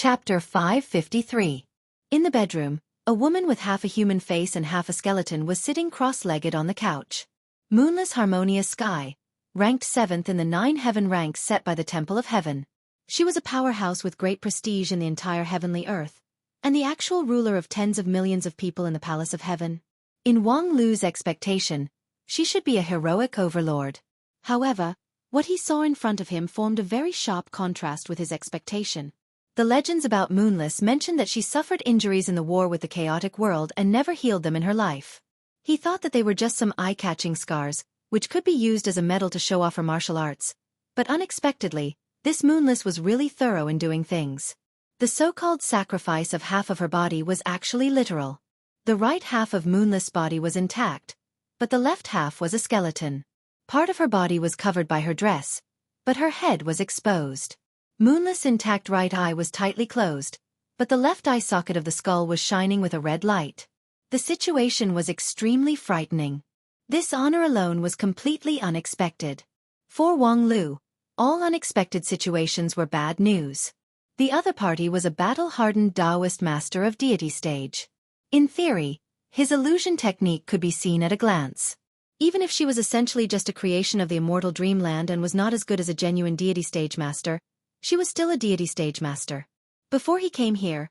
Chapter 553. In the bedroom, a woman with half a human face and half a skeleton was sitting cross-legged on the couch. Moonless harmonious sky, ranked 7th in the 9 heaven ranks set by the Temple of Heaven. She was a powerhouse with great prestige in the entire heavenly earth, and the actual ruler of tens of millions of people in the Palace of Heaven. In Wang Lu's expectation, she should be a heroic overlord. However, what he saw in front of him formed a very sharp contrast with his expectation. The legends about Moonless mentioned that she suffered injuries in the war with the chaotic world and never healed them in her life. He thought that they were just some eye-catching scars, which could be used as a medal to show off her martial arts. But unexpectedly, this Moonless was really thorough in doing things. The so-called sacrifice of half of her body was actually literal. The right half of Moonless' body was intact, but the left half was a skeleton. Part of her body was covered by her dress, but her head was exposed. Moonless' intact right eye was tightly closed, but the left eye socket of the skull was shining with a red light. The situation was extremely frightening. This honor alone was completely unexpected. For Wang Lu, all unexpected situations were bad news. The other party was a battle-hardened Taoist master of deity stage. In theory, his illusion technique could be seen at a glance. Even if she was essentially just a creation of the immortal dreamland and was not as good as a genuine deity stage master, she was still a deity stage master. Before he came here,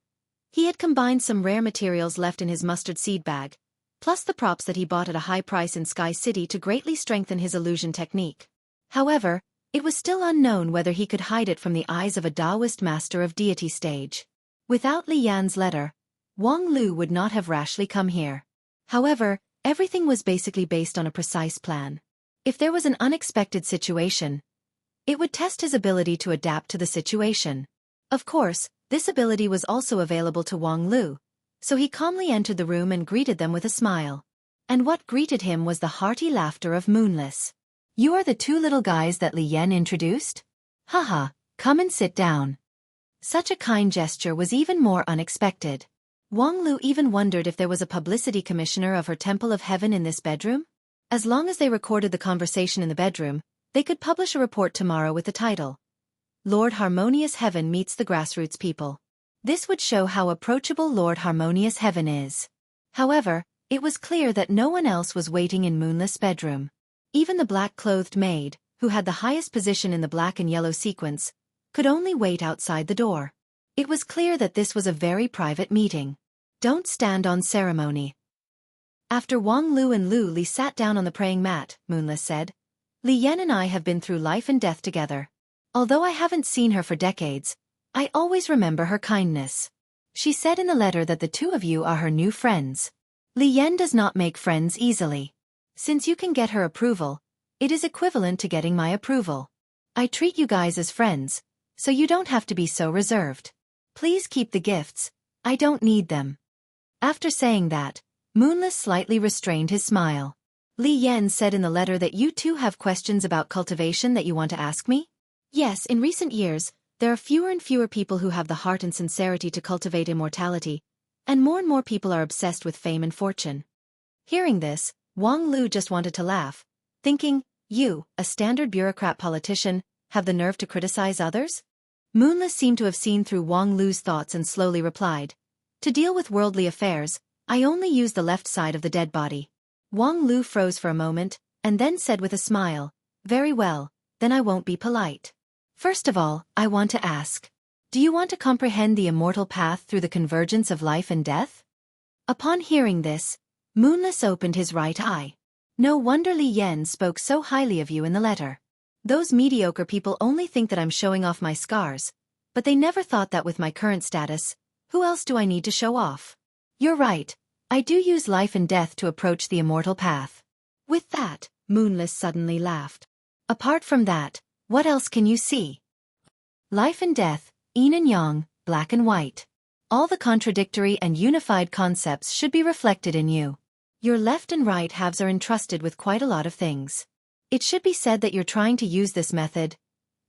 he had combined some rare materials left in his mustard seed bag, plus the props that he bought at a high price in Sky City to greatly strengthen his illusion technique. However, it was still unknown whether he could hide it from the eyes of a Taoist master of deity stage. Without Li Yan's letter, Wang Lu would not have rashly come here. However, everything was basically based on a precise plan. If there was an unexpected situation, it would test his ability to adapt to the situation. Of course, this ability was also available to Wang Lu, so he calmly entered the room and greeted them with a smile. And what greeted him was the hearty laughter of Moonless. "You are the two little guys that Li Yan introduced? Haha, come and sit down." Such a kind gesture was even more unexpected. Wang Lu even wondered if there was a publicity commissioner of her Temple of Heaven in this bedroom. As long as they recorded the conversation in the bedroom, they could publish a report tomorrow with the title, "Lord Harmonious Heaven Meets the Grassroots People." This would show how approachable Lord Harmonious Heaven is. However, it was clear that no one else was waiting in Moonless' bedroom. Even the black-clothed maid, who had the highest position in the black and yellow sequence, could only wait outside the door. It was clear that this was a very private meeting. Don't stand on ceremony. After Wang Lu and Lu Li sat down on the praying mat, Moonless said, "Li Yan and I have been through life and death together. Although I haven't seen her for decades, I always remember her kindness. She said in the letter that the two of you are her new friends. Li Yan does not make friends easily. Since you can get her approval, it is equivalent to getting my approval. I treat you guys as friends, so you don't have to be so reserved. Please keep the gifts, I don't need them." After saying that, Moonless slightly restrained his smile. "Li Yan said in the letter that you two have questions about cultivation that you want to ask me?" "Yes, in recent years, there are fewer and fewer people who have the heart and sincerity to cultivate immortality, and more people are obsessed with fame and fortune." Hearing this, Wang Lu just wanted to laugh, thinking, "You, a standard bureaucrat politician, have the nerve to criticize others?" Moonless seemed to have seen through Wang Lu's thoughts and slowly replied, "To deal with worldly affairs, I only use the left side of the dead body." Wang Lu froze for a moment, and then said with a smile, "Very well, then I won't be polite. First of all, I want to ask, do you want to comprehend the immortal path through the convergence of life and death?" Upon hearing this, Moonless opened his right eye. "No wonder Li Yan spoke so highly of you in the letter. Those mediocre people only think that I'm showing off my scars, but they never thought that with my current status, who else do I need to show off? You're right, I do use life and death to approach the immortal path." With that, Moonless suddenly laughed. "Apart from that, what else can you see? Life and death, yin and yang, black and white. All the contradictory and unified concepts should be reflected in you. Your left and right halves are entrusted with quite a lot of things. It should be said that you're trying to use this method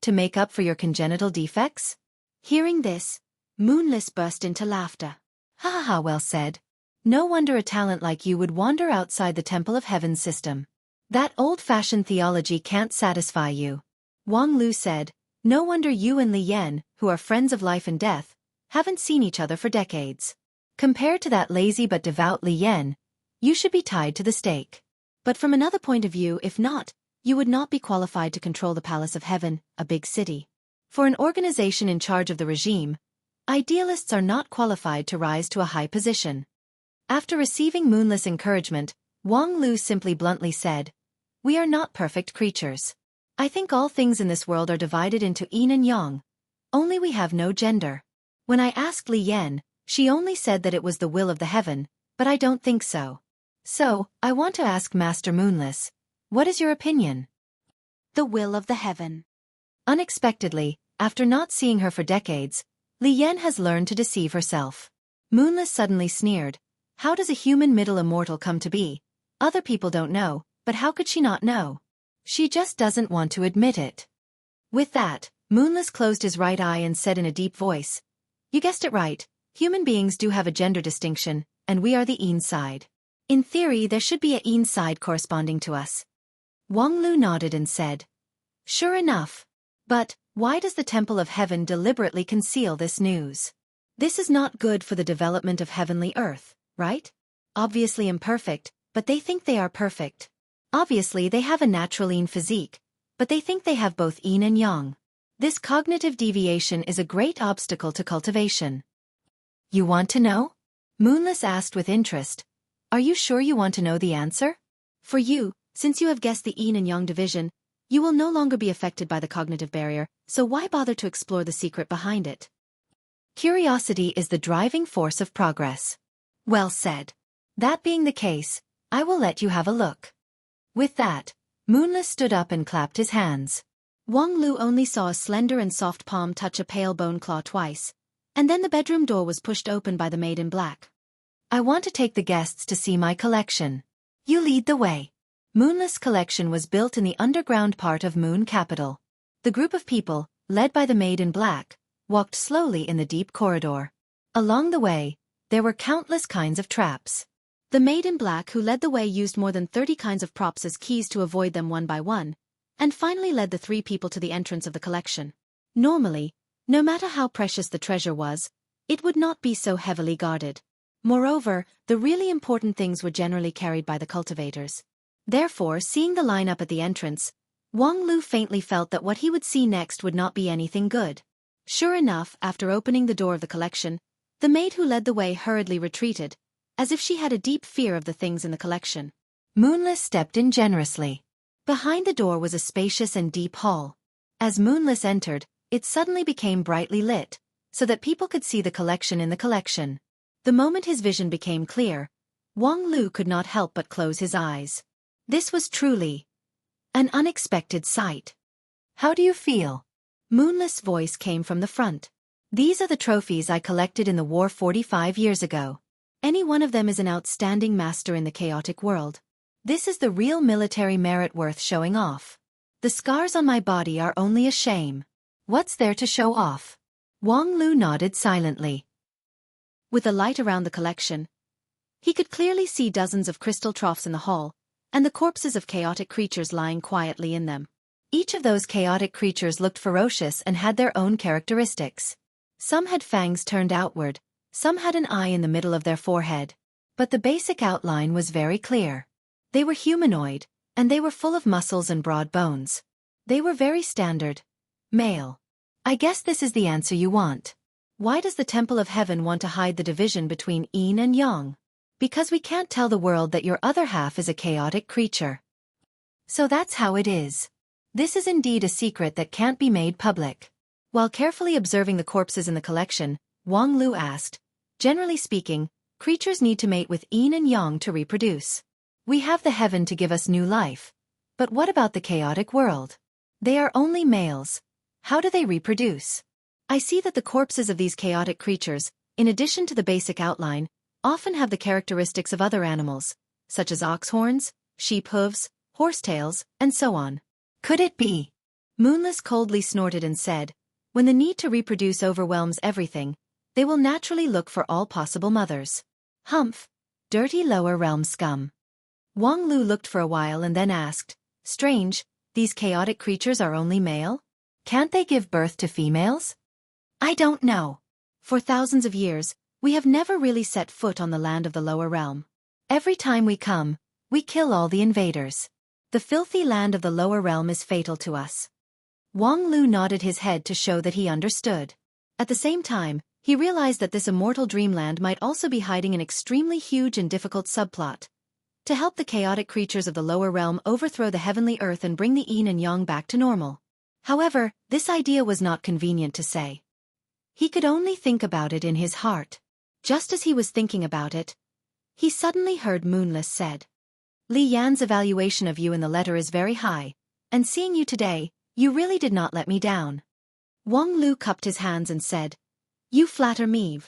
to make up for your congenital defects." Hearing this, Moonless burst into laughter. "Ha ha ha, well said. No wonder a talent like you would wander outside the Temple of Heaven's system. That old-fashioned theology can't satisfy you." Wang Lu said, "No wonder you and Li Yan, who are friends of life and death, haven't seen each other for decades. Compared to that lazy but devout Li Yan, you should be tied to the stake. But from another point of view, if not, you would not be qualified to control the Palace of Heaven, a big city. For an organization in charge of the regime, idealists are not qualified to rise to a high position. After receiving Moonless' encouragement, Wang Lu simply bluntly said, "We are not perfect creatures. I think all things in this world are divided into yin and yang. Only we have no gender." When I asked Li Yan, she only said that it was the will of the heaven, but I don't think so. So, I want to ask Master Moonless, what is your opinion? The will of the heaven. Unexpectedly, after not seeing her for decades, Li Yan has learned to deceive herself. Moonless suddenly sneered. How does a human middle immortal come to be? Other people don't know, but how could she not know? She just doesn't want to admit it. With that, Moonless closed his right eye and said in a deep voice, "You guessed it right, human beings do have a gender distinction, and we are the yin side. In theory, there should be a yin side corresponding to us." Wang Lu nodded and said, "Sure enough. But, why does the Temple of Heaven deliberately conceal this news? This is not good for the development of heavenly earth, right? Obviously imperfect, but they think they are perfect. Obviously they have a natural yin physique, but they think they have both yin and yang. This cognitive deviation is a great obstacle to cultivation." "You want to know?" Moonless asked with interest. "Are you sure you want to know the answer? For you, since you have guessed the yin and yang division, you will no longer be affected by the cognitive barrier, so why bother to explore the secret behind it? Curiosity is the driving force of progress." "Well said. That being the case, I will let you have a look." With that, Moonless stood up and clapped his hands. Wang Lu only saw a slender and soft palm touch a pale bone claw twice, and then the bedroom door was pushed open by the maid in black. "I want to take the guests to see my collection. You lead the way." Moonless' collection was built in the underground part of Moon Capital. The group of people, led by the maid in black, walked slowly in the deep corridor. Along the way, there were countless kinds of traps. The maid in black who led the way used more than 30 kinds of props as keys to avoid them one by one, and finally led the 3 people to the entrance of the collection. Normally, no matter how precious the treasure was, it would not be so heavily guarded. Moreover, the really important things were generally carried by the cultivators. Therefore, seeing the lineup at the entrance, Wang Lu faintly felt that what he would see next would not be anything good. Sure enough, after opening the door of the collection, the maid who led the way hurriedly retreated, as if she had a deep fear of the things in the collection. Moonless stepped in generously. Behind the door was a spacious and deep hall. As Moonless entered, it suddenly became brightly lit, so that people could see the collection in the collection. The moment his vision became clear, Wang Lu could not help but close his eyes. This was truly an unexpected sight. "How do you feel?" Moonless' voice came from the front. "These are the trophies I collected in the war 45 years ago. Any one of them is an outstanding master in the chaotic world. This is the real military merit worth showing off. The scars on my body are only a shame. What's there to show off?" Wang Lu nodded silently. With the light around the collection, he could clearly see dozens of crystal troughs in the hall, and the corpses of chaotic creatures lying quietly in them. Each of those chaotic creatures looked ferocious and had their own characteristics. Some had fangs turned outward, some had an eye in the middle of their forehead. But the basic outline was very clear. They were humanoid, and they were full of muscles and broad bones. They were very standard. Male. "I guess this is the answer you want. Why does the Temple of Heaven want to hide the division between yin and yang? Because we can't tell the world that your other half is a chaotic creature. So that's how it is. This is indeed a secret that can't be made public." While carefully observing the corpses in the collection, Wang Lu asked, "Generally speaking, creatures need to mate with yin and yang to reproduce. We have the heaven to give us new life. But what about the chaotic world? They are only males. How do they reproduce? I see that the corpses of these chaotic creatures, in addition to the basic outline, often have the characteristics of other animals, such as ox horns, sheep hooves, horsetails, and so on. Could it be?" Moonless coldly snorted and said, "When the need to reproduce overwhelms everything, they will naturally look for all possible mothers. Humph! Dirty lower realm scum." Wang Lu looked for a while and then asked, "Strange, these chaotic creatures are only male? Can't they give birth to females?" "I don't know. For thousands of years, we have never really set foot on the land of the lower realm. Every time we come, we kill all the invaders. The filthy land of the lower realm is fatal to us." Wang Lu nodded his head to show that he understood. At the same time, he realized that this immortal dreamland might also be hiding an extremely huge and difficult subplot to help the chaotic creatures of the lower realm overthrow the heavenly earth and bring the yin and yang back to normal. However, this idea was not convenient to say. He could only think about it in his heart. Just as he was thinking about it, he suddenly heard Moonless said, "Li Yan's evaluation of you in the letter is very high, and seeing you today, you really did not let me down." Wang Lu cupped his hands and said, "You flatter me.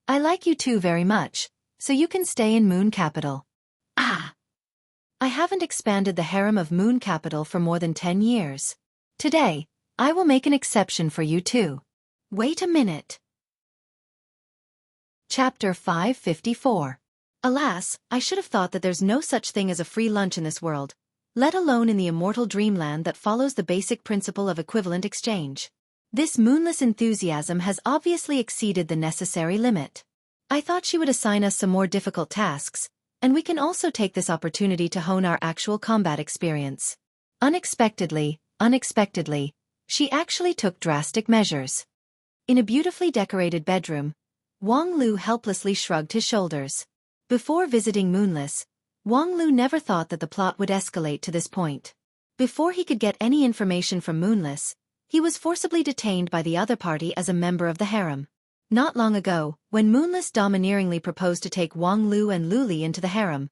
I like you too very much, so you can stay in Moon Capital." "Ah! I haven't expanded the harem of Moon Capital for more than 10 years. Today, I will make an exception for you too. Wait a minute." Chapter 554. Alas, I should have thought that there's no such thing as a free lunch in this world, let alone in the immortal dreamland that follows the basic principle of equivalent exchange. This moonless enthusiasm has obviously exceeded the necessary limit. I thought she would assign us some more difficult tasks, and we can also take this opportunity to hone our actual combat experience. Unexpectedly, she actually took drastic measures. In a beautifully decorated bedroom, Wang Lu helplessly shrugged his shoulders. Before visiting Moonless, Wang Lu never thought that the plot would escalate to this point. Before he could get any information from Moonless, he was forcibly detained by the other party as a member of the harem. Not long ago, when Moonless domineeringly proposed to take Wang Lu and Luli into the harem,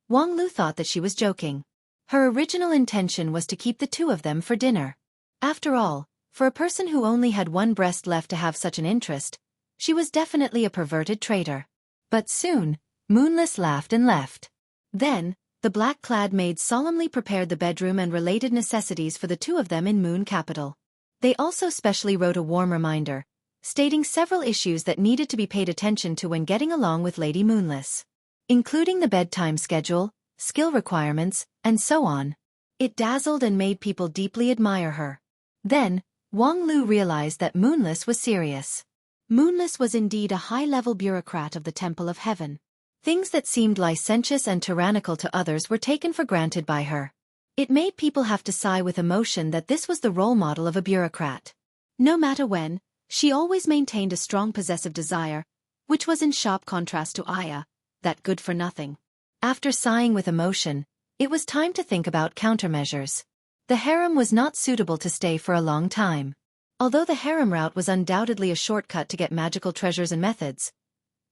Wang Lu thought that she was joking. Her original intention was to keep the two of them for dinner. After all, for a person who only had one breast left to have such an interest, she was definitely a perverted traitor. But soon, Moonless laughed and left. Then, the black-clad maid solemnly prepared the bedroom and related necessities for the two of them in Moon Capital. They also specially wrote a warm reminder, stating several issues that needed to be paid attention to when getting along with Lady Moonless, including the bedtime schedule, skill requirements, and so on. It dazzled and made people deeply admire her. Then, Wang Lu realized that Moonless was serious. Moonless was indeed a high-level bureaucrat of the Temple of Heaven. Things that seemed licentious and tyrannical to others were taken for granted by her. It made people have to sigh with emotion that this was the role model of a bureaucrat. No matter when, she always maintained a strong possessive desire, which was in sharp contrast to Aya, that good-for-nothing. After sighing with emotion, it was time to think about countermeasures. The harem was not suitable to stay for a long time. Although the harem route was undoubtedly a shortcut to get magical treasures and methods.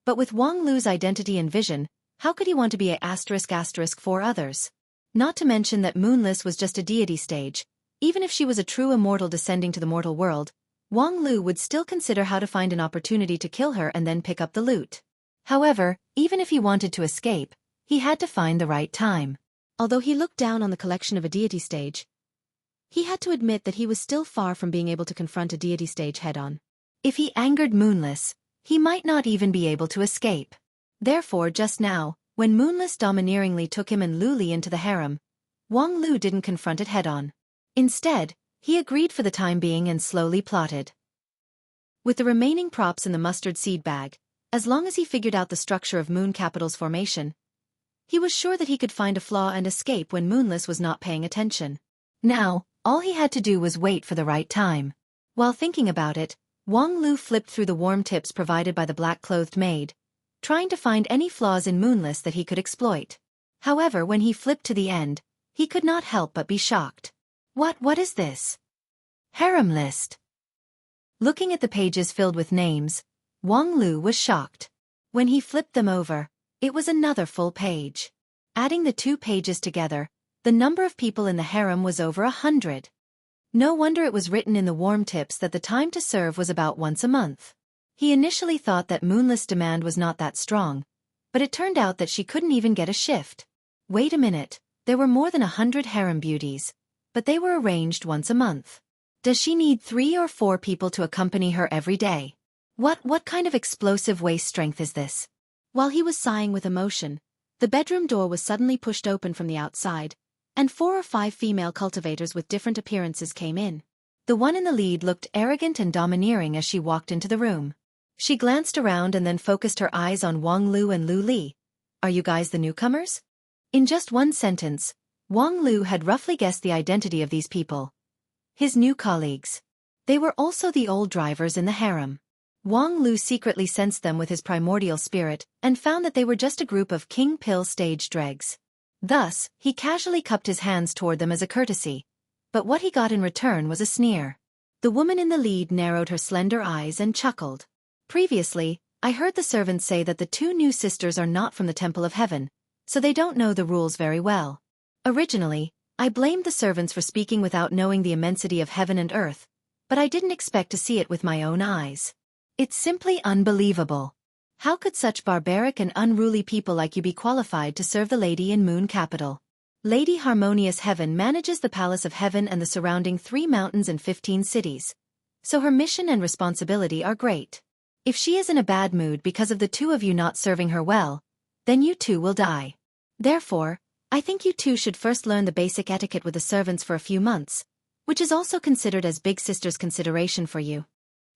But with Wang Lu's identity and vision, how could he want to be a*** for others? Not to mention that Moonless was just a deity stage. Even if she was a true immortal descending to the mortal world, Wang Lu would still consider how to find an opportunity to kill her and then pick up the loot. However, even if he wanted to escape, he had to find the right time. Although he looked down on the collection of a deity stage, he had to admit that he was still far from being able to confront a deity stage head-on. If he angered Moonless, he might not even be able to escape. Therefore just now, when Moonless domineeringly took him and Luli into the harem, Wang Lu didn't confront it head-on. Instead, he agreed for the time being and slowly plotted. With the remaining props in the mustard seed bag, as long as he figured out the structure of Moon Capital's formation, he was sure that he could find a flaw and escape when Moonless was not paying attention. Now, all he had to do was wait for the right time. While thinking about it, Wang Lu flipped through the warm tips provided by the black-clothed maid, trying to find any flaws in Moonless that he could exploit. However, when he flipped to the end, he could not help but be shocked. What is this? Harem list. Looking at the pages filled with names, Wang Lu was shocked. When he flipped them over, it was another full page. Adding the two pages together, the number of people in the harem was over 100. No wonder it was written in the warm tips that the time to serve was about once a month. He initially thought that Moonless' demand was not that strong, but it turned out that she couldn't even get a shift. Wait a minute, there were more than 100 harem beauties, but they were arranged once a month. Does she need 3 or 4 people to accompany her every day? What kind of explosive waist strength is this? While he was sighing with emotion, the bedroom door was suddenly pushed open from the outside, and 4 or 5 female cultivators with different appearances came in. The one in the lead looked arrogant and domineering as she walked into the room. She glanced around and then focused her eyes on Wang Lu and Lu Li. Are you guys the newcomers? In just one sentence, Wang Lu had roughly guessed the identity of these people. His new colleagues. They were also the old drivers in the harem. Wang Lu secretly sensed them with his primordial spirit and found that they were just a group of king pill stage dregs. Thus, he casually cupped his hands toward them as a courtesy. But what he got in return was a sneer. The woman in the lead narrowed her slender eyes and chuckled. Previously, I heard the servants say that the two new sisters are not from the Temple of Heaven, so they don't know the rules very well. Originally, I blamed the servants for speaking without knowing the immensity of heaven and earth, but I didn't expect to see it with my own eyes. It's simply unbelievable. How could such barbaric and unruly people like you be qualified to serve the lady in Moon Capital? Lady Harmonious Heaven manages the Palace of Heaven and the surrounding 3 mountains and 15 cities, so her mission and responsibility are great. If she is in a bad mood because of the two of you not serving her well, then you two will die. Therefore, I think you two should first learn the basic etiquette with the servants for a few months, which is also considered as Big Sister's consideration for you.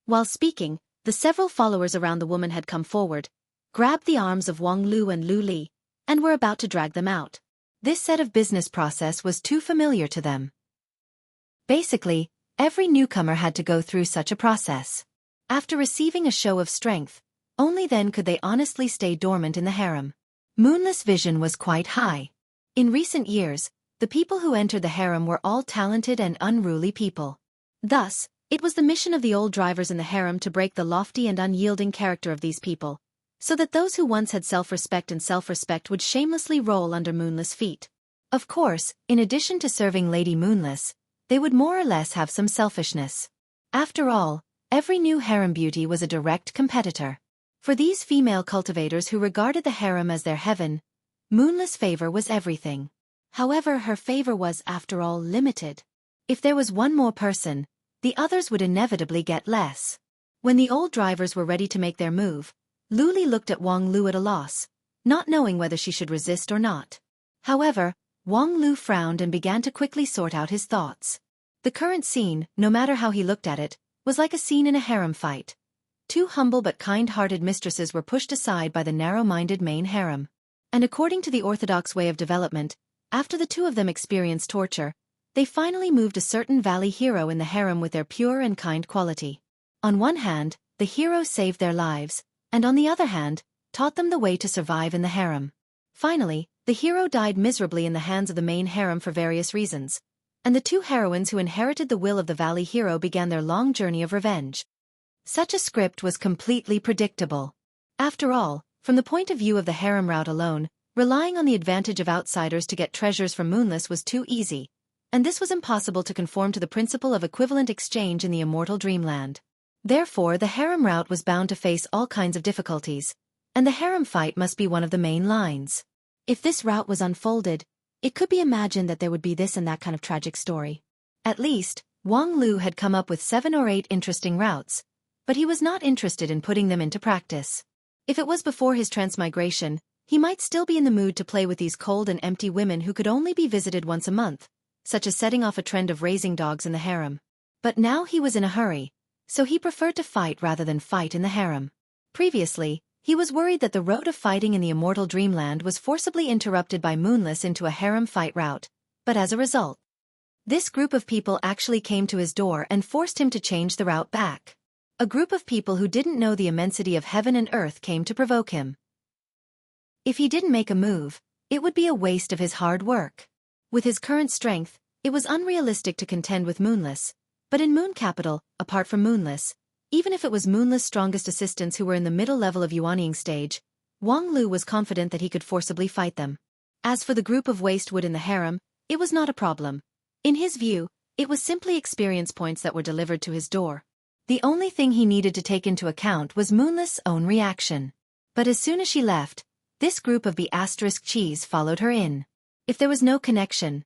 While speaking, the several followers around the woman had come forward, grabbed the arms of Wang Lu and Lu Li, and were about to drag them out. This set of business process was too familiar to them. Basically, every newcomer had to go through such a process. After receiving a show of strength, only then could they honestly stay dormant in the harem. Moonless vision was quite high. In recent years, the people who entered the harem were all talented and unruly people. Thus, it was the mission of the old drivers in the harem to break the lofty and unyielding character of these people, so that those who once had self-respect would shamelessly roll under Moonless' feet. Of course, in addition to serving Lady Moonless, they would more or less have some selfishness. After all, every new harem beauty was a direct competitor. For these female cultivators who regarded the harem as their heaven, Moonless' favor was everything. However, her favor was, after all, limited. If there was one more person, the others would inevitably get less. When the old drivers were ready to make their move, Lu Li looked at Wang Lu at a loss, not knowing whether she should resist or not. However, Wang Lu frowned and began to quickly sort out his thoughts. The current scene, no matter how he looked at it, was like a scene in a harem fight. Two humble but kind-hearted mistresses were pushed aside by the narrow-minded main harem. And according to the orthodox way of development, after the two of them experienced torture, they finally moved a certain valley hero in the harem with their pure and kind quality. On one hand, the hero saved their lives, and on the other hand, taught them the way to survive in the harem. Finally, the hero died miserably in the hands of the main harem for various reasons, and the two heroines who inherited the will of the valley hero began their long journey of revenge. Such a script was completely predictable. After all, from the point of view of the harem route alone, relying on the advantage of outsiders to get treasures from Moonless was too easy, and this was impossible to conform to the principle of equivalent exchange in the immortal dreamland. Therefore, the harem route was bound to face all kinds of difficulties, and the harem fight must be one of the main lines. If this route was unfolded, it could be imagined that there would be this and that kind of tragic story. At least, Wang Lu had come up with 7 or 8 interesting routes, but he was not interested in putting them into practice. If it was before his transmigration, he might still be in the mood to play with these cold and empty women who could only be visited once a month, such as setting off a trend of raising dogs in the harem. But now he was in a hurry, so he preferred to fight rather than fight in the harem. Previously, he was worried that the road of fighting in the immortal dreamland was forcibly interrupted by Moonless into a harem fight route, but as a result, this group of people actually came to his door and forced him to change the route back. A group of people who didn't know the immensity of heaven and earth came to provoke him. If he didn't make a move, it would be a waste of his hard work. With his current strength, it was unrealistic to contend with Moonless, but in Moon Capital, apart from Moonless, even if it was Moonless' strongest assistants who were in the middle level of Yuanying stage, Wang Lu was confident that he could forcibly fight them. As for the group of waste wood in the harem, it was not a problem. In his view, it was simply experience points that were delivered to his door. The only thing he needed to take into account was Moonless' own reaction. But as soon as she left, this group of B*cheese followed her in. If there was no connection,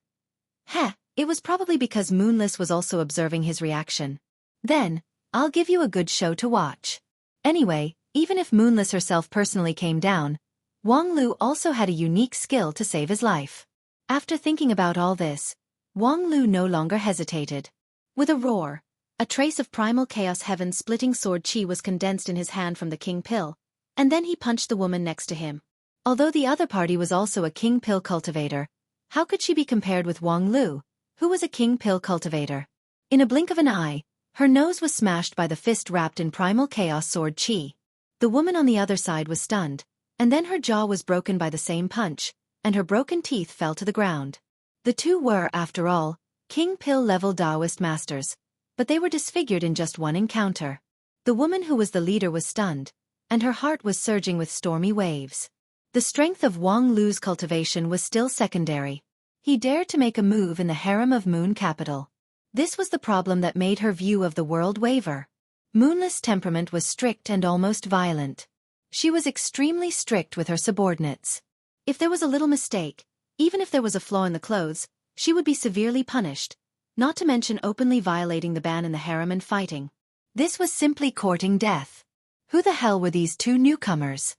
it was probably because Moonless was also observing his reaction. Then, I'll give you a good show to watch. Anyway, even if Moonless herself personally came down, Wang Lu also had a unique skill to save his life. After thinking about all this, Wang Lu no longer hesitated. With a roar, A trace of primal chaos heaven splitting sword chi was condensed in his hand from the king pill, and then he punched the woman next to him. Although the other party was also a king pill cultivator, how could she be compared with Wang Lu, who was a king pill cultivator? In a blink of an eye, her nose was smashed by the fist wrapped in primal chaos sword chi. The woman on the other side was stunned, and then her jaw was broken by the same punch, and her broken teeth fell to the ground. The two were, after all, king pill level Taoist masters, but they were disfigured in just one encounter. The woman who was the leader was stunned, and her heart was surging with stormy waves. The strength of Wang Lu's cultivation was still secondary. He dared to make a move in the harem of Moon Capital. This was the problem that made her view of the world waver. Moonless' temperament was strict and almost violent. She was extremely strict with her subordinates. If there was a little mistake, even if there was a flaw in the clothes, she would be severely punished, not to mention openly violating the ban in the harem and fighting. This was simply courting death. Who the hell were these two newcomers?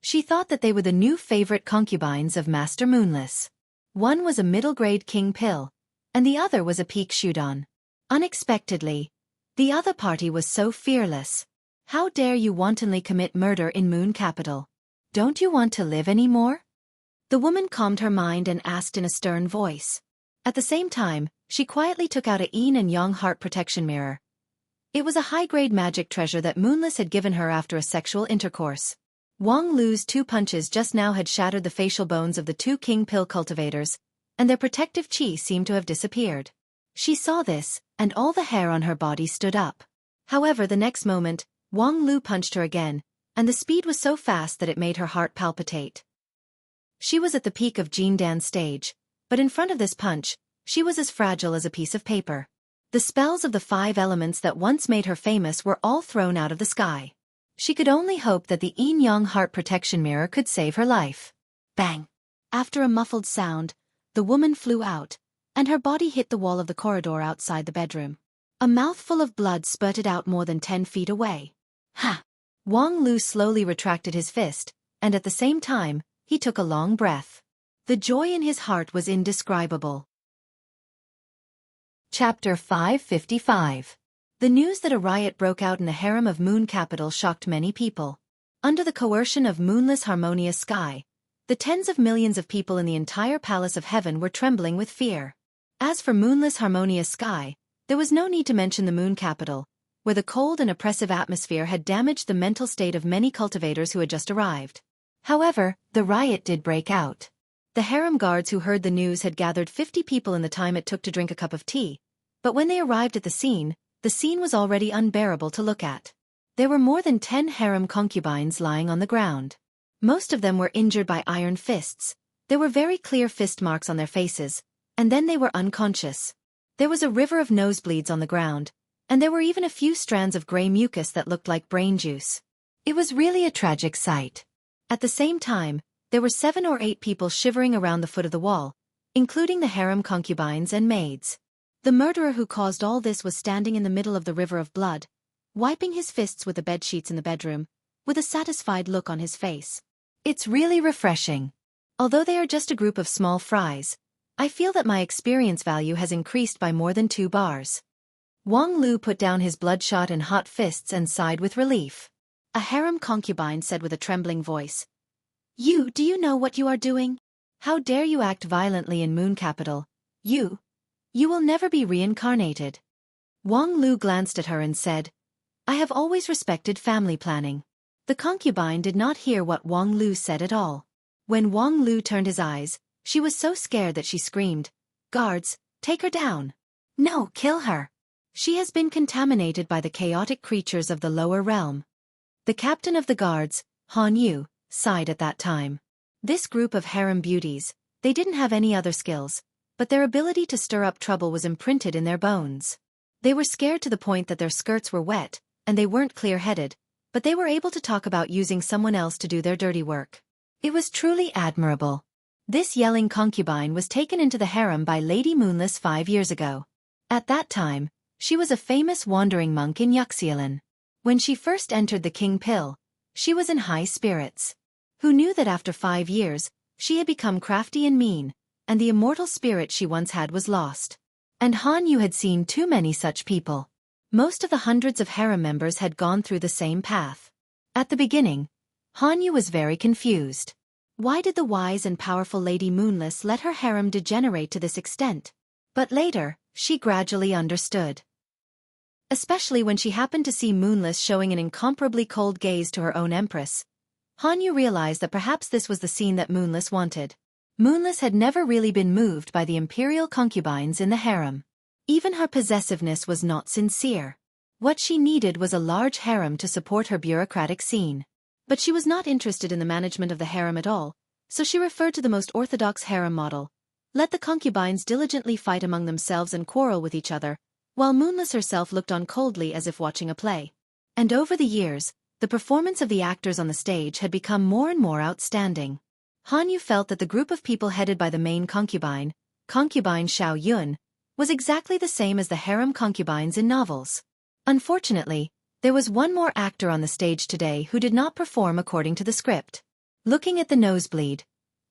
She thought that they were the new favorite concubines of Master Moonless. One was a middle-grade king pill, and the other was a peak Shudon. Unexpectedly, the other party was so fearless. How dare you wantonly commit murder in Moon Capital? Don't you want to live anymore? The woman calmed her mind and asked in a stern voice. At the same time, she quietly took out a yin and yang heart protection mirror. It was a high-grade magic treasure that Moonless had given her after a sexual intercourse. Wang Lu's two punches just now had shattered the facial bones of the two king pill cultivators, and their protective chi seemed to have disappeared. She saw this, and all the hair on her body stood up. However, the next moment, Wang Lu punched her again, and the speed was so fast that it made her heart palpitate. She was at the peak of Jean Dan's stage, but in front of this punch, she was as fragile as a piece of paper. The spells of the 5 elements that once made her famous were all thrown out of the sky. She could only hope that the yin-yang heart protection mirror could save her life. Bang! After a muffled sound, the woman flew out, and her body hit the wall of the corridor outside the bedroom. A mouthful of blood spurted out more than 10 feet away. Ha! Wang Lu slowly retracted his fist, and at the same time, he took a long breath. The joy in his heart was indescribable. Chapter 555. The news that a riot broke out in the harem of Moon Capital shocked many people. Under the coercion of Moonless Harmonious Sky, the tens of millions of people in the entire Palace of Heaven were trembling with fear. As for Moonless Harmonious Sky, there was no need to mention the Moon Capital, where the cold and oppressive atmosphere had damaged the mental state of many cultivators who had just arrived. However, the riot did break out. The harem guards who heard the news had gathered 50 people in the time it took to drink a cup of tea, but when they arrived at the scene was already unbearable to look at. There were more than 10 harem concubines lying on the ground. Most of them were injured by iron fists. There were very clear fist marks on their faces, and then they were unconscious. There was a river of nosebleeds on the ground, and there were even a few strands of gray mucus that looked like brain juice. It was really a tragic sight. At the same time, there were 7 or 8 people shivering around the foot of the wall, including the harem concubines and maids. The murderer who caused all this was standing in the middle of the river of blood, wiping his fists with the bedsheets in the bedroom, with a satisfied look on his face. It's really refreshing. Although they are just a group of small fries, I feel that my experience value has increased by more than 2 bars. Wang Lu put down his bloodshot and hot fists and sighed with relief. A harem concubine said with a trembling voice, Do you know what you are doing? How dare you act violently in Moon Capital? You will never be reincarnated. Wang Lu glanced at her and said, I have always respected family planning. The concubine did not hear what Wang Lu said at all. When Wang Lu turned his eyes, she was so scared that she screamed, Guards, take her down. No, kill her. She has been contaminated by the chaotic creatures of the lower realm. The captain of the guards, Han Yu, sighed at that time. This group of harem beauties, they didn't have any other skills, but their ability to stir up trouble was imprinted in their bones. They were scared to the point that their skirts were wet, and they weren't clear-headed, but they were able to talk about using someone else to do their dirty work. It was truly admirable. This yelling concubine was taken into the harem by Lady Moonless 5 years ago. At that time, she was a famous wandering monk in Xueqi. When she first entered the King Pill, she was in high spirits. Who knew that after 5 years, she had become crafty and mean, and the immortal spirit she once had was lost. And Han Yu had seen too many such people. Most of the hundreds of harem members had gone through the same path. At the beginning, Hanyu was very confused. Why did the wise and powerful Lady Moonless let her harem degenerate to this extent? But later, she gradually understood. Especially when she happened to see Moonless showing an incomparably cold gaze to her own empress. Hanyu realized that perhaps this was the scene that Moonless wanted. Moonless had never really been moved by the imperial concubines in the harem. Even her possessiveness was not sincere. What she needed was a large harem to support her bureaucratic scene. But she was not interested in the management of the harem at all, so she referred to the most orthodox harem model. Let the concubines diligently fight among themselves and quarrel with each other, while Moonless herself looked on coldly as if watching a play. And over the years, the performance of the actors on the stage had become more and more outstanding. Hanyu felt that the group of people headed by the main concubine, concubine Xiao Yun, was exactly the same as the harem concubines in novels. Unfortunately, there was one more actor on the stage today who did not perform according to the script. Looking at the nosebleed,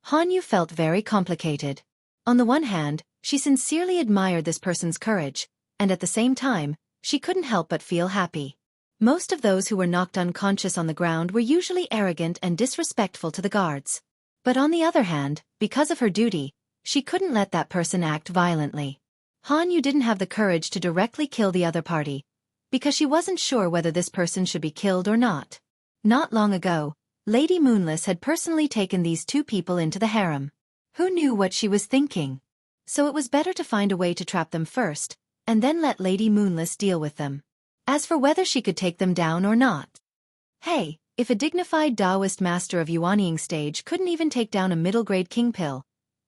Hanyu felt very complicated. On the one hand, she sincerely admired this person's courage, and at the same time, she couldn't help but feel happy. Most of those who were knocked unconscious on the ground were usually arrogant and disrespectful to the guards. But on the other hand, because of her duty, she couldn't let that person act violently. Hanyu didn't have the courage to directly kill the other party, because she wasn't sure whether this person should be killed or not. Not long ago, Lady Moonless had personally taken these two people into the harem. Who knew what she was thinking? So it was better to find a way to trap them first, and then let Lady Moonless deal with them. As for whether she could take them down or not. Hey, if a dignified Taoist master of Yuanying stage couldn't even take down a middle-grade king pill,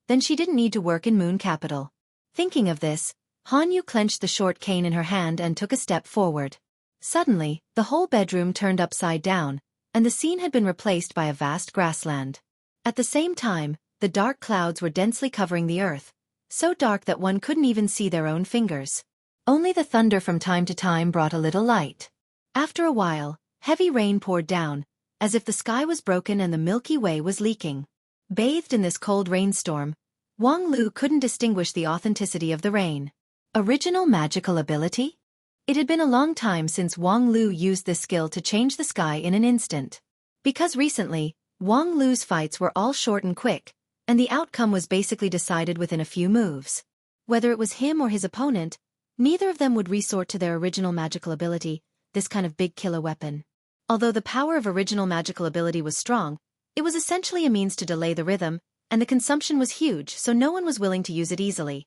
then she didn't need to work in Moon Capital. Thinking of this, Hanyu clenched the short cane in her hand and took a step forward. Suddenly, the whole bedroom turned upside down, and the scene had been replaced by a vast grassland. At the same time, the dark clouds were densely covering the earth, so dark that one couldn't even see their own fingers. Only the thunder from time to time brought a little light. After a while, heavy rain poured down, as if the sky was broken and the Milky Way was leaking. Bathed in this cold rainstorm, Wang Lu couldn't distinguish the authenticity of the rain. Original magical ability? It had been a long time since Wang Lu used this skill to change the sky in an instant. Because recently, Wang Lu's fights were all short and quick, and the outcome was basically decided within a few moves. Whether it was him or his opponent, neither of them would resort to their original magical ability, this kind of big killer weapon. Although the power of original magical ability was strong, it was essentially a means to delay the rhythm, and the consumption was huge, so no one was willing to use it easily.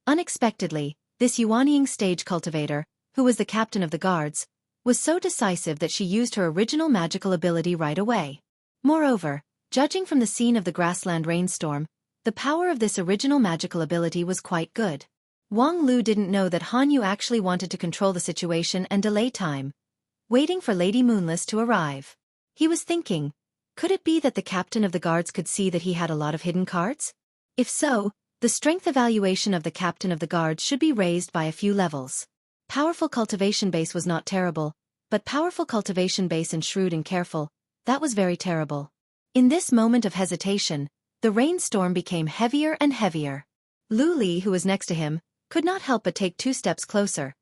Unexpectedly, this Yuanying stage cultivator, who was the captain of the guards, was so decisive that she used her original magical ability right away. Moreover, judging from the scene of the grassland rainstorm, the power of this original magical ability was quite good. Wang Lu didn't know that Hanyu actually wanted to control the situation and delay time, waiting for Lady Moonless to arrive. He was thinking, could it be that the captain of the guards could see that he had a lot of hidden cards? If so, the strength evaluation of the captain of the guards should be raised by a few levels. Powerful cultivation base was not terrible, but powerful cultivation base and shrewd and careful, that was very terrible. In this moment of hesitation, the rainstorm became heavier and heavier. Lu Li, who was next to him, could not help but take 2 steps closer.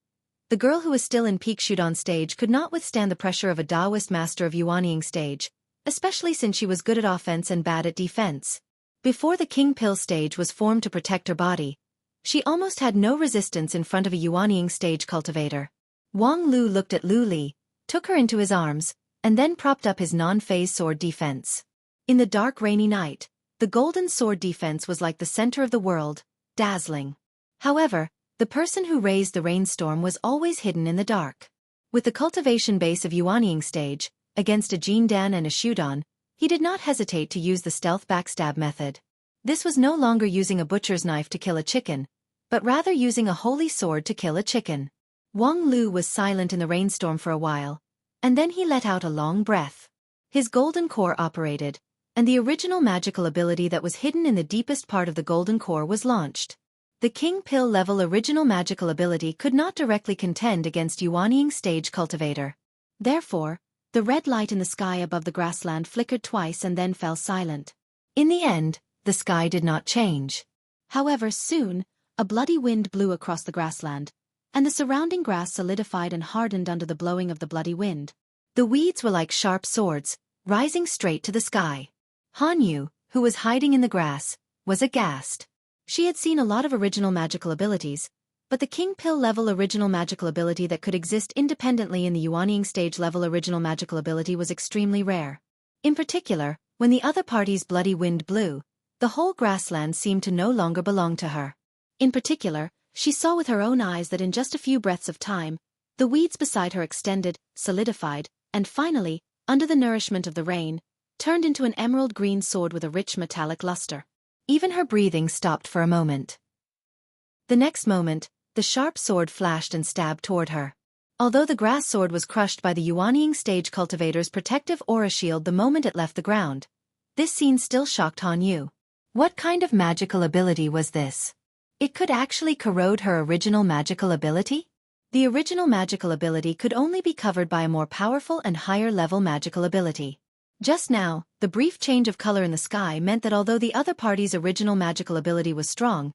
The girl who was still in peak shoot on stage could not withstand the pressure of a Taoist master of Yuanying stage, especially since she was good at offense and bad at defense. Before the King Pill stage was formed to protect her body, she almost had no resistance in front of a Yuanying stage cultivator. Wang Lu looked at Lu Li, took her into his arms, and then propped up his non-phase sword defense. In the dark rainy night, the golden sword defense was like the center of the world, dazzling. However, the person who raised the rainstorm was always hidden in the dark. With the cultivation base of Yuanying stage, against a Jindan and a Shudan, he did not hesitate to use the stealth backstab method. This was no longer using a butcher's knife to kill a chicken, but rather using a holy sword to kill a chicken. Wang Lu was silent in the rainstorm for a while, and then he let out a long breath. His golden core operated, and the original magical ability that was hidden in the deepest part of the golden core was launched. The King Pill level original magical ability could not directly contend against Yuanying stage cultivator. Therefore, the red light in the sky above the grassland flickered twice and then fell silent. In the end, the sky did not change. However, soon, a bloody wind blew across the grassland, and the surrounding grass solidified and hardened under the blowing of the bloody wind. The weeds were like sharp swords, rising straight to the sky. Hanyu, who was hiding in the grass, was aghast. She had seen a lot of original magical abilities, but the King Pill level original magical ability that could exist independently in the Yuanying stage level original magical ability was extremely rare. In particular, when the other party's bloody wind blew, the whole grassland seemed to no longer belong to her. In particular, she saw with her own eyes that in just a few breaths of time, the weeds beside her extended, solidified, and finally, under the nourishment of the rain, turned into an emerald green sword with a rich metallic luster. Even her breathing stopped for a moment. The next moment, the sharp sword flashed and stabbed toward her. Although the grass sword was crushed by the Yuanying stage cultivator's protective aura shield the moment it left the ground, this scene still shocked Hanyu. What kind of magical ability was this? It could actually corrode her original magical ability? The original magical ability could only be covered by a more powerful and higher-level magical ability. Just now, the brief change of color in the sky meant that although the other party's original magical ability was strong,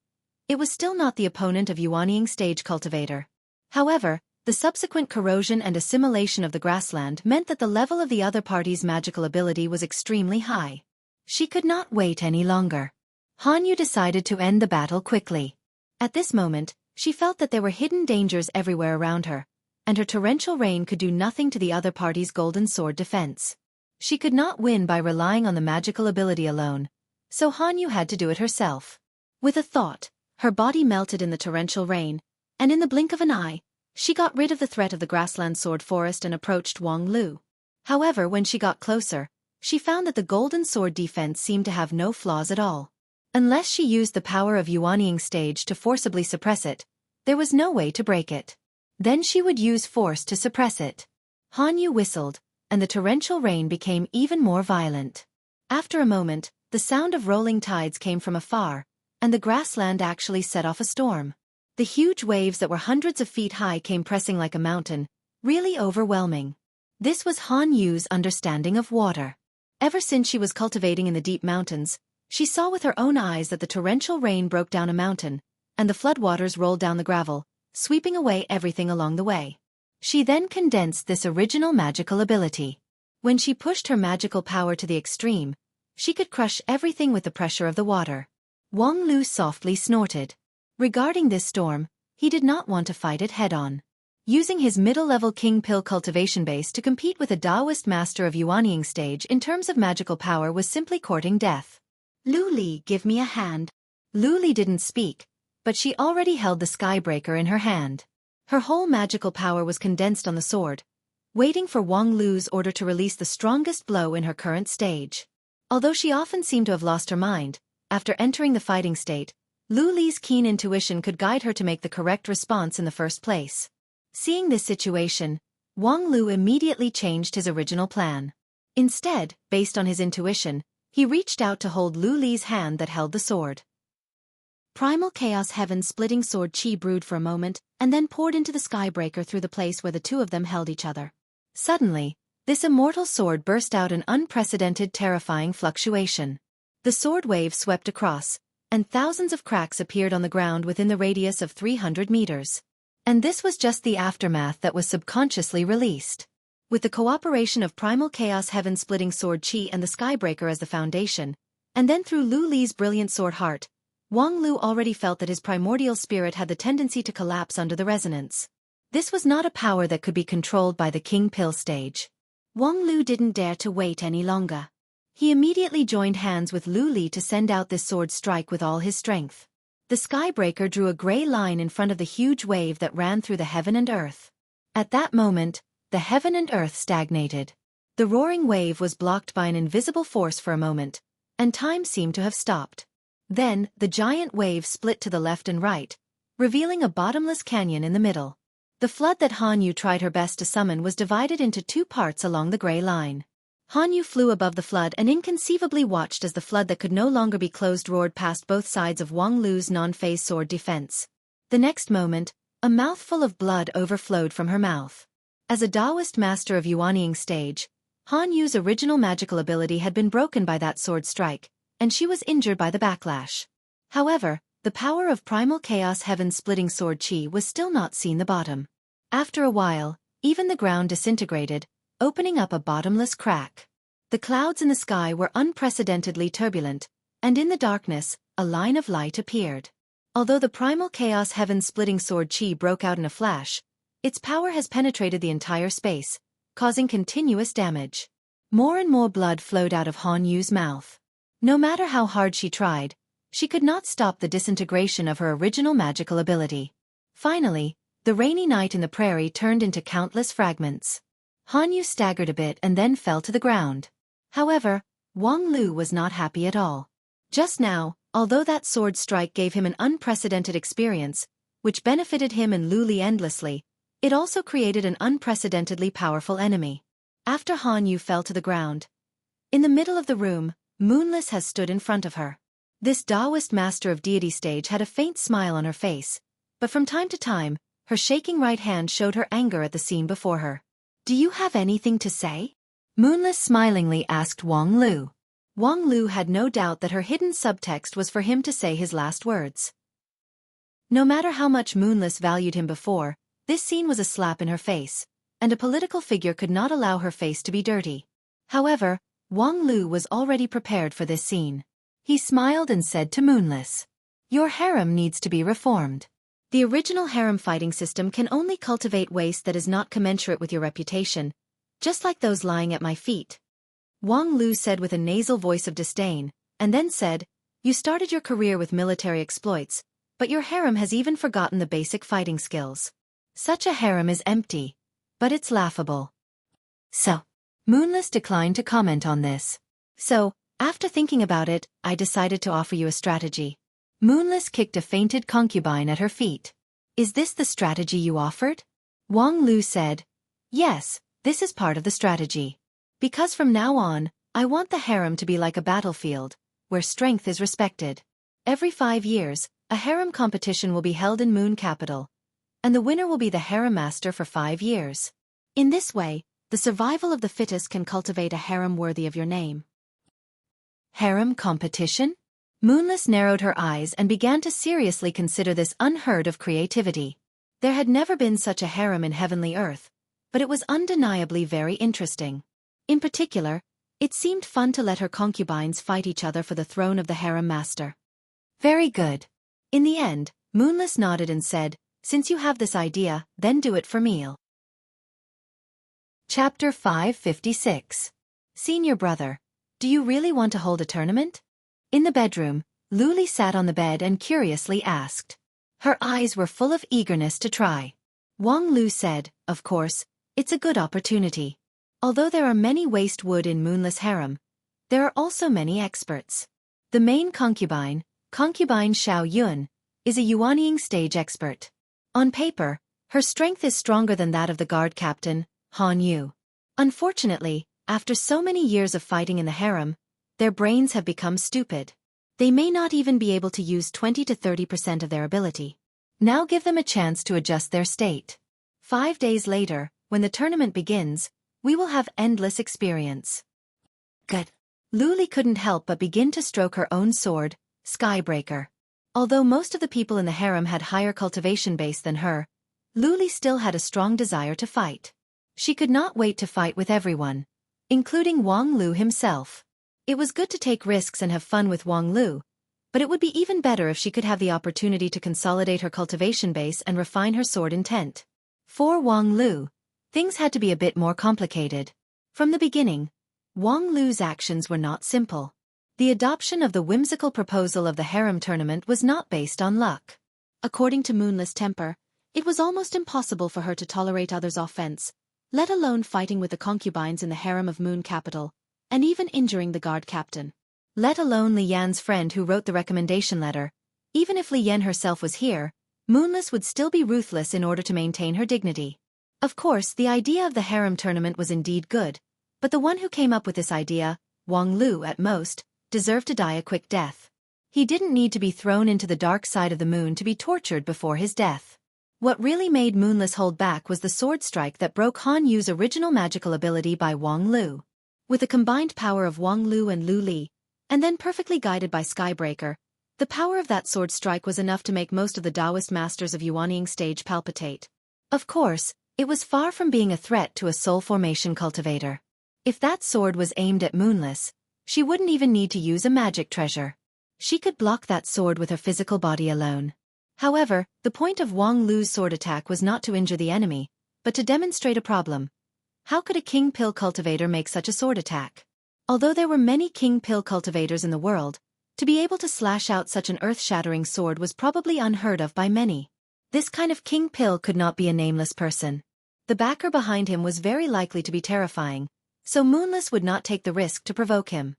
it was still not the opponent of Yuanying stage cultivator. However, the subsequent corrosion and assimilation of the grassland meant that the level of the other party's magical ability was extremely high. She could not wait any longer. Hanyu decided to end the battle quickly. At this moment, she felt that there were hidden dangers everywhere around her, and her torrential rain could do nothing to the other party's golden sword defense. She could not win by relying on the magical ability alone, so Hanyu had to do it herself. With a thought, her body melted in the torrential rain, and in the blink of an eye, she got rid of the threat of the grassland sword forest and approached Wang Lu. However, when she got closer, she found that the golden sword defense seemed to have no flaws at all. Unless she used the power of Yuanying stage to forcibly suppress it, there was no way to break it. Then she would use force to suppress it. Hanyu whistled, and the torrential rain became even more violent. After a moment, the sound of rolling tides came from afar, and the grassland actually set off a storm. The huge waves that were hundreds of feet high came pressing like a mountain, really overwhelming. This was Hanyu's understanding of water. Ever since she was cultivating in the deep mountains, she saw with her own eyes that the torrential rain broke down a mountain, and the floodwaters rolled down the gravel, sweeping away everything along the way. She then condensed this original magical ability. When she pushed her magical power to the extreme, she could crush everything with the pressure of the water. Wang Lu softly snorted. Regarding this storm, he did not want to fight it head-on. Using his middle-level King Pill cultivation base to compete with a Taoist master of Yuanying stage in terms of magical power was simply courting death. Lu Li, give me a hand. Lu Li didn't speak, but she already held the skybreaker in her hand. Her whole magical power was condensed on the sword, waiting for Wang Lu's order to release the strongest blow in her current stage. Although she often seemed to have lost her mind, after entering the fighting state, Lu Li's keen intuition could guide her to make the correct response in the first place. Seeing this situation, Wang Lu immediately changed his original plan. Instead, based on his intuition, he reached out to hold Lu Li's hand that held the sword. Primal Chaos Heaven-splitting sword chi brewed for a moment, and then poured into the skybreaker through the place where the two of them held each other. Suddenly, this immortal sword burst out an unprecedented terrifying fluctuation. The sword wave swept across, and thousands of cracks appeared on the ground within the radius of 300 meters. And this was just the aftermath that was subconsciously released. With the cooperation of Primal Chaos Heaven-splitting sword chi and the skybreaker as the foundation, and then through Lu Li's brilliant sword heart, Wang Lu already felt that his primordial spirit had the tendency to collapse under the resonance. This was not a power that could be controlled by the King Pill stage. Wang Lu didn't dare to wait any longer. He immediately joined hands with Lu Li to send out this sword strike with all his strength. The skybreaker drew a gray line in front of the huge wave that ran through the heaven and earth. At that moment, the heaven and earth stagnated. The roaring wave was blocked by an invisible force for a moment, and time seemed to have stopped. Then, the giant wave split to the left and right, revealing a bottomless canyon in the middle. The flood that Hanyu tried her best to summon was divided into two parts along the gray line. Hanyu flew above the flood and inconceivably watched as the flood that could no longer be closed roared past both sides of Wang Lu's non-phase sword defense. The next moment, a mouthful of blood overflowed from her mouth. As a Taoist master of Yuanying stage, Hanyu's original magical ability had been broken by that sword strike, and she was injured by the backlash. However, the power of primal chaos heaven-splitting sword Qi was still not seen the bottom. After a while, even the ground disintegrated, opening up a bottomless crack. The clouds in the sky were unprecedentedly turbulent, and in the darkness, a line of light appeared. Although the primal chaos heaven-splitting sword Qi broke out in a flash, its power has penetrated the entire space, causing continuous damage. More and more blood flowed out of Han Yu's mouth. No matter how hard she tried, she could not stop the disintegration of her original magical ability. Finally, the rainy night in the prairie turned into countless fragments. Han Yu staggered a bit and then fell to the ground. However, Wang Lu was not happy at all. Just now, although that sword strike gave him an unprecedented experience, which benefited him and Lu Li endlessly, it also created an unprecedentedly powerful enemy. After Han Yu fell to the ground, in the middle of the room, Moonless has stood in front of her. This Taoist master of deity stage had a faint smile on her face, but from time to time, her shaking right hand showed her anger at the scene before her. "Do you have anything to say?" Moonless smilingly asked Wang Lu. Wang Lu had no doubt that her hidden subtext was for him to say his last words. No matter how much Moonless valued him before, this scene was a slap in her face, and a political figure could not allow her face to be dirty. However, Wang Lu was already prepared for this scene. He smiled and said to Moonless, "Your harem needs to be reformed. The original harem fighting system can only cultivate waste that is not commensurate with your reputation, just like those lying at my feet." Wang Lu said with a nasal voice of disdain, and then said, "You started your career with military exploits, but your harem has even forgotten the basic fighting skills. Such a harem is empty, but it's laughable." So, Moonless declined to comment on this. "So, after thinking about it, I decided to offer you a strategy." Moonless kicked a fainted concubine at her feet. "Is this the strategy you offered?" Wang Lu said, "Yes, this is part of the strategy. Because from now on, I want the harem to be like a battlefield, where strength is respected. Every 5 years, a harem competition will be held in Moon Capital, and the winner will be the harem master for 5 years. In this way, the survival of the fittest can cultivate a harem worthy of your name." Harem competition? Moonless narrowed her eyes and began to seriously consider this unheard of creativity. There had never been such a harem in heavenly earth, but it was undeniably very interesting. In particular, it seemed fun to let her concubines fight each other for the throne of the harem master. "Very good." In the end, Moonless nodded and said, "Since you have this idea, then do it for meal." Chapter 556. Senior Brother. Do you really want to hold a tournament? In the bedroom, Lu Li sat on the bed and curiously asked. Her eyes were full of eagerness to try. Wang Lu said, "Of course, it's a good opportunity. Although there are many waste wood in Moonless Harem, there are also many experts. The main concubine Xiao Yun, is a Yuanying stage expert. On paper, her strength is stronger than that of the guard captain, Han Yu. Unfortunately, after so many years of fighting in the harem, their brains have become stupid. They may not even be able to use 20 to 30% of their ability. Now give them a chance to adjust their state. 5 days later, when the tournament begins, we will have endless experience." Good. Lu Li couldn't help but begin to stroke her own sword, Skybreaker. Although most of the people in the harem had higher cultivation base than her, Lu Li still had a strong desire to fight. She could not wait to fight with everyone, including Wang Lu himself. It was good to take risks and have fun with Wang Lu, but it would be even better if she could have the opportunity to consolidate her cultivation base and refine her sword intent. For Wang Lu, things had to be a bit more complicated. From the beginning, Wang Lu's actions were not simple. The adoption of the whimsical proposal of the harem tournament was not based on luck. According to Moonless temper, it was almost impossible for her to tolerate others' offense, let alone fighting with the concubines in the harem of Moon Capital, and even injuring the guard captain. Let alone Li Yan's friend who wrote the recommendation letter. Even if Li Yan herself was here, Moonless would still be ruthless in order to maintain her dignity. Of course, the idea of the harem tournament was indeed good, but the one who came up with this idea, Wang Lu at most, deserved to die a quick death. He didn't need to be thrown into the dark side of the moon to be tortured before his death. What really made Moonless hold back was the sword strike that broke Han Yu's original magical ability by Wang Lu. With the combined power of Wang Lu and Lu Li, and then perfectly guided by Skybreaker, The power of that sword strike was enough to make most of the Taoist masters of Yuanying stage palpitate. Of course, it was far from being a threat to a soul formation cultivator. If that sword was aimed at Moonless, she wouldn't even need to use a magic treasure. She could block that sword with her physical body alone. However, the point of Wang Lu's sword attack was not to injure the enemy, but to demonstrate a problem. How could a king pill cultivator make such a sword attack? Although there were many king pill cultivators in the world, to be able to slash out such an earth-shattering sword was probably unheard of by many. This kind of king pill could not be a nameless person. The backer behind him was very likely to be terrifying, so Moonless would not take the risk to provoke him.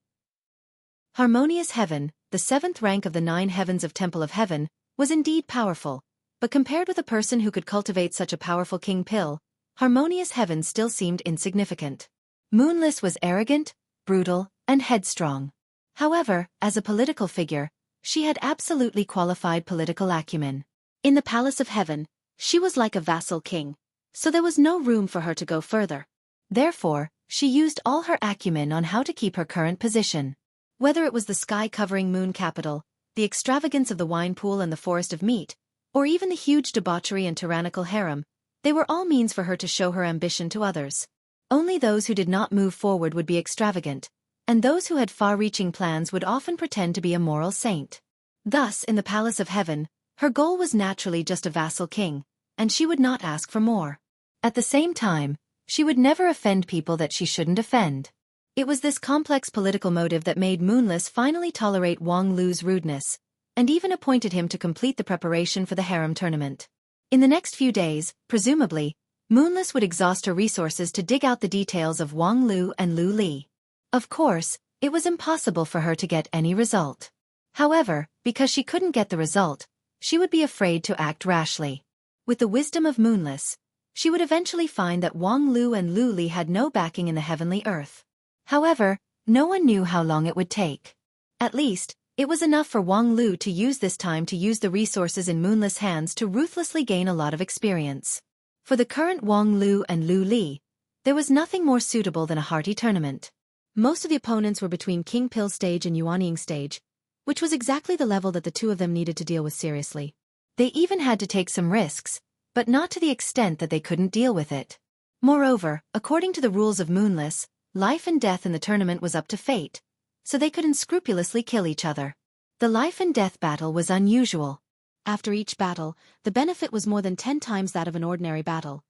Harmonious Heaven, the 7th rank of the 9 heavens of Temple of Heaven, was indeed powerful, but compared with a person who could cultivate such a powerful king pill, Harmonious Heaven still seemed insignificant. Moonless was arrogant, brutal, and headstrong. However, as a political figure, she had absolutely qualified political acumen. In the Palace of Heaven, she was like a vassal king, so there was no room for her to go further. Therefore, she used all her acumen on how to keep her current position. Whether it was the sky-covering moon capital, the extravagance of the wine pool and the forest of meat, or even the huge debauchery and tyrannical harem, they were all means for her to show her ambition to others. Only those who did not move forward would be extravagant, and those who had far-reaching plans would often pretend to be a moral saint. Thus, in the Palace of Heaven, her goal was naturally just a vassal king, and she would not ask for more. At the same time, she would never offend people that she shouldn't offend. It was this complex political motive that made Moonless finally tolerate Wang Lu's rudeness, and even appointed him to complete the preparation for the harem tournament. In the next few days, presumably, Moonless would exhaust her resources to dig out the details of Wang Lu and Lu Li. Of course, it was impossible for her to get any result. However, because she couldn't get the result, she would be afraid to act rashly. With the wisdom of Moonless, she would eventually find that Wang Lu and Lu Li had no backing in the heavenly earth. However, no one knew how long it would take. At least, it was enough for Wang Lu to use this time to use the resources in Moonless' hands to ruthlessly gain a lot of experience. For the current Wang Lu and Lu Li, there was nothing more suitable than a hearty tournament. Most of the opponents were between King Pill stage and Yuanying stage, which was exactly the level that the two of them needed to deal with seriously. They even had to take some risks, but not to the extent that they couldn't deal with it. Moreover, according to the rules of Moonless, life and death in the tournament was up to fate, so they could unscrupulously kill each other. The life and death battle was unusual. After each battle, the benefit was more than 10 times that of an ordinary battle.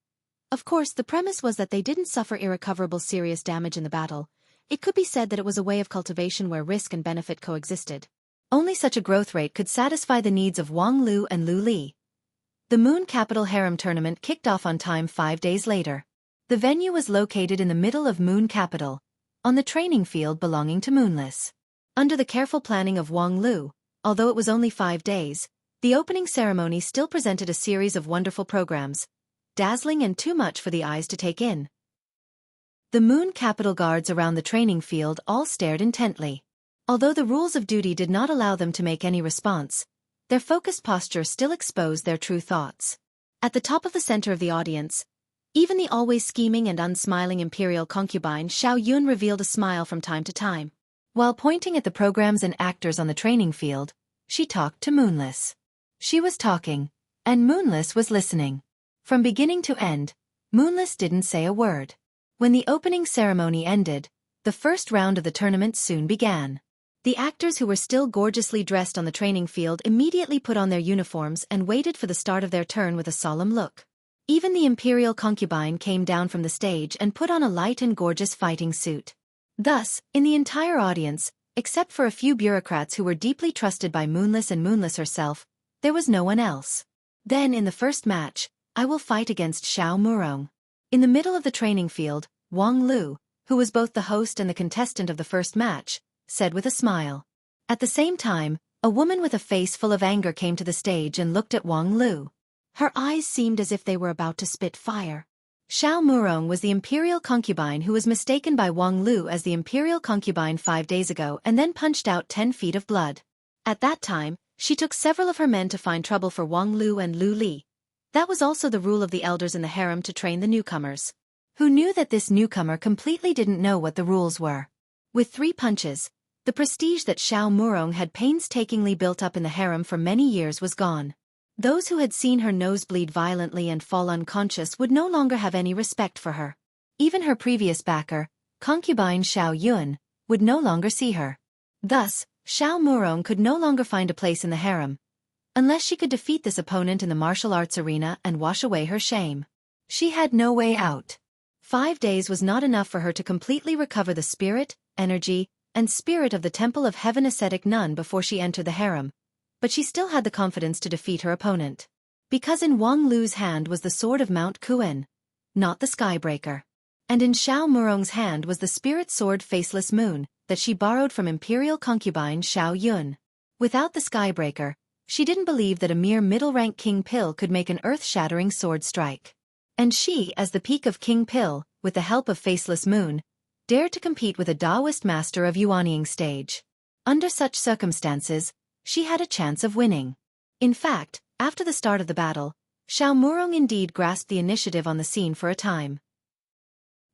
Of course, the premise was that they didn't suffer irrecoverable serious damage in the battle. It could be said that it was a way of cultivation where risk and benefit coexisted. Only such a growth rate could satisfy the needs of Wang Lu and Lu Li. The Moon Capital Harem tournament kicked off on time 5 days later. The venue was located in the middle of Moon Capital, on the training field belonging to Moonless. Under the careful planning of Wang Lu, although it was only 5 days, the opening ceremony still presented a series of wonderful programs, dazzling and too much for the eyes to take in. The Moon Capital guards around the training field all stared intently. Although the rules of duty did not allow them to make any response, their focused posture still exposed their true thoughts. At the top of the center of the audience, even the always scheming and unsmiling imperial concubine Xiao Yun revealed a smile from time to time. While pointing at the programs and actors on the training field, she talked to Moonless. She was talking, and Moonless was listening. From beginning to end, Moonless didn't say a word. When the opening ceremony ended, the first round of the tournament soon began. The actors who were still gorgeously dressed on the training field immediately put on their uniforms and waited for the start of their turn with a solemn look. Even the imperial concubine came down from the stage and put on a light and gorgeous fighting suit. Thus, in the entire audience, except for a few bureaucrats who were deeply trusted by Moonless and Moonless herself, there was no one else. Then in the first match, I will fight against Xiao Murong. In the middle of the training field, Wang Lu, who was both the host and the contestant of the first match, said with a smile. At the same time, a woman with a face full of anger came to the stage and looked at Wang Lu. Her eyes seemed as if they were about to spit fire. Xiao Murong was the imperial concubine who was mistaken by Wang Lu as the imperial concubine 5 days ago and then punched out 10 feet of blood. At that time, she took several of her men to find trouble for Wang Lu and Lu Li. That was also the rule of the elders in the harem to train the newcomers, who knew that this newcomer completely didn't know what the rules were. With 3 punches, The prestige that Xiao Murong had painstakingly built up in the harem for many years was gone. Those who had seen her nosebleed violently and fall unconscious would no longer have any respect for her. Even her previous backer, concubine Xiao Yun, would no longer see her. Thus, Xiao Murong could no longer find a place in the harem, unless she could defeat this opponent in the martial arts arena and wash away her shame. She had no way out. 5 days was not enough for her to completely recover the spirit, energy, and spirit of the Temple of Heaven ascetic nun before she entered the harem, but she still had the confidence to defeat her opponent. Because in Wang Lu's hand was the sword of Mount Kuen, not the Skybreaker. And in Xiao Murong's hand was the spirit sword Faceless Moon, that she borrowed from imperial concubine Xiao Yun. Without the Skybreaker, she didn't believe that a mere middle-rank King Pill could make an earth-shattering sword strike. And she, as the peak of King Pill, with the help of Faceless Moon, dared to compete with a Taoist master of Yuanying stage. Under such circumstances, she had a chance of winning. In fact, after the start of the battle, Xiao Murong indeed grasped the initiative on the scene for a time.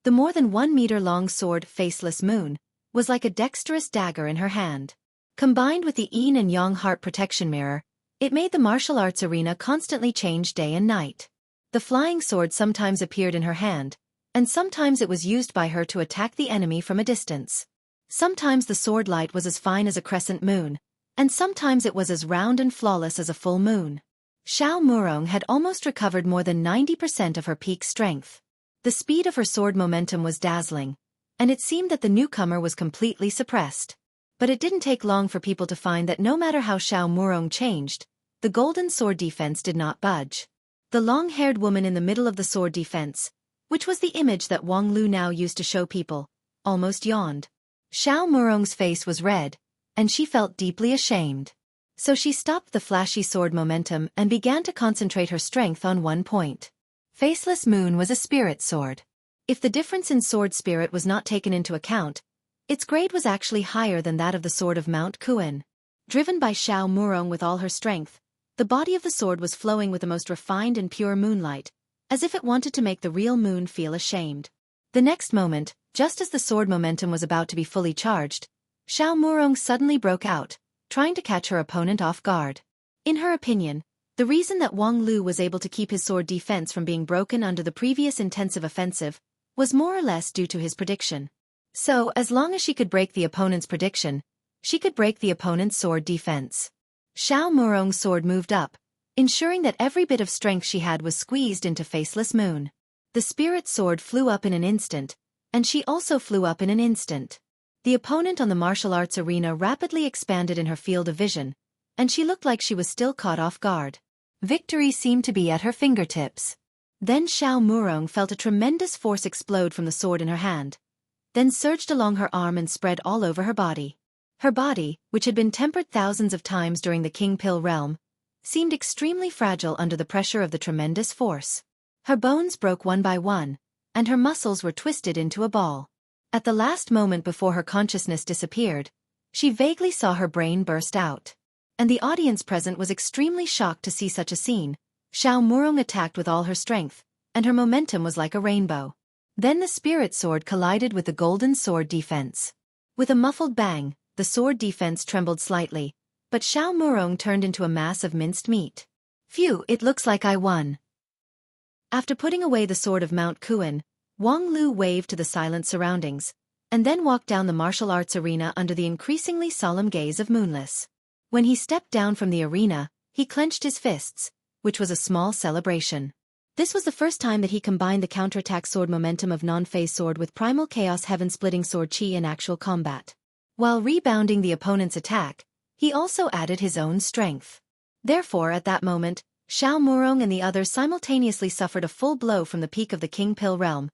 The more than 1 meter-long sword Faceless Moon was like a dexterous dagger in her hand. Combined with the yin and yang heart protection mirror, it made the martial arts arena constantly change day and night. The flying sword sometimes appeared in her hand, and sometimes it was used by her to attack the enemy from a distance. Sometimes the sword light was as fine as a crescent moon, and sometimes it was as round and flawless as a full moon. Xiao Murong had almost recovered more than 90% of her peak strength. The speed of her sword momentum was dazzling, and it seemed that the newcomer was completely suppressed. But it didn't take long for people to find that no matter how Xiao Murong changed, the golden sword defense did not budge. The long-haired woman in the middle of the sword defense, which was the image that Wang Lu now used to show people, almost yawned. Xiao Murong's face was red, and she felt deeply ashamed. So she stopped the flashy sword momentum and began to concentrate her strength on one point. Faceless Moon was a spirit sword. If the difference in sword spirit was not taken into account, its grade was actually higher than that of the sword of Mount Kuen. Driven by Xiao Murong with all her strength, the body of the sword was flowing with the most refined and pure moonlight, as if it wanted to make the real moon feel ashamed. The next moment, just as the sword momentum was about to be fully charged, Xiao Murong suddenly broke out, trying to catch her opponent off guard. In her opinion, the reason that Wang Lu was able to keep his sword defense from being broken under the previous intensive offensive was more or less due to his prediction. So, as long as she could break the opponent's prediction, she could break the opponent's sword defense. Xiao Murong's sword moved up, ensuring that every bit of strength she had was squeezed into Faceless Moon. The spirit sword flew up in an instant, and she also flew up in an instant. The opponent on the martial arts arena rapidly expanded in her field of vision, and she looked like she was still caught off guard. Victory seemed to be at her fingertips. Then Xiao Murong felt a tremendous force explode from the sword in her hand, then surged along her arm and spread all over her body. Her body, which had been tempered thousands of times during the King Pill realm, seemed extremely fragile under the pressure of the tremendous force. Her bones broke one by one, and her muscles were twisted into a ball. At the last moment before her consciousness disappeared, she vaguely saw her brain burst out. And the audience present was extremely shocked to see such a scene. Xiao Murong attacked with all her strength, and her momentum was like a rainbow. Then the spirit sword collided with the golden sword defense. With a muffled bang, the sword defense trembled slightly, but Xiao Murong turned into a mass of minced meat. Phew, it looks like I won. After putting away the sword of Mount Kuen, Wang Lu waved to the silent surroundings, and then walked down the martial arts arena under the increasingly solemn gaze of Moonless. When he stepped down from the arena, he clenched his fists, which was a small celebration. This was the first time that he combined the counterattack sword momentum of non-phase sword with primal chaos heaven-splitting sword chi in actual combat. While rebounding the opponent's attack, he also added his own strength. Therefore, at that moment, Xiao Murong and the others simultaneously suffered a full blow from the peak of the King Pill realm,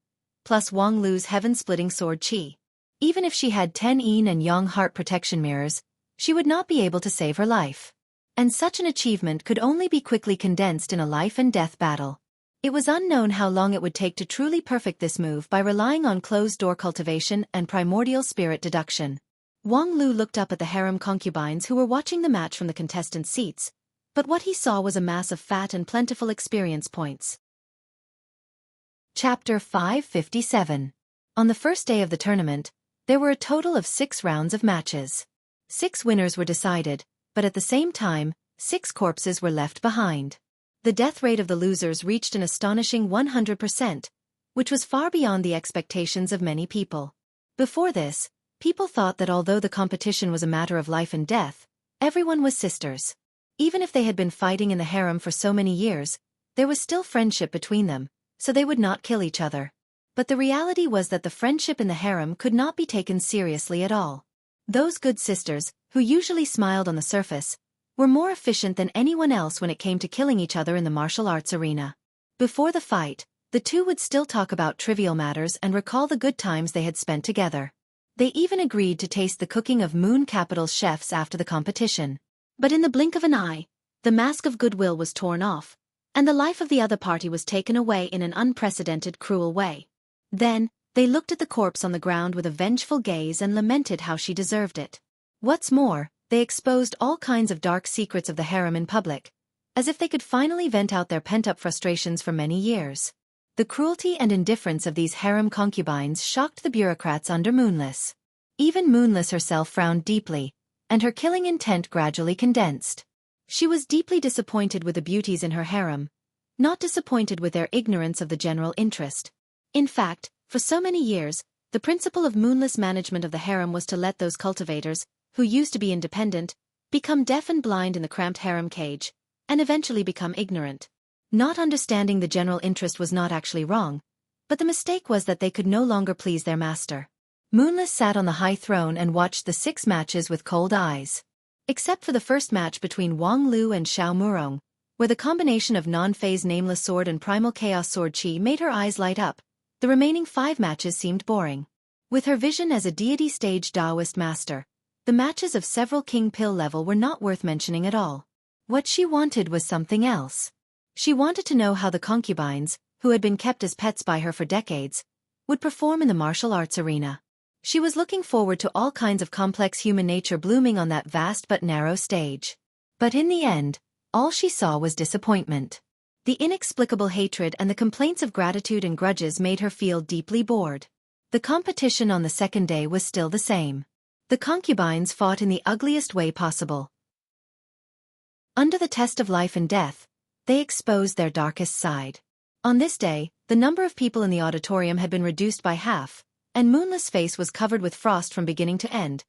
plus Wang Lu's heaven-splitting sword chi. Even if she had 10 yin and yang heart protection mirrors, she would not be able to save her life. And such an achievement could only be quickly condensed in a life-and-death battle. It was unknown how long it would take to truly perfect this move by relying on closed-door cultivation and primordial spirit deduction. Wang Lu looked up at the harem concubines who were watching the match from the contestants' seats, but what he saw was a mass of fat and plentiful experience points. Chapter 557. On the first day of the tournament, There were a total of 6 rounds of matches. 6 winners were decided, but at the same time, 6 corpses were left behind. The death rate of the losers reached an astonishing 100%, which was far beyond the expectations of many people. Before this, people thought that although the competition was a matter of life and death, everyone was sisters. Even if they had been fighting in the harem for so many years, there was still friendship between them, so they would not kill each other. But the reality was that the friendship in the harem could not be taken seriously at all. Those good sisters, who usually smiled on the surface, were more efficient than anyone else when it came to killing each other in the martial arts arena. Before the fight, the two would still talk about trivial matters and recall the good times they had spent together. They even agreed to taste the cooking of Moon Capital's chefs after the competition. But in the blink of an eye, the mask of goodwill was torn off, and the life of the other party was taken away in an unprecedented, cruel way. Then, they looked at the corpse on the ground with a vengeful gaze and lamented how she deserved it. What's more, they exposed all kinds of dark secrets of the harem in public, as if they could finally vent out their pent-up frustrations for many years. The cruelty and indifference of these harem concubines shocked the bureaucrats under Moonless. Even Moonless herself frowned deeply, and her killing intent gradually condensed. She was deeply disappointed with the beauties in her harem, not disappointed with their ignorance of the general interest. In fact, for so many years, the principle of Moonless management of the harem was to let those cultivators, who used to be independent, become deaf and blind in the cramped harem cage, and eventually become ignorant. Not understanding the general interest was not actually wrong, but the mistake was that they could no longer please their master. Moonless sat on the high throne and watched the 6 matches with cold eyes. Except for the first match between Wang Lu and Xiao Murong, where the combination of non-phase Nameless Sword and Primal Chaos Sword Qi made her eyes light up, the remaining 5 matches seemed boring. With her vision as a deity stage Taoist master, the matches of several King Pill level were not worth mentioning at all. What she wanted was something else. She wanted to know how the concubines, who had been kept as pets by her for decades, would perform in the martial arts arena. She was looking forward to all kinds of complex human nature blooming on that vast but narrow stage. But in the end, all she saw was disappointment. The inexplicable hatred and the complaints of gratitude and grudges made her feel deeply bored. The competition on the second day was still the same. The concubines fought in the ugliest way possible. Under the test of life and death, they exposed their darkest side. On this day, the number of people in the auditorium had been reduced by half, and Moonless' face was covered with frost from beginning to end,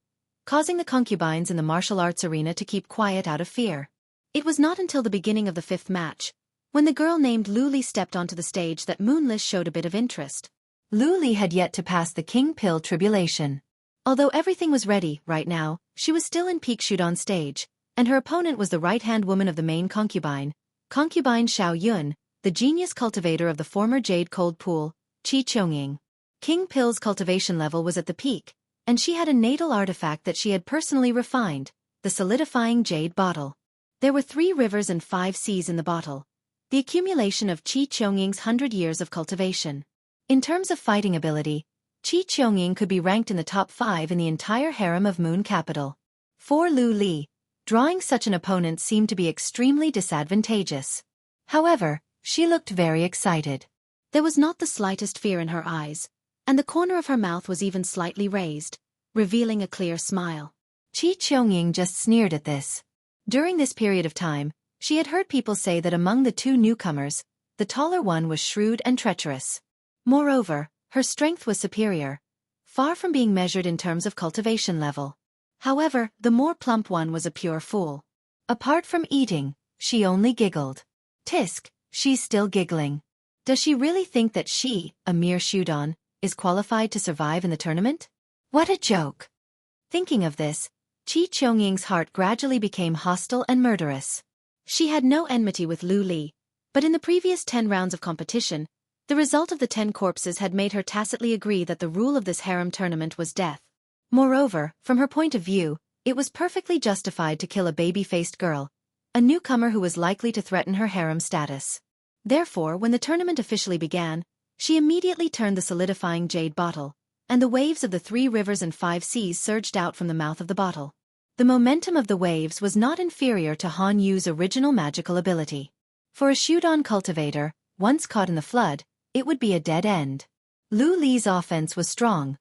causing the concubines in the martial arts arena to keep quiet out of fear. It was not until the beginning of the 5th match, when the girl named Lu Li stepped onto the stage, that Moonless showed a bit of interest. Lu Li had yet to pass the King Pill tribulation. Although everything was ready, right now, she was still in peak shoot on stage, and her opponent was the right-hand woman of the main concubine, Concubine Xiao Yun, the genius cultivator of the former Jade Cold Pool, Qi Chongying. King Pill's cultivation level was at the peak, and she had a natal artifact that she had personally refined, the solidifying jade bottle. There were 3 rivers and 5 seas in the bottle, the accumulation of Qi Chongying's 100 years of cultivation. In terms of fighting ability, Qi Chongying could be ranked in the top 5 in the entire harem of Moon Capital. For Lu Li, drawing such an opponent seemed to be extremely disadvantageous. However, she looked very excited. There was not the slightest fear in her eyes, and the corner of her mouth was even slightly raised, revealing a clear smile. Qi Chongying just sneered at this. During this period of time, she had heard people say that among the 2 newcomers, the taller one was shrewd and treacherous. Moreover, her strength was superior, far from being measured in terms of cultivation level. However, the more plump one was a pure fool. Apart from eating, she only giggled. Tisk, she's still giggling. Does she really think that she, a mere Shudon, is qualified to survive in the tournament? What a joke! Thinking of this, Qi Chongying's heart gradually became hostile and murderous. She had no enmity with Lu Li, but in the previous 10 rounds of competition, the result of the 10 corpses had made her tacitly agree that the rule of this harem tournament was death. Moreover, from her point of view, it was perfectly justified to kill a baby-faced girl, a newcomer who was likely to threaten her harem status. Therefore, when the tournament officially began, she immediately turned the solidifying jade bottle, and the waves of the 3 rivers and 5 seas surged out from the mouth of the bottle. The momentum of the waves was not inferior to Han Yu's original magical ability. For a Shudon cultivator, once caught in the flood, it would be a dead end. Lu Li's offense was strong,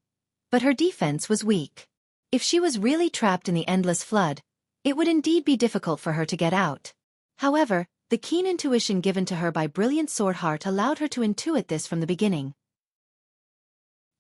but her defense was weak. If she was really trapped in the endless flood, it would indeed be difficult for her to get out. However, the keen intuition given to her by brilliant sword heart allowed her to intuit this from the beginning.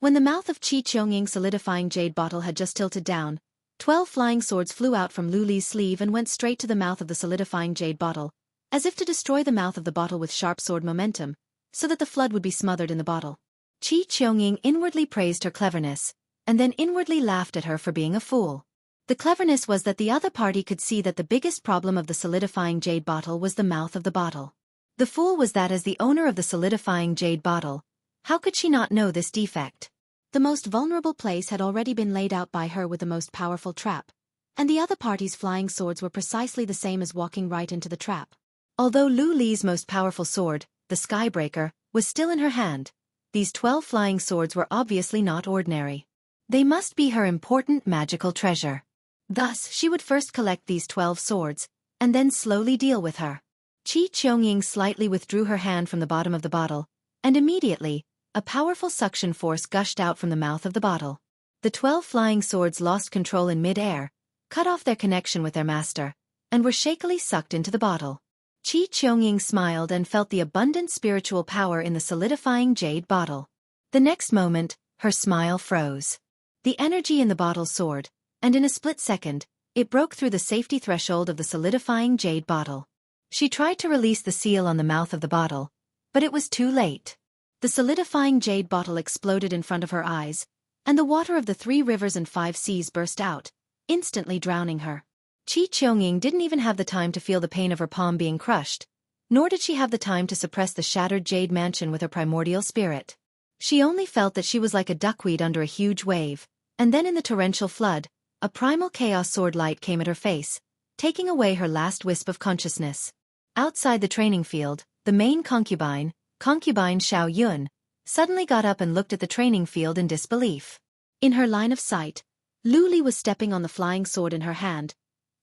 When the mouth of Qi Qiunying's solidifying jade bottle had just tilted down, 12 flying swords flew out from Lu Li's sleeve and went straight to the mouth of the solidifying jade bottle, as if to destroy the mouth of the bottle with sharp sword momentum, so that the flood would be smothered in the bottle. Qi Qiunying inwardly praised her cleverness, and then inwardly laughed at her for being a fool. The cleverness was that the other party could see that the biggest problem of the solidifying jade bottle was the mouth of the bottle. The fool was that as the owner of the solidifying jade bottle, how could she not know this defect? The most vulnerable place had already been laid out by her with the most powerful trap, and the other party's flying swords were precisely the same as walking right into the trap. Although Lu Li's most powerful sword, the Skybreaker, was still in her hand, these 12 flying swords were obviously not ordinary. They must be her important magical treasure. Thus, she would first collect these 12 swords, and then slowly deal with her. Qi Qiunying slightly withdrew her hand from the bottom of the bottle, and immediately, a powerful suction force gushed out from the mouth of the bottle. The 12 flying swords lost control in mid-air, cut off their connection with their master, and were shakily sucked into the bottle. Qi Qiunying smiled and felt the abundant spiritual power in the solidifying jade bottle. The next moment, her smile froze. The energy in the bottle soared, and in a split second, it broke through the safety threshold of the solidifying jade bottle. She tried to release the seal on the mouth of the bottle, but it was too late. The solidifying jade bottle exploded in front of her eyes, and the water of the 3 rivers and 5 seas burst out, instantly drowning her. Qi Qiunying didn't even have the time to feel the pain of her palm being crushed, nor did she have the time to suppress the shattered jade mansion with her primordial spirit. She only felt that she was like a duckweed under a huge wave, and then in the torrential flood, a primal chaos sword light came at her face, taking away her last wisp of consciousness. Outside the training field, the main concubine Xiao Yun, suddenly got up and looked at the training field in disbelief. In her line of sight, Lu Li was stepping on the flying sword in her hand,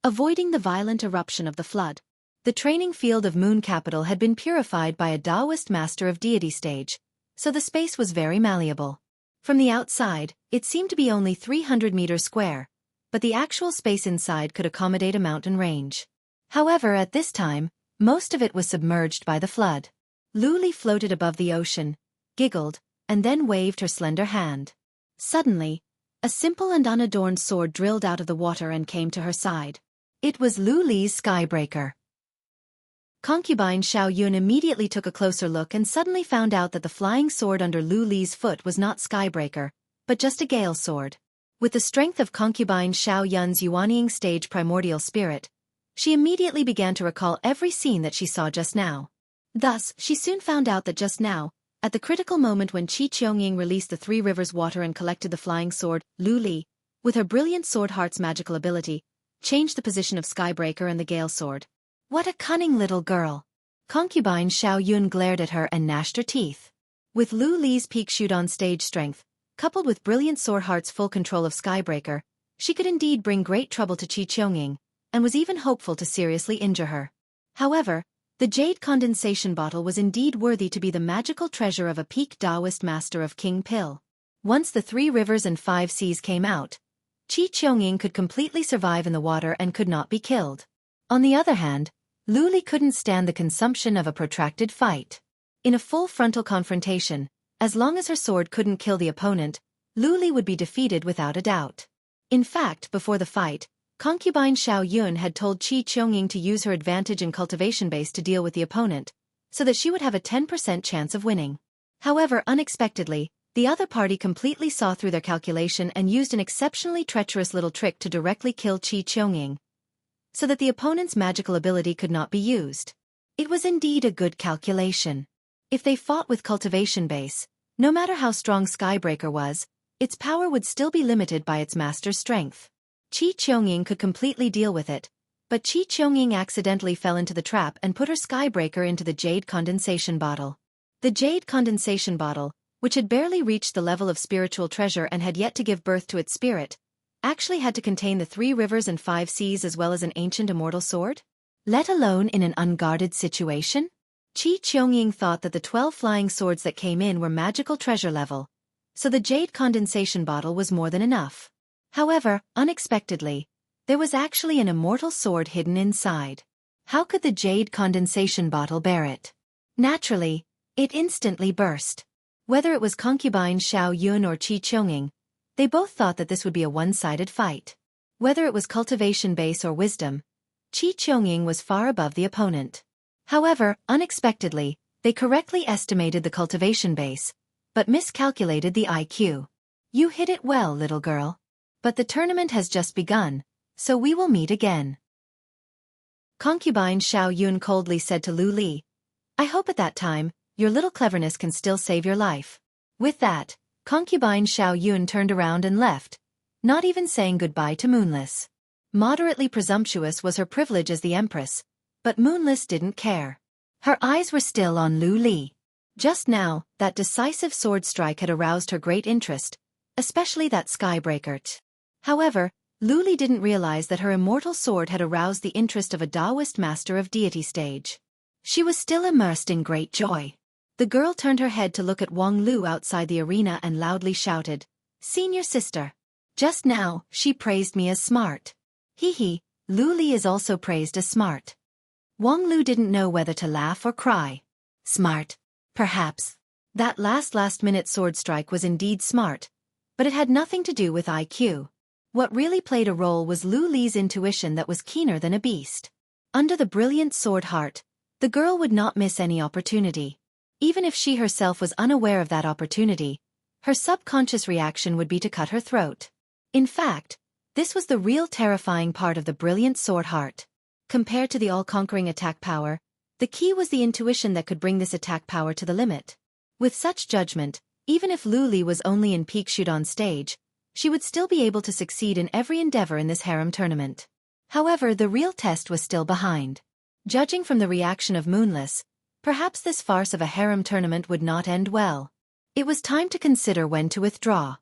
avoiding the violent eruption of the flood. The training field of Moon Capital had been purified by a Taoist master of deity stage, so the space was very malleable. From the outside, it seemed to be only 300 meters square, but the actual space inside could accommodate a mountain range. However, at this time, most of it was submerged by the flood. Lu Li floated above the ocean, giggled, and then waved her slender hand. Suddenly, a simple and unadorned sword drilled out of the water and came to her side. It was Lu Li's Skybreaker. Concubine Xiao Yun immediately took a closer look and suddenly found out that the flying sword under Lu Li's foot was not Skybreaker, but just a gale sword. With the strength of concubine Xiao Yun's Yuanying stage primordial spirit, she immediately began to recall every scene that she saw just now. Thus, she soon found out that just now, at the critical moment when Qi Qiunying released the 3 rivers water and collected the flying sword, Lu Li, with her brilliant sword heart's magical ability, changed the position of Skybreaker and the gale sword. What a cunning little girl! Concubine Xiao Yun glared at her and gnashed her teeth. With Lu Li's peak shoot-on stage strength, coupled with brilliant sword heart's full control of Skybreaker, she could indeed bring great trouble to Qi Qiunying, and was even hopeful to seriously injure her. However, the jade condensation bottle was indeed worthy to be the magical treasure of a peak Taoist master of King Pill. Once the 3 rivers and 5 seas came out, Qi Qiunying could completely survive in the water and could not be killed. On the other hand, Lu Li couldn't stand the consumption of a protracted fight. In a full frontal confrontation, as long as her sword couldn't kill the opponent, Lu Li would be defeated without a doubt. In fact, before the fight, concubine Xiao Yun had told Qi Qiunying to use her advantage in cultivation base to deal with the opponent, so that she would have a 10% chance of winning. However, unexpectedly, the other party completely saw through their calculation and used an exceptionally treacherous little trick to directly kill Qi Qiunying, so that the opponent's magical ability could not be used. It was indeed a good calculation. If they fought with cultivation base, no matter how strong Skybreaker was, its power would still be limited by its master's strength. Qi Qiunying could completely deal with it, but Qi Qiunying accidentally fell into the trap and put her Skybreaker into the jade condensation bottle. The jade condensation bottle, which had barely reached the level of spiritual treasure and had yet to give birth to its spirit, actually had to contain the 3 rivers and 5 seas as well as an ancient immortal sword? Let alone in an unguarded situation? Qi Qiunying thought that the 12 flying swords that came in were magical treasure level, so the jade condensation bottle was more than enough. However, unexpectedly, there was actually an immortal sword hidden inside. How could the jade condensation bottle bear it? Naturally, it instantly burst. Whether it was concubine Xiao Yun or Qi Qionging, they both thought that this would be a one-sided fight. Whether it was cultivation base or wisdom, Qi Qionging was far above the opponent. However, unexpectedly, they correctly estimated the cultivation base, but miscalculated the IQ. You hit it well, little girl. But the tournament has just begun, so we will meet again. Concubine Xiao Yun coldly said to Lu Li, I hope at that time, your little cleverness can still save your life. With that, concubine Xiao Yun turned around and left, not even saying goodbye to Moonless. Moderately presumptuous was her privilege as the Empress, but Moonless didn't care. Her eyes were still on Lu Li. Just now, that decisive sword strike had aroused her great interest, especially that skybreaker. However, Lu Li didn't realize that her immortal sword had aroused the interest of a Taoist master of deity stage. She was still immersed in great joy. The girl turned her head to look at Wang Lu outside the arena and loudly shouted, Senior sister. Just now, she praised me as smart. Hee, Lu Li is also praised as smart. Wang Lu didn't know whether to laugh or cry. Smart. Perhaps. That last-minute sword strike was indeed smart, but it had nothing to do with IQ. What really played a role was Lu Li's intuition that was keener than a beast. Under the brilliant sword heart, the girl would not miss any opportunity. Even if she herself was unaware of that opportunity, her subconscious reaction would be to cut her throat. In fact, this was the real terrifying part of the brilliant sword heart. Compared to the all-conquering attack power, the key was the intuition that could bring this attack power to the limit. With such judgment, even if Lu Li was only in peak shoot on stage, she would still be able to succeed in every endeavor in this harem tournament. However, the real test was still behind. Judging from the reaction of Moonless, perhaps this farce of a harem tournament would not end well. It was time to consider when to withdraw.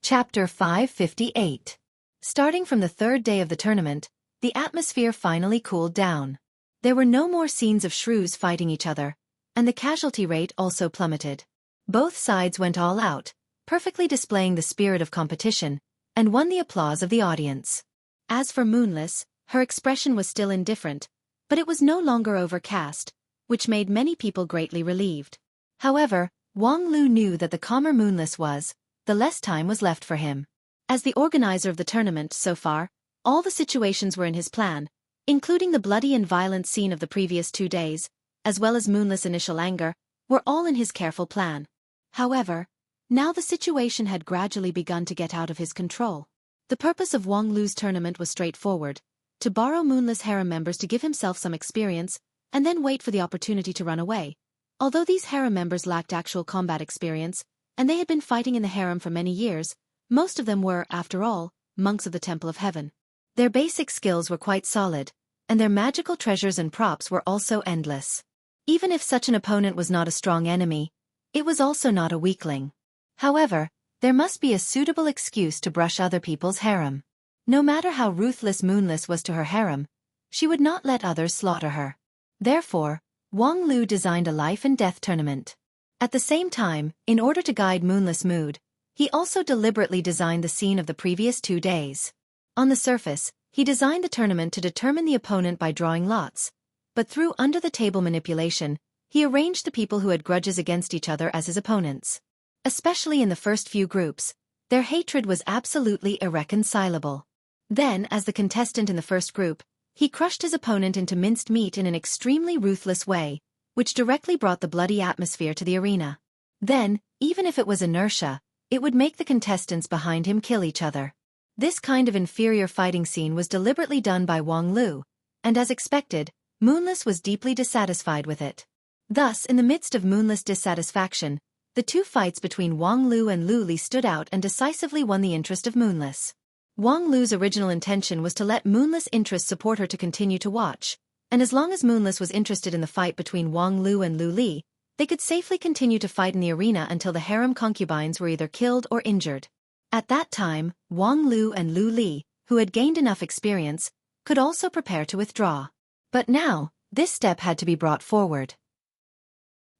Chapter 558. Starting from the third day of the tournament, the atmosphere finally cooled down. There were no more scenes of shrews fighting each other, and the casualty rate also plummeted. Both sides went all out, perfectly displaying the spirit of competition, and won the applause of the audience. As for Moonless, her expression was still indifferent, but it was no longer overcast, which made many people greatly relieved. However, Wang Lu knew that the calmer Moonless was, the less time was left for him. As the organizer of the tournament so far, all the situations were in his plan, including the bloody and violent scene of the previous 2 days, as well as Moonless' initial anger, were all in his careful plan. However, now the situation had gradually begun to get out of his control. The purpose of Wang Lu's tournament was straightforward: to borrow Moonless harem members to give himself some experience, and then wait for the opportunity to run away. Although these harem members lacked actual combat experience, and they had been fighting in the harem for many years, most of them were, after all, monks of the Temple of Heaven. Their basic skills were quite solid, and their magical treasures and props were also endless. Even if such an opponent was not a strong enemy, it was also not a weakling. However, there must be a suitable excuse to brush other people's harem. No matter how ruthless Moonless was to her harem, she would not let others slaughter her. Therefore, Wang Lu designed a life and death tournament. At the same time, in order to guide Moonless' mood, he also deliberately designed the scene of the previous 2 days. On the surface, he designed the tournament to determine the opponent by drawing lots, but through under-the-table manipulation, he arranged the people who had grudges against each other as his opponents. Especially in the first few groups, their hatred was absolutely irreconcilable. Then, as the contestant in the first group, he crushed his opponent into minced meat in an extremely ruthless way, which directly brought the bloody atmosphere to the arena. Then, even if it was inertia, it would make the contestants behind him kill each other. This kind of inferior fighting scene was deliberately done by Wang Lu, and as expected, Moonless was deeply dissatisfied with it. Thus, in the midst of Moonless' dissatisfaction, the 2 fights between Wang Lu and Lu Li stood out and decisively won the interest of Moonless. Wang Lu's original intention was to let Moonless' interest support her to continue to watch, and as long as Moonless was interested in the fight between Wang Lu and Lu Li, they could safely continue to fight in the arena until the harem concubines were either killed or injured. At that time, Wang Lu and Lu Li, who had gained enough experience, could also prepare to withdraw. But now, this step had to be brought forward.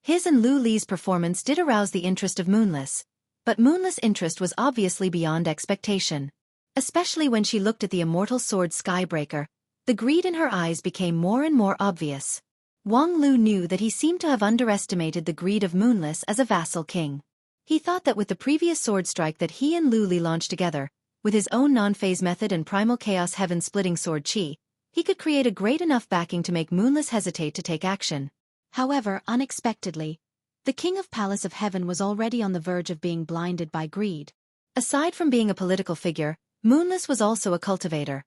His and Lu Li's performance did arouse the interest of Moonless, but Moonless' interest was obviously beyond expectation. Especially when she looked at the immortal sword Skybreaker, the greed in her eyes became more and more obvious. Wang Lu knew that he seemed to have underestimated the greed of Moonless as a vassal king. He thought that with the previous sword strike that he and Lu Li launched together, with his own non-phase method and primal chaos heaven-splitting sword chi, he could create a great enough backing to make Moonless hesitate to take action. However, unexpectedly, the King of Palace of Heaven was already on the verge of being blinded by greed. Aside from being a political figure, Moonless was also a cultivator.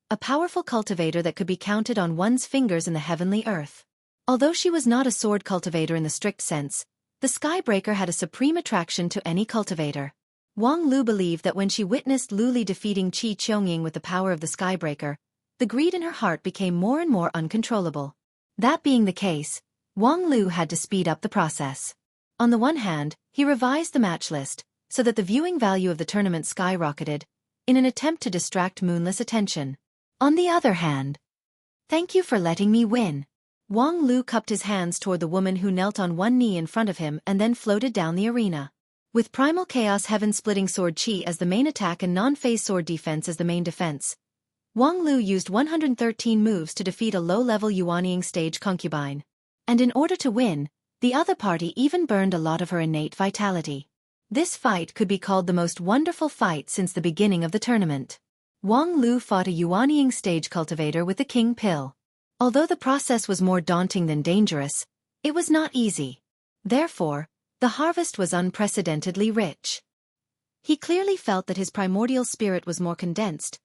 A powerful cultivator that could be counted on one's fingers in the heavenly earth. Although she was not a sword cultivator in the strict sense, the Skybreaker had a supreme attraction to any cultivator. Wang Lu believed that when she witnessed Lu Li defeating Qi Qiunying with the power of the Skybreaker, the greed in her heart became more and more uncontrollable. That being the case, Wang Lu had to speed up the process. On the one hand, he revised the match list, so that the viewing value of the tournament skyrocketed, in an attempt to distract Moonless' attention. On the other hand, "Thank you for letting me win." Wang Lu cupped his hands toward the woman who knelt on one knee in front of him and then floated down the arena. With Primal Chaos Heaven-splitting Sword Chi as the main attack and non-phase sword defense as the main defense, Wang Lu used 113 moves to defeat a low-level Yuanying stage concubine. And in order to win, the other party even burned a lot of her innate vitality. This fight could be called the most wonderful fight since the beginning of the tournament. Wang Lu fought a Yuanying stage cultivator with the King Pill. Although the process was more daunting than dangerous, it was not easy. Therefore, the harvest was unprecedentedly rich. He clearly felt that his primordial spirit was more condensed,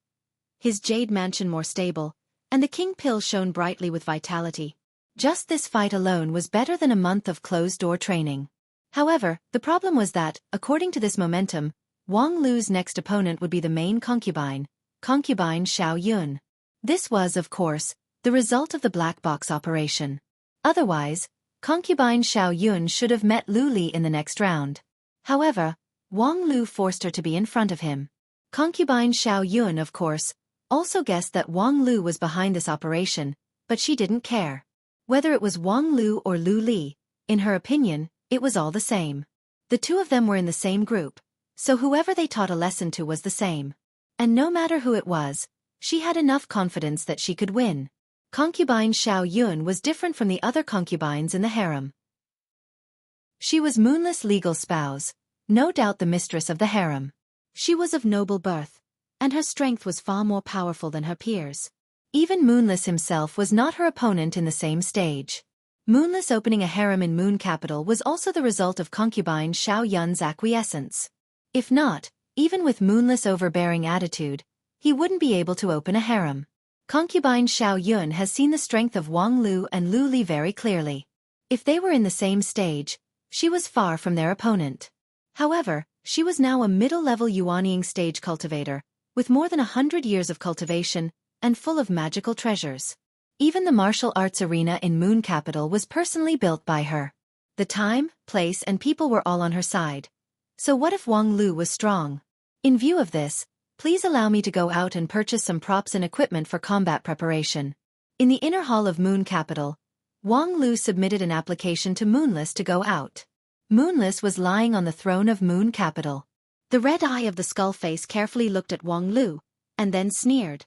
his jade mansion more stable, and the King Pill shone brightly with vitality. Just this fight alone was better than a month of closed-door training. However, the problem was that, according to this momentum, Wang Lu's next opponent would be the main concubine Xiao Yun. This was, of course, the result of the black box operation. Otherwise, concubine Xiao Yun should have met Lu Li in the next round. However, Wang Lu forced her to be in front of him. Concubine Xiao Yun, of course, also guessed that Wang Lu was behind this operation, but she didn't care. Whether it was Wang Lu or Lu Li, in her opinion, it was all the same. The two of them were in the same group, so whoever they taught a lesson to was the same. And no matter who it was, she had enough confidence that she could win. Concubine Xiao Yun was different from the other concubines in the harem. She was Moonless' legal spouse, no doubt the mistress of the harem. She was of noble birth, and her strength was far more powerful than her peers. Even Moonless himself was not her opponent in the same stage. Moonless opening a harem in Moon Capital was also the result of concubine Xiao Yun's acquiescence. If not, even with Moonless' overbearing attitude, he wouldn't be able to open a harem. Concubine Xiao Yun has seen the strength of Wang Lu and Lu Li very clearly. If they were in the same stage, she was far from their opponent. However, she was now a middle-level Yuanying stage cultivator, with more than 100 years of cultivation, and full of magical treasures. Even the martial arts arena in Moon Capital was personally built by her. The time, place and people were all on her side. So what if Wang Lu was strong? In view of this, please allow me to go out and purchase some props and equipment for combat preparation. In the inner hall of Moon Capital, Wang Lu submitted an application to Moonless to go out. Moonless was lying on the throne of Moon Capital. The red eye of the skull face carefully looked at Wang Lu, and then sneered.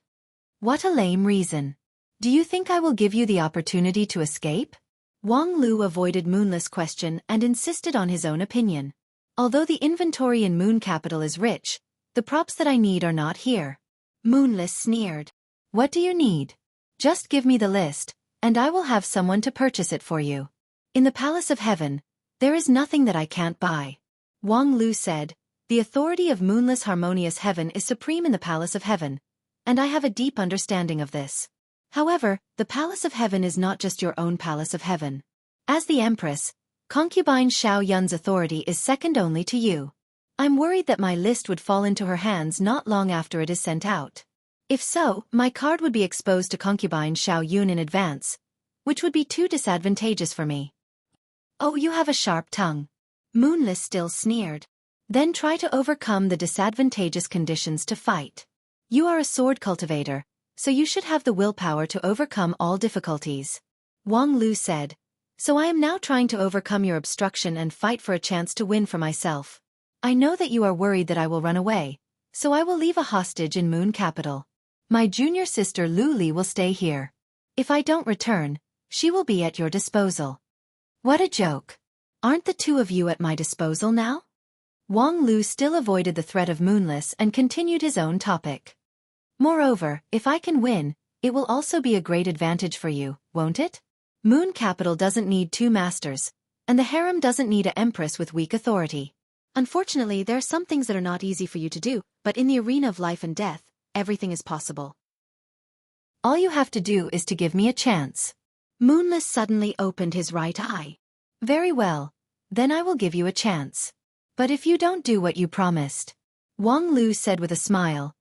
What a lame reason. Do you think I will give you the opportunity to escape? Wang Lu avoided Moonless' question and insisted on his own opinion. Although the inventory in Moon Capital is rich, the props that I need are not here. Moonless sneered. What do you need? Just give me the list, and I will have someone to purchase it for you. In the Palace of Heaven, there is nothing that I can't buy. Wang Lu said, the authority of Moonless Harmonious Heaven is supreme in the Palace of Heaven, and I have a deep understanding of this. However, the Palace of Heaven is not just your own Palace of Heaven. As the Empress, concubine Xiao Yun's authority is second only to you. I'm worried that my list would fall into her hands not long after it is sent out. If so, my card would be exposed to concubine Xiao Yun in advance, which would be too disadvantageous for me. Oh, you have a sharp tongue. Moonless still sneered. Then try to overcome the disadvantageous conditions to fight. You are a sword cultivator, so you should have the willpower to overcome all difficulties. Wang Lu said, So I am now trying to overcome your obstruction and fight for a chance to win for myself. I know that you are worried that I will run away, so I will leave a hostage in Moon Capital. My junior sister Lu Li will stay here. If I don't return, she will be at your disposal. What a joke. Aren't the two of you at my disposal now? Wang Lu still avoided the threat of Moonless and continued his own topic. Moreover, if I can win, it will also be a great advantage for you, won't it? Moon Capital doesn't need two masters, and the harem doesn't need an empress with weak authority. Unfortunately, there are some things that are not easy for you to do, but in the arena of life and death, everything is possible. All you have to do is to give me a chance. Moonless suddenly opened his right eye. Very well, then I will give you a chance. But if you don't do what you promised, Wang Lu said with a smile,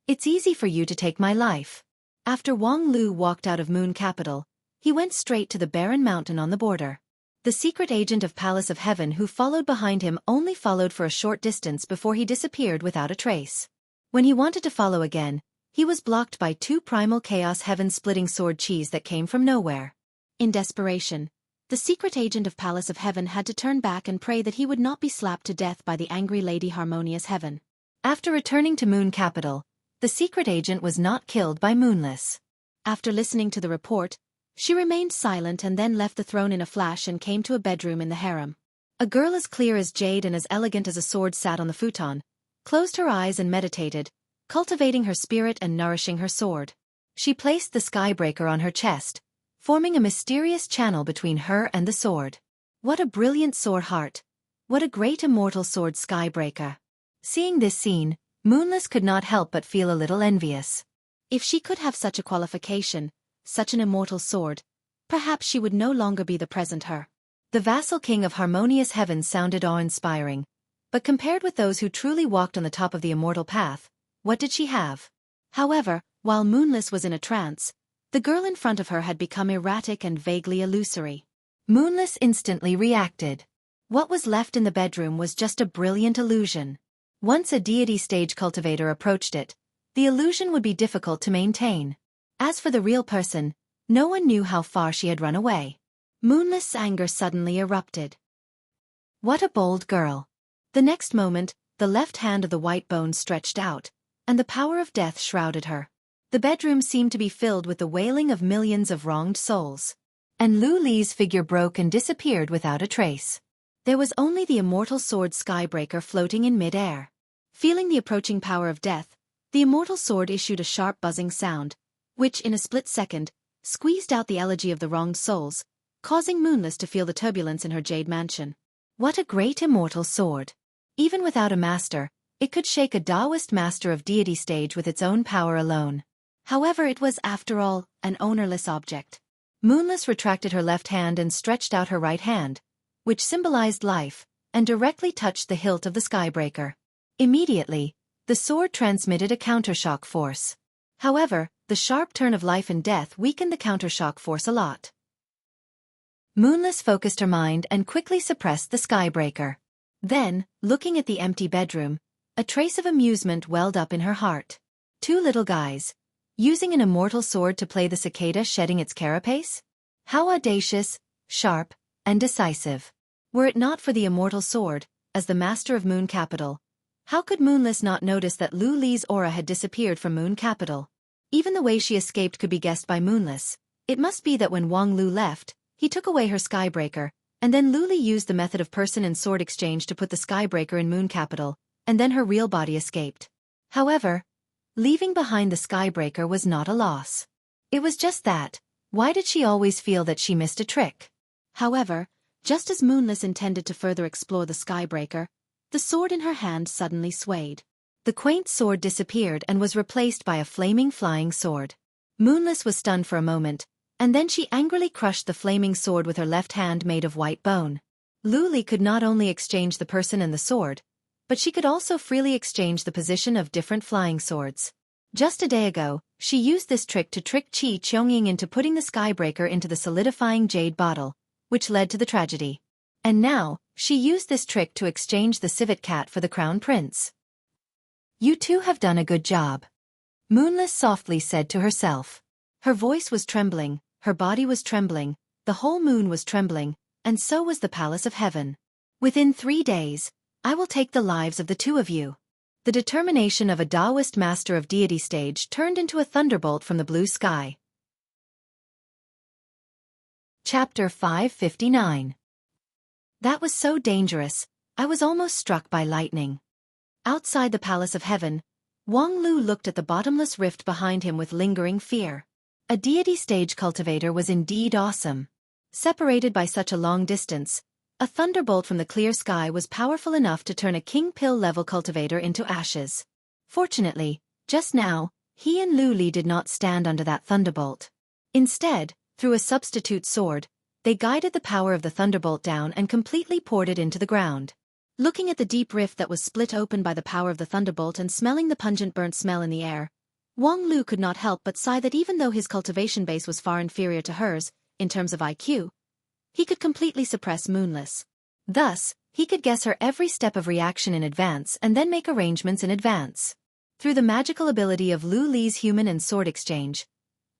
it's easy for you to take my life. After Wang Lu walked out of Moon Capital, he went straight to the barren mountain on the border. The secret agent of Palace of Heaven who followed behind him only followed for a short distance before he disappeared without a trace. When he wanted to follow again, he was blocked by two primal chaos heaven-splitting sword chis that came from nowhere. In desperation, the secret agent of Palace of Heaven had to turn back and pray that he would not be slapped to death by the angry Lady Harmonious Heaven. After returning to Moon Capital, the secret agent was not killed by Moonless. After listening to the report, she remained silent and then left the throne in a flash and came to a bedroom in the harem. A girl as clear as jade and as elegant as a sword sat on the futon, closed her eyes and meditated, cultivating her spirit and nourishing her sword. She placed the skybreaker on her chest, forming a mysterious channel between her and the sword. What a brilliant sword heart! What a great immortal sword skybreaker! Seeing this scene, Moonless could not help but feel a little envious. If she could have such a qualification, such an immortal sword, perhaps she would no longer be the present her. The vassal king of Harmonious Heaven sounded awe-inspiring, but compared with those who truly walked on the top of the immortal path, what did she have? However, while Moonless was in a trance, the girl in front of her had become erratic and vaguely illusory. Moonless instantly reacted. What was left in the bedroom was just a brilliant illusion. Once a deity stage cultivator approached it, the illusion would be difficult to maintain. As for the real person, no one knew how far she had run away. Moonless' anger suddenly erupted. What a bold girl! The next moment, the left hand of the white bone stretched out, and the power of death shrouded her. The bedroom seemed to be filled with the wailing of millions of wronged souls. And Lu Li's figure broke and disappeared without a trace. There was only the immortal sword skybreaker floating in mid-air. Feeling the approaching power of death, the immortal sword issued a sharp buzzing sound, which in a split second, squeezed out the elegy of the wronged souls, causing Moonless to feel the turbulence in her jade mansion. What a great immortal sword! Even without a master, it could shake a Taoist master of deity stage with its own power alone. However, it was, after all, an ownerless object. Moonless retracted her left hand and stretched out her right hand, which symbolized life, and directly touched the hilt of the skybreaker. Immediately, the sword transmitted a countershock force. However, the sharp turn of life and death weakened the countershock force a lot. Moonless focused her mind and quickly suppressed the skybreaker. Then, looking at the empty bedroom, a trace of amusement welled up in her heart. Two little guys, using an immortal sword to play the cicada shedding its carapace? How audacious, sharp, and decisive. Were it not for the immortal sword, as the master of Moon Capital, how could Moonless not notice that Lu Li's aura had disappeared from Moon Capital? Even the way she escaped could be guessed by Moonless. It must be that when Wang Lu left, he took away her skybreaker, and then Lu Li used the method of person and sword exchange to put the skybreaker in Moon Capital, and then her real body escaped. However, leaving behind the skybreaker was not a loss. It was just that, why did she always feel that she missed a trick? However, just as Moonless intended to further explore the skybreaker, the sword in her hand suddenly swayed. The quaint sword disappeared and was replaced by a flaming flying sword. Moonless was stunned for a moment, and then she angrily crushed the flaming sword with her left hand made of white bone. Lu Li could not only exchange the person and the sword, but she could also freely exchange the position of different flying swords. Just a day ago, she used this trick to trick Qi Qiangying into putting the skybreaker into the solidifying jade bottle, which led to the tragedy. And now, she used this trick to exchange the civet cat for the crown prince. You two have done a good job. Moonless softly said to herself. Her voice was trembling, her body was trembling, the whole moon was trembling, and so was the palace of heaven. Within 3 days, I will take the lives of the two of you. The determination of a Taoist master of deity stage turned into a thunderbolt from the blue sky. Chapter 559. That was so dangerous, I was almost struck by lightning. Outside the palace of heaven, Wang Lu looked at the bottomless rift behind him with lingering fear. A deity stage cultivator was indeed awesome. Separated by such a long distance, a thunderbolt from the clear sky was powerful enough to turn a king pill-level cultivator into ashes. Fortunately, just now, he and Lu Li did not stand under that thunderbolt. Instead, through a substitute sword, they guided the power of the thunderbolt down and completely poured it into the ground. Looking at the deep rift that was split open by the power of the thunderbolt and smelling the pungent burnt smell in the air, Wang Lu could not help but sigh that even though his cultivation base was far inferior to hers, in terms of IQ, he could completely suppress Moonless. Thus, he could guess her every step of reaction in advance and then make arrangements in advance. Through the magical ability of Lu Li's human and sword exchange,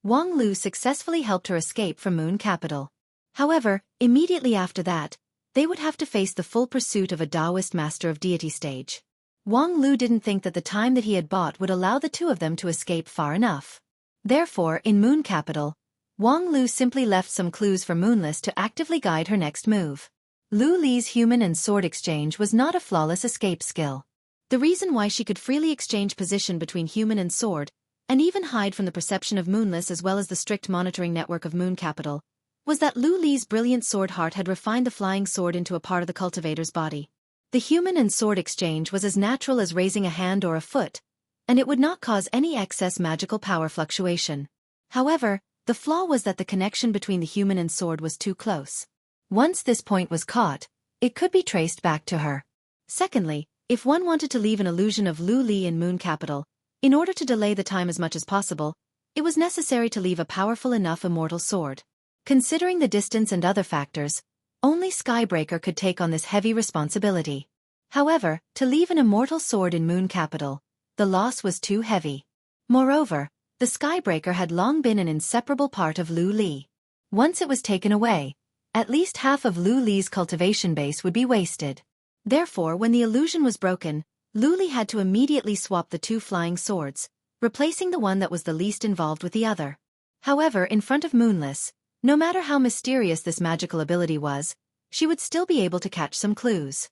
Wang Lu successfully helped her escape from Moon Capital. However, immediately after that, they would have to face the full pursuit of a Taoist master of deity stage. Wang Lu didn't think that the time that he had bought would allow the two of them to escape far enough. Therefore, in Moon Capital, Wang Lu simply left some clues for Moonless to actively guide her next move. Lu Li's human and sword exchange was not a flawless escape skill. The reason why she could freely exchange position between human and sword, and even hide from the perception of Moonless as well as the strict monitoring network of Moon Capital, was that Lu Li's brilliant sword heart had refined the flying sword into a part of the cultivator's body. The human and sword exchange was as natural as raising a hand or a foot, and it would not cause any excess magical power fluctuation. However, the flaw was that the connection between the human and sword was too close. Once this point was caught, it could be traced back to her. Secondly, if one wanted to leave an illusion of Lu Li in Moon Capital, in order to delay the time as much as possible, it was necessary to leave a powerful enough immortal sword. Considering the distance and other factors, only Skybreaker could take on this heavy responsibility. However, to leave an immortal sword in Moon Capital, the loss was too heavy. Moreover, the Skybreaker had long been an inseparable part of Lu Li. Once it was taken away, at least half of Lu Li's cultivation base would be wasted. Therefore, when the illusion was broken, Lu Li had to immediately swap the two flying swords, replacing the one that was the least involved with the other. However, in front of Moonless, no matter how mysterious this magical ability was, she would still be able to catch some clues.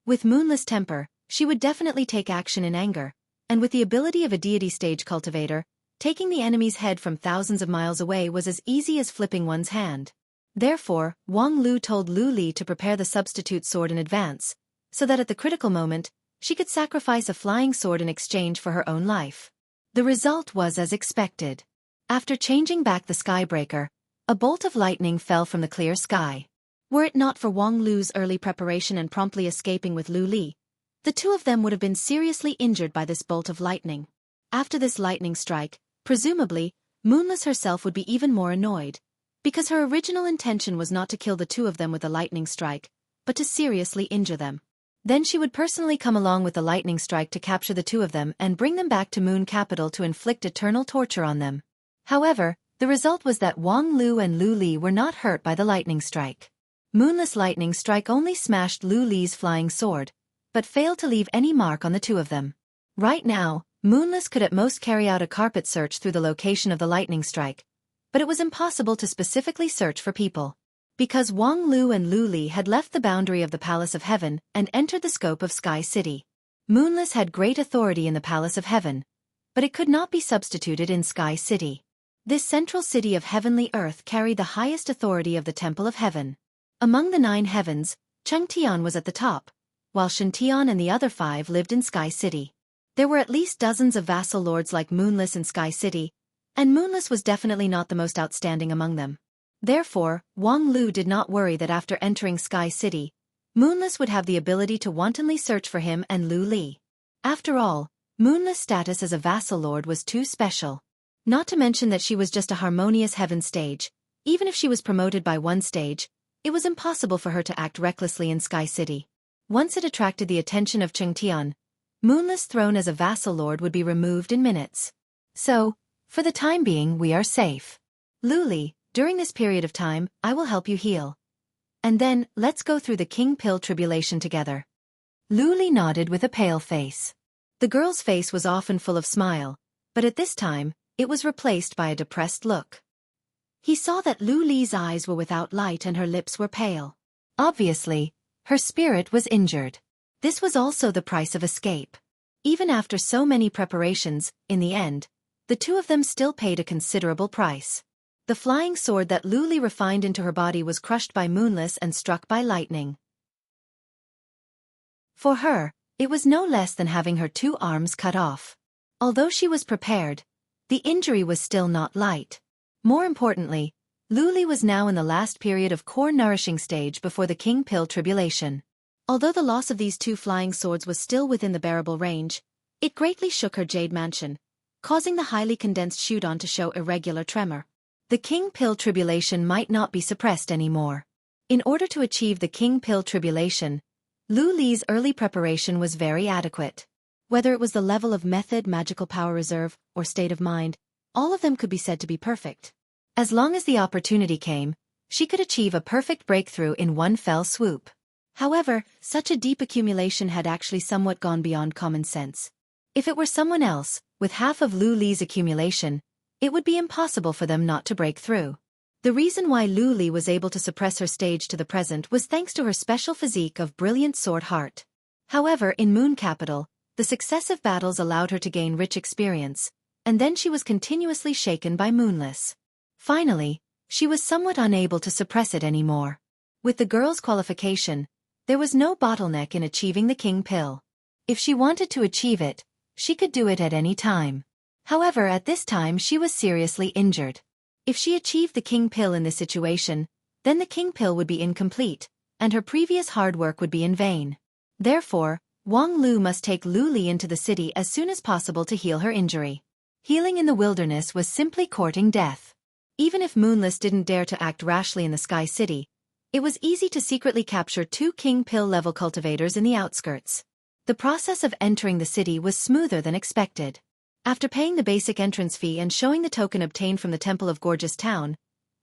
With Moonless temper, she would definitely take action in anger, and with the ability of a deity stage cultivator, taking the enemy's head from thousands of miles away was as easy as flipping one's hand. Therefore, Wang Lu told Lu Li to prepare the substitute sword in advance, so that at the critical moment, she could sacrifice a flying sword in exchange for her own life. The result was as expected. After changing back the Skybreaker, a bolt of lightning fell from the clear sky. Were it not for Wang Lu's early preparation and promptly escaping with Lu Li, the two of them would have been seriously injured by this bolt of lightning. After this lightning strike, presumably, Moonless herself would be even more annoyed, because her original intention was not to kill the two of them with a lightning strike, but to seriously injure them. Then she would personally come along with the lightning strike to capture the two of them and bring them back to Moon Capital to inflict eternal torture on them. However, the result was that Wang Lu and Lu Li were not hurt by the lightning strike. Moonless lightning strike only smashed Lu Li's flying sword, but failed to leave any mark on the two of them. Right now, Moonless could at most carry out a carpet search through the location of the lightning strike, but it was impossible to specifically search for people. Because Wang Lu and Lu Li had left the boundary of the Palace of Heaven and entered the scope of Sky City. Moonless had great authority in the Palace of Heaven, but it could not be substituted in Sky City. This central city of heavenly earth carried the highest authority of the Temple of Heaven. Among the 9 heavens, Chengtian was at the top, while Shintian and the other 5 lived in Sky City. There were at least dozens of vassal lords like Moonless in Sky City, and Moonless was definitely not the most outstanding among them. Therefore, Wang Lu did not worry that after entering Sky City, Moonless would have the ability to wantonly search for him and Lu Li. After all, Moonless' status as a vassal lord was too special. Not to mention that she was just a harmonious heaven stage. Even if she was promoted by one stage, it was impossible for her to act recklessly in Sky City. Once it attracted the attention of Chengtian, Moonless' throne as a vassal lord would be removed in minutes. So, for the time being we are safe. Lu Li, During this period of time, I will help you heal. And then, let's go through the king pill tribulation together. Lu Li nodded with a pale face. The girl's face was often full of smile, but at this time, it was replaced by a depressed look. He saw that Lu Li's eyes were without light and her lips were pale. Obviously, her spirit was injured. This was also the price of escape. Even after so many preparations, in the end, the two of them still paid a considerable price. The flying sword that Lu Li refined into her body was crushed by Moonless and struck by lightning. For her, it was no less than having her 2 arms cut off. Although she was prepared, the injury was still not light. More importantly, Lu Li was now in the last period of core nourishing stage before the king pill tribulation. Although the loss of these 2 flying swords was still within the bearable range, it greatly shook her jade mansion, causing the highly condensed Shudon to show irregular tremor. The king pill tribulation might not be suppressed anymore. In order to achieve the king pill tribulation, Lu Li's early preparation was very adequate. Whether it was the level of method, magical power reserve, or state of mind, all of them could be said to be perfect. As long as the opportunity came, she could achieve a perfect breakthrough in one fell swoop. However, such a deep accumulation had actually somewhat gone beyond common sense. If it were someone else, with half of Lu Li's accumulation, it would be impossible for them not to break through. The reason why Lu Li was able to suppress her stage to the present was thanks to her special physique of brilliant sword heart. However, in Moon Capital, the successive battles allowed her to gain rich experience, and then she was continuously shaken by Moonless. Finally, she was somewhat unable to suppress it anymore. With the girl's qualification, there was no bottleneck in achieving the king pill. If she wanted to achieve it, she could do it at any time. However, at this time she was seriously injured. If she achieved the king pill in this situation, then the king pill would be incomplete, and her previous hard work would be in vain. Therefore, Wang Lu must take Lu Li into the city as soon as possible to heal her injury. Healing in the wilderness was simply courting death. Even if Moonless didn't dare to act rashly in the Sky City, it was easy to secretly capture 2 king pill level cultivators in the outskirts. The process of entering the city was smoother than expected. After paying the basic entrance fee and showing the token obtained from the Temple of Gorgeous Town,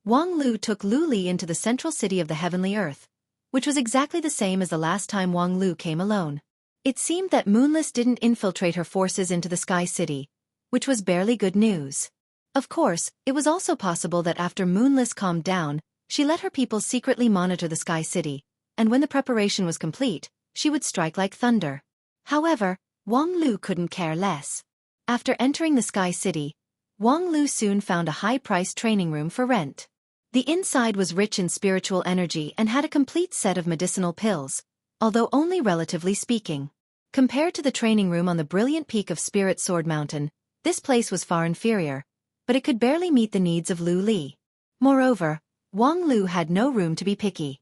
Wang Lu took Lu Li into the central city of the Heavenly Earth, which was exactly the same as the last time Wang Lu came alone. It seemed that Moonless didn't infiltrate her forces into the Sky City, which was barely good news. Of course, it was also possible that after Moonless calmed down, she let her people secretly monitor the Sky City, and when the preparation was complete, she would strike like thunder. However, Wang Lu couldn't care less. After entering the Sky City, Wang Lu soon found a high-priced training room for rent. The inside was rich in spiritual energy and had a complete set of medicinal pills, although only relatively speaking. Compared to the training room on the brilliant peak of Spirit Sword Mountain, this place was far inferior, but it could barely meet the needs of Lu Li. Moreover, Wang Lu had no room to be picky.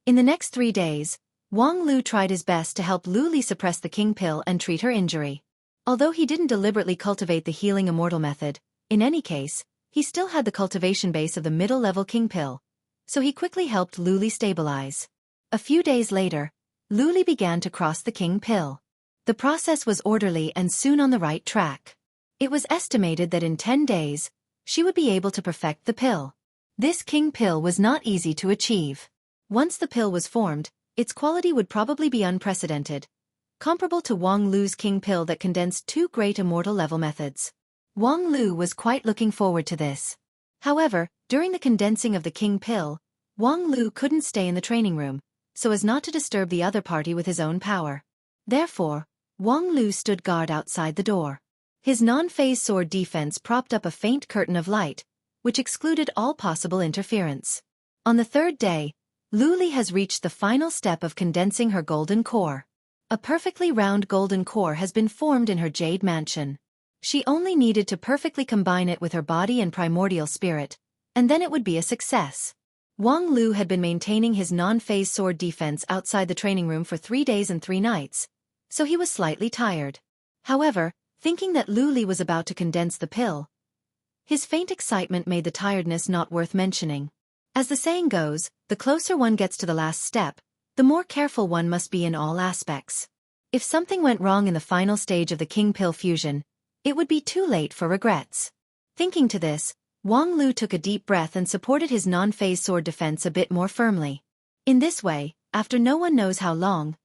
In the next 3 days, Wang Lu tried his best to help Lu Li suppress the king pill and treat her injury. Although he didn't deliberately cultivate the healing immortal method, in any case, he still had the cultivation base of the middle-level king pill, so he quickly helped Lu Li stabilize. A few days later, Lu Li began to cross the king pill. The process was orderly and soon on the right track. It was estimated that in 10 days, she would be able to perfect the pill. This king pill was not easy to achieve. Once the pill was formed, its quality would probably be unprecedented, comparable to Wang Lu's king pill that condensed 2 great immortal level methods. Wang Lu was quite looking forward to this. However, during the condensing of the king pill, Wang Lu couldn't stay in the training room, so as not to disturb the other party with his own power. Therefore, Wang Lu stood guard outside the door. His non-phase sword defense propped up a faint curtain of light, which excluded all possible interference. On the 3rd day, Lu Li has reached the final step of condensing her golden core. A perfectly round golden core has been formed in her jade mansion. She only needed to perfectly combine it with her body and primordial spirit, and then it would be a success. Wang Lu had been maintaining his non-phase sword defense outside the training room for 3 days and 3 nights, so he was slightly tired. However, thinking that Lu Li was about to condense the pill, his faint excitement made the tiredness not worth mentioning. As the saying goes, the closer one gets to the last step, the more careful one must be in all aspects. If something went wrong in the final stage of the king pill fusion, it would be too late for regrets. Thinking to this, Wang Lu took a deep breath and supported his non-phase sword defense a bit more firmly. In this way, after no one knows how long,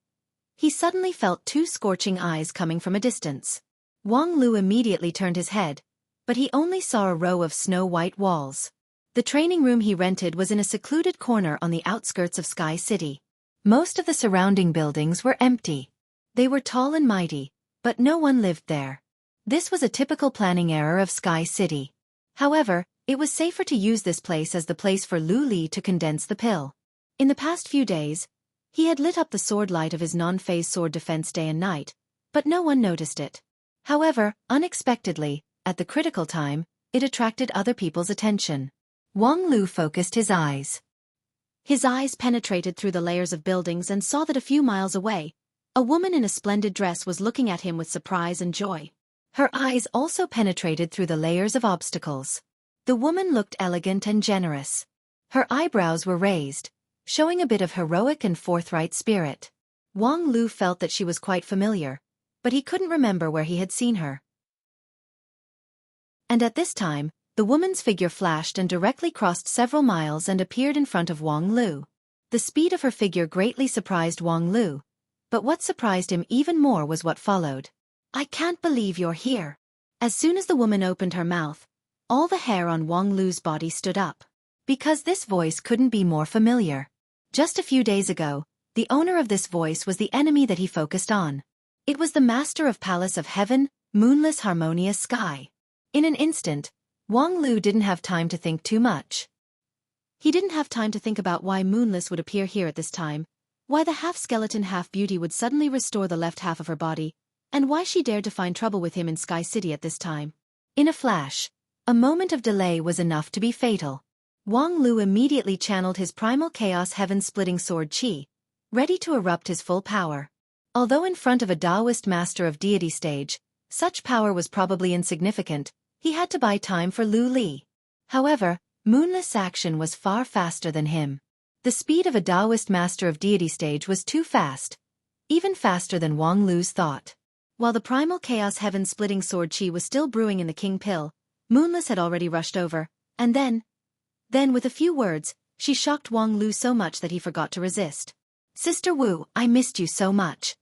he suddenly felt two scorching eyes coming from a distance. Wang Lu immediately turned his head, but he only saw a row of snow-white walls. The training room he rented was in a secluded corner on the outskirts of Sky City. Most of the surrounding buildings were empty. They were tall and mighty, but no one lived there. This was a typical planning error of Sky City. However, it was safer to use this place as the place for Lu Li to condense the pill. In the past few days, he had lit up the sword light of his non-phase sword defense day and night, but no one noticed it. However, unexpectedly, at the critical time, it attracted other people's attention. Wang Lu focused his eyes. His eyes penetrated through the layers of buildings and saw that a few miles away, a woman in a splendid dress was looking at him with surprise and joy. Her eyes also penetrated through the layers of obstacles. The woman looked elegant and generous. Her eyebrows were raised, showing a bit of heroic and forthright spirit. Wang Lu felt that she was quite familiar, but he couldn't remember where he had seen her. And at this time, the woman's figure flashed and directly crossed several miles and appeared in front of Wang Lu. The speed of her figure greatly surprised Wang Lu, but what surprised him even more was what followed. "I can't believe you're here." As soon as the woman opened her mouth, all the hair on Wang Lu's body stood up. Because this voice couldn't be more familiar. Just a few days ago, the owner of this voice was the enemy that he focused on. It was the master of Palace of Heaven, Moonless Harmonious Sky. In an instant, Wang Lu didn't have time to think too much. He didn't have time to think about why Moonless would appear here at this time, why the half-skeleton half-beauty would suddenly restore the left half of her body, and why she dared to find trouble with him in Sky City at this time. In a flash, a moment of delay was enough to be fatal. Wang Lu immediately channeled his primal chaos heaven-splitting sword Qi, ready to erupt his full power. Although in front of a Taoist master of deity stage, such power was probably insignificant, he had to buy time for Lu Li. However, Moonless' action was far faster than him. The speed of a Taoist master of deity stage was too fast, even faster than Wang Lu's thought. While the primal chaos heaven-splitting sword Qi was still brewing in the king pill, Moonless had already rushed over, and then with a few words, she shocked Wang Lu so much that he forgot to resist. "Sister Wu, I missed you so much."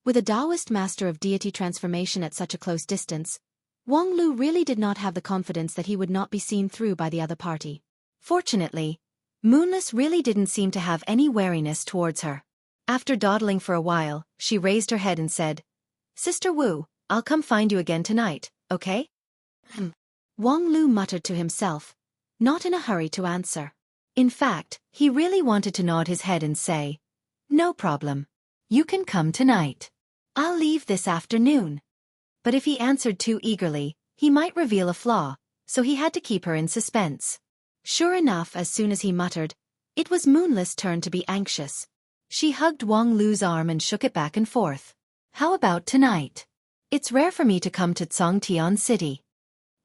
With a Taoist master of deity transformation at such a close distance, Wang Lu really did not have the confidence that he would not be seen through by the other party. Fortunately, Moonless really didn't seem to have any wariness towards her. After dawdling for a while, she raised her head and said, "Sister Wu, I'll come find you again tonight, okay?" Wang Lu muttered to himself, not in a hurry to answer. In fact, he really wanted to nod his head and say, "No problem. You can come tonight. I'll leave this afternoon." But if he answered too eagerly, he might reveal a flaw, so he had to keep her in suspense. Sure enough, as soon as he muttered, it was Moonless' turn to be anxious. She hugged Wang Lu's arm and shook it back and forth. "How about tonight? It's rare for me to come to Tsongtian City."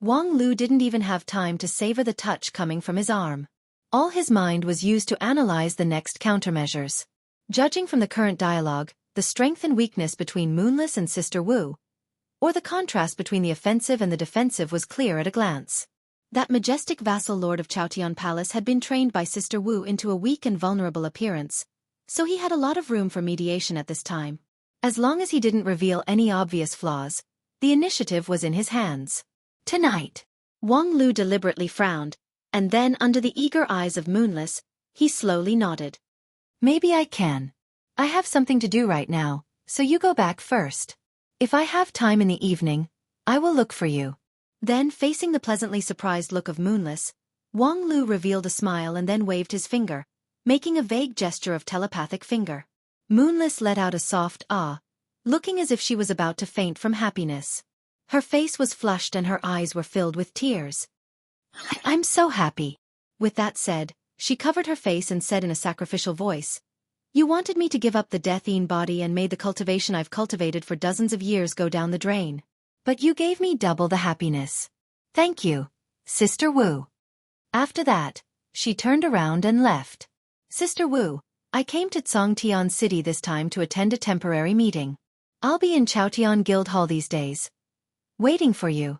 Wang Lu didn't even have time to savor the touch coming from his arm. All his mind was used to analyze the next countermeasures. Judging from the current dialogue, the strength and weakness between Moonless and Sister Wu, or the contrast between the offensive and the defensive, was clear at a glance. That majestic vassal lord of Chaotian Palace had been trained by Sister Wu into a weak and vulnerable appearance, so he had a lot of room for mediation at this time. As long as he didn't reveal any obvious flaws, the initiative was in his hands. "Tonight." Wang Lu deliberately frowned, and then under the eager eyes of Moonless, he slowly nodded. "Maybe I can. I have something to do right now, so you go back first. If I have time in the evening, I will look for you." Then, facing the pleasantly surprised look of Moonless, Wang Lu revealed a smile and then waved his finger, making a vague gesture of telepathic finger. Moonless let out a soft ah, looking as if she was about to faint from happiness. Her face was flushed and her eyes were filled with tears. "I'm so happy." With that said, she covered her face and said in a sacrificial voice, "You wanted me to give up the death-eaten body and made the cultivation I've cultivated for dozens of years go down the drain. But you gave me double the happiness. Thank you, Sister Wu." After that, she turned around and left. "Sister Wu, I came to Tsongtian City this time to attend a temporary meeting. I'll be in Chaotian Guildhall these days, waiting for you.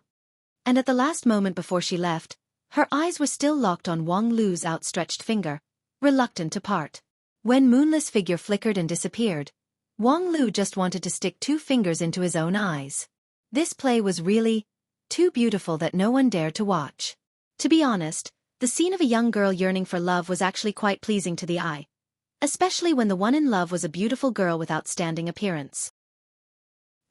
And at the last moment before she left, her eyes were still locked on Wang Lu's outstretched finger, reluctant to part. When Moonless' figure flickered and disappeared, Wang Lu just wanted to stick 2 fingers into his own eyes. This play was really too beautiful that no one dared to watch. To be honest, the scene of a young girl yearning for love was actually quite pleasing to the eye, especially when the one in love was a beautiful girl with outstanding appearance.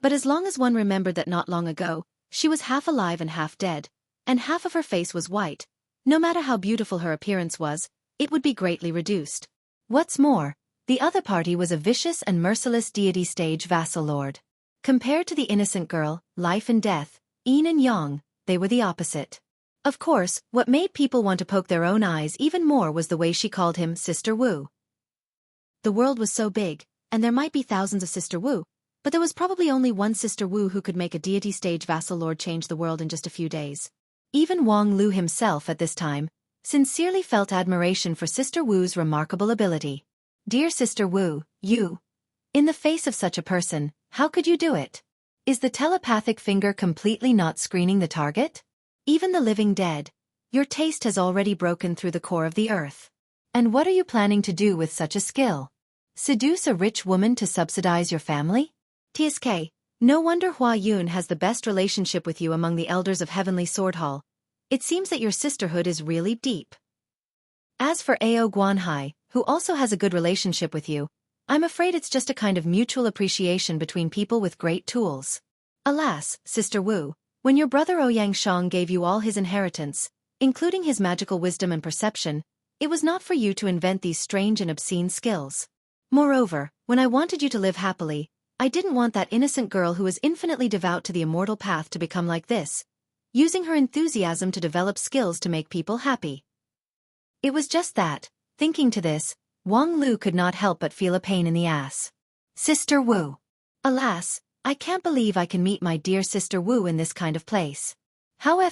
But as long as one remembered that not long ago, she was half alive and half dead, and half of her face was white, no matter how beautiful her appearance was, it would be greatly reduced. What's more, the other party was a vicious and merciless deity stage vassal lord. Compared to the innocent girl, life and death, yin and yang, they were the opposite. Of course, what made people want to poke their own eyes even more was the way she called him Sister Wu. The world was so big, and there might be thousands of Sister Wu, but there was probably only one Sister Wu who could make a deity stage vassal lord change the world in just a few days. Even Wang Lu himself at this time sincerely felt admiration for Sister Wu's remarkable ability. Dear Sister Wu, you, in the face of such a person, how could you do it? Is the telepathic finger completely not screening the target? Even the living dead, your taste has already broken through the core of the earth. And what are you planning to do with such a skill? Seduce a rich woman to subsidize your family? TSK, no wonder Hua Yun has the best relationship with you among the elders of Heavenly Sword Hall. It seems that your sisterhood is really deep. As for Ao Guanhai, who also has a good relationship with you, I'm afraid it's just a kind of mutual appreciation between people with great tools. Alas, Sister Wu, when your brother Ouyang Shang gave you all his inheritance, including his magical wisdom and perception, it was not for you to invent these strange and obscene skills. Moreover, when I wanted you to live happily, I didn't want that innocent girl who is infinitely devout to the immortal path to become like this, using her enthusiasm to develop skills to make people happy. It was just that, thinking to this, Wang Lu could not help but feel a pain in the ass. Sister Wu. Alas, I can't believe I can meet my dear Sister Wu in this kind of place. How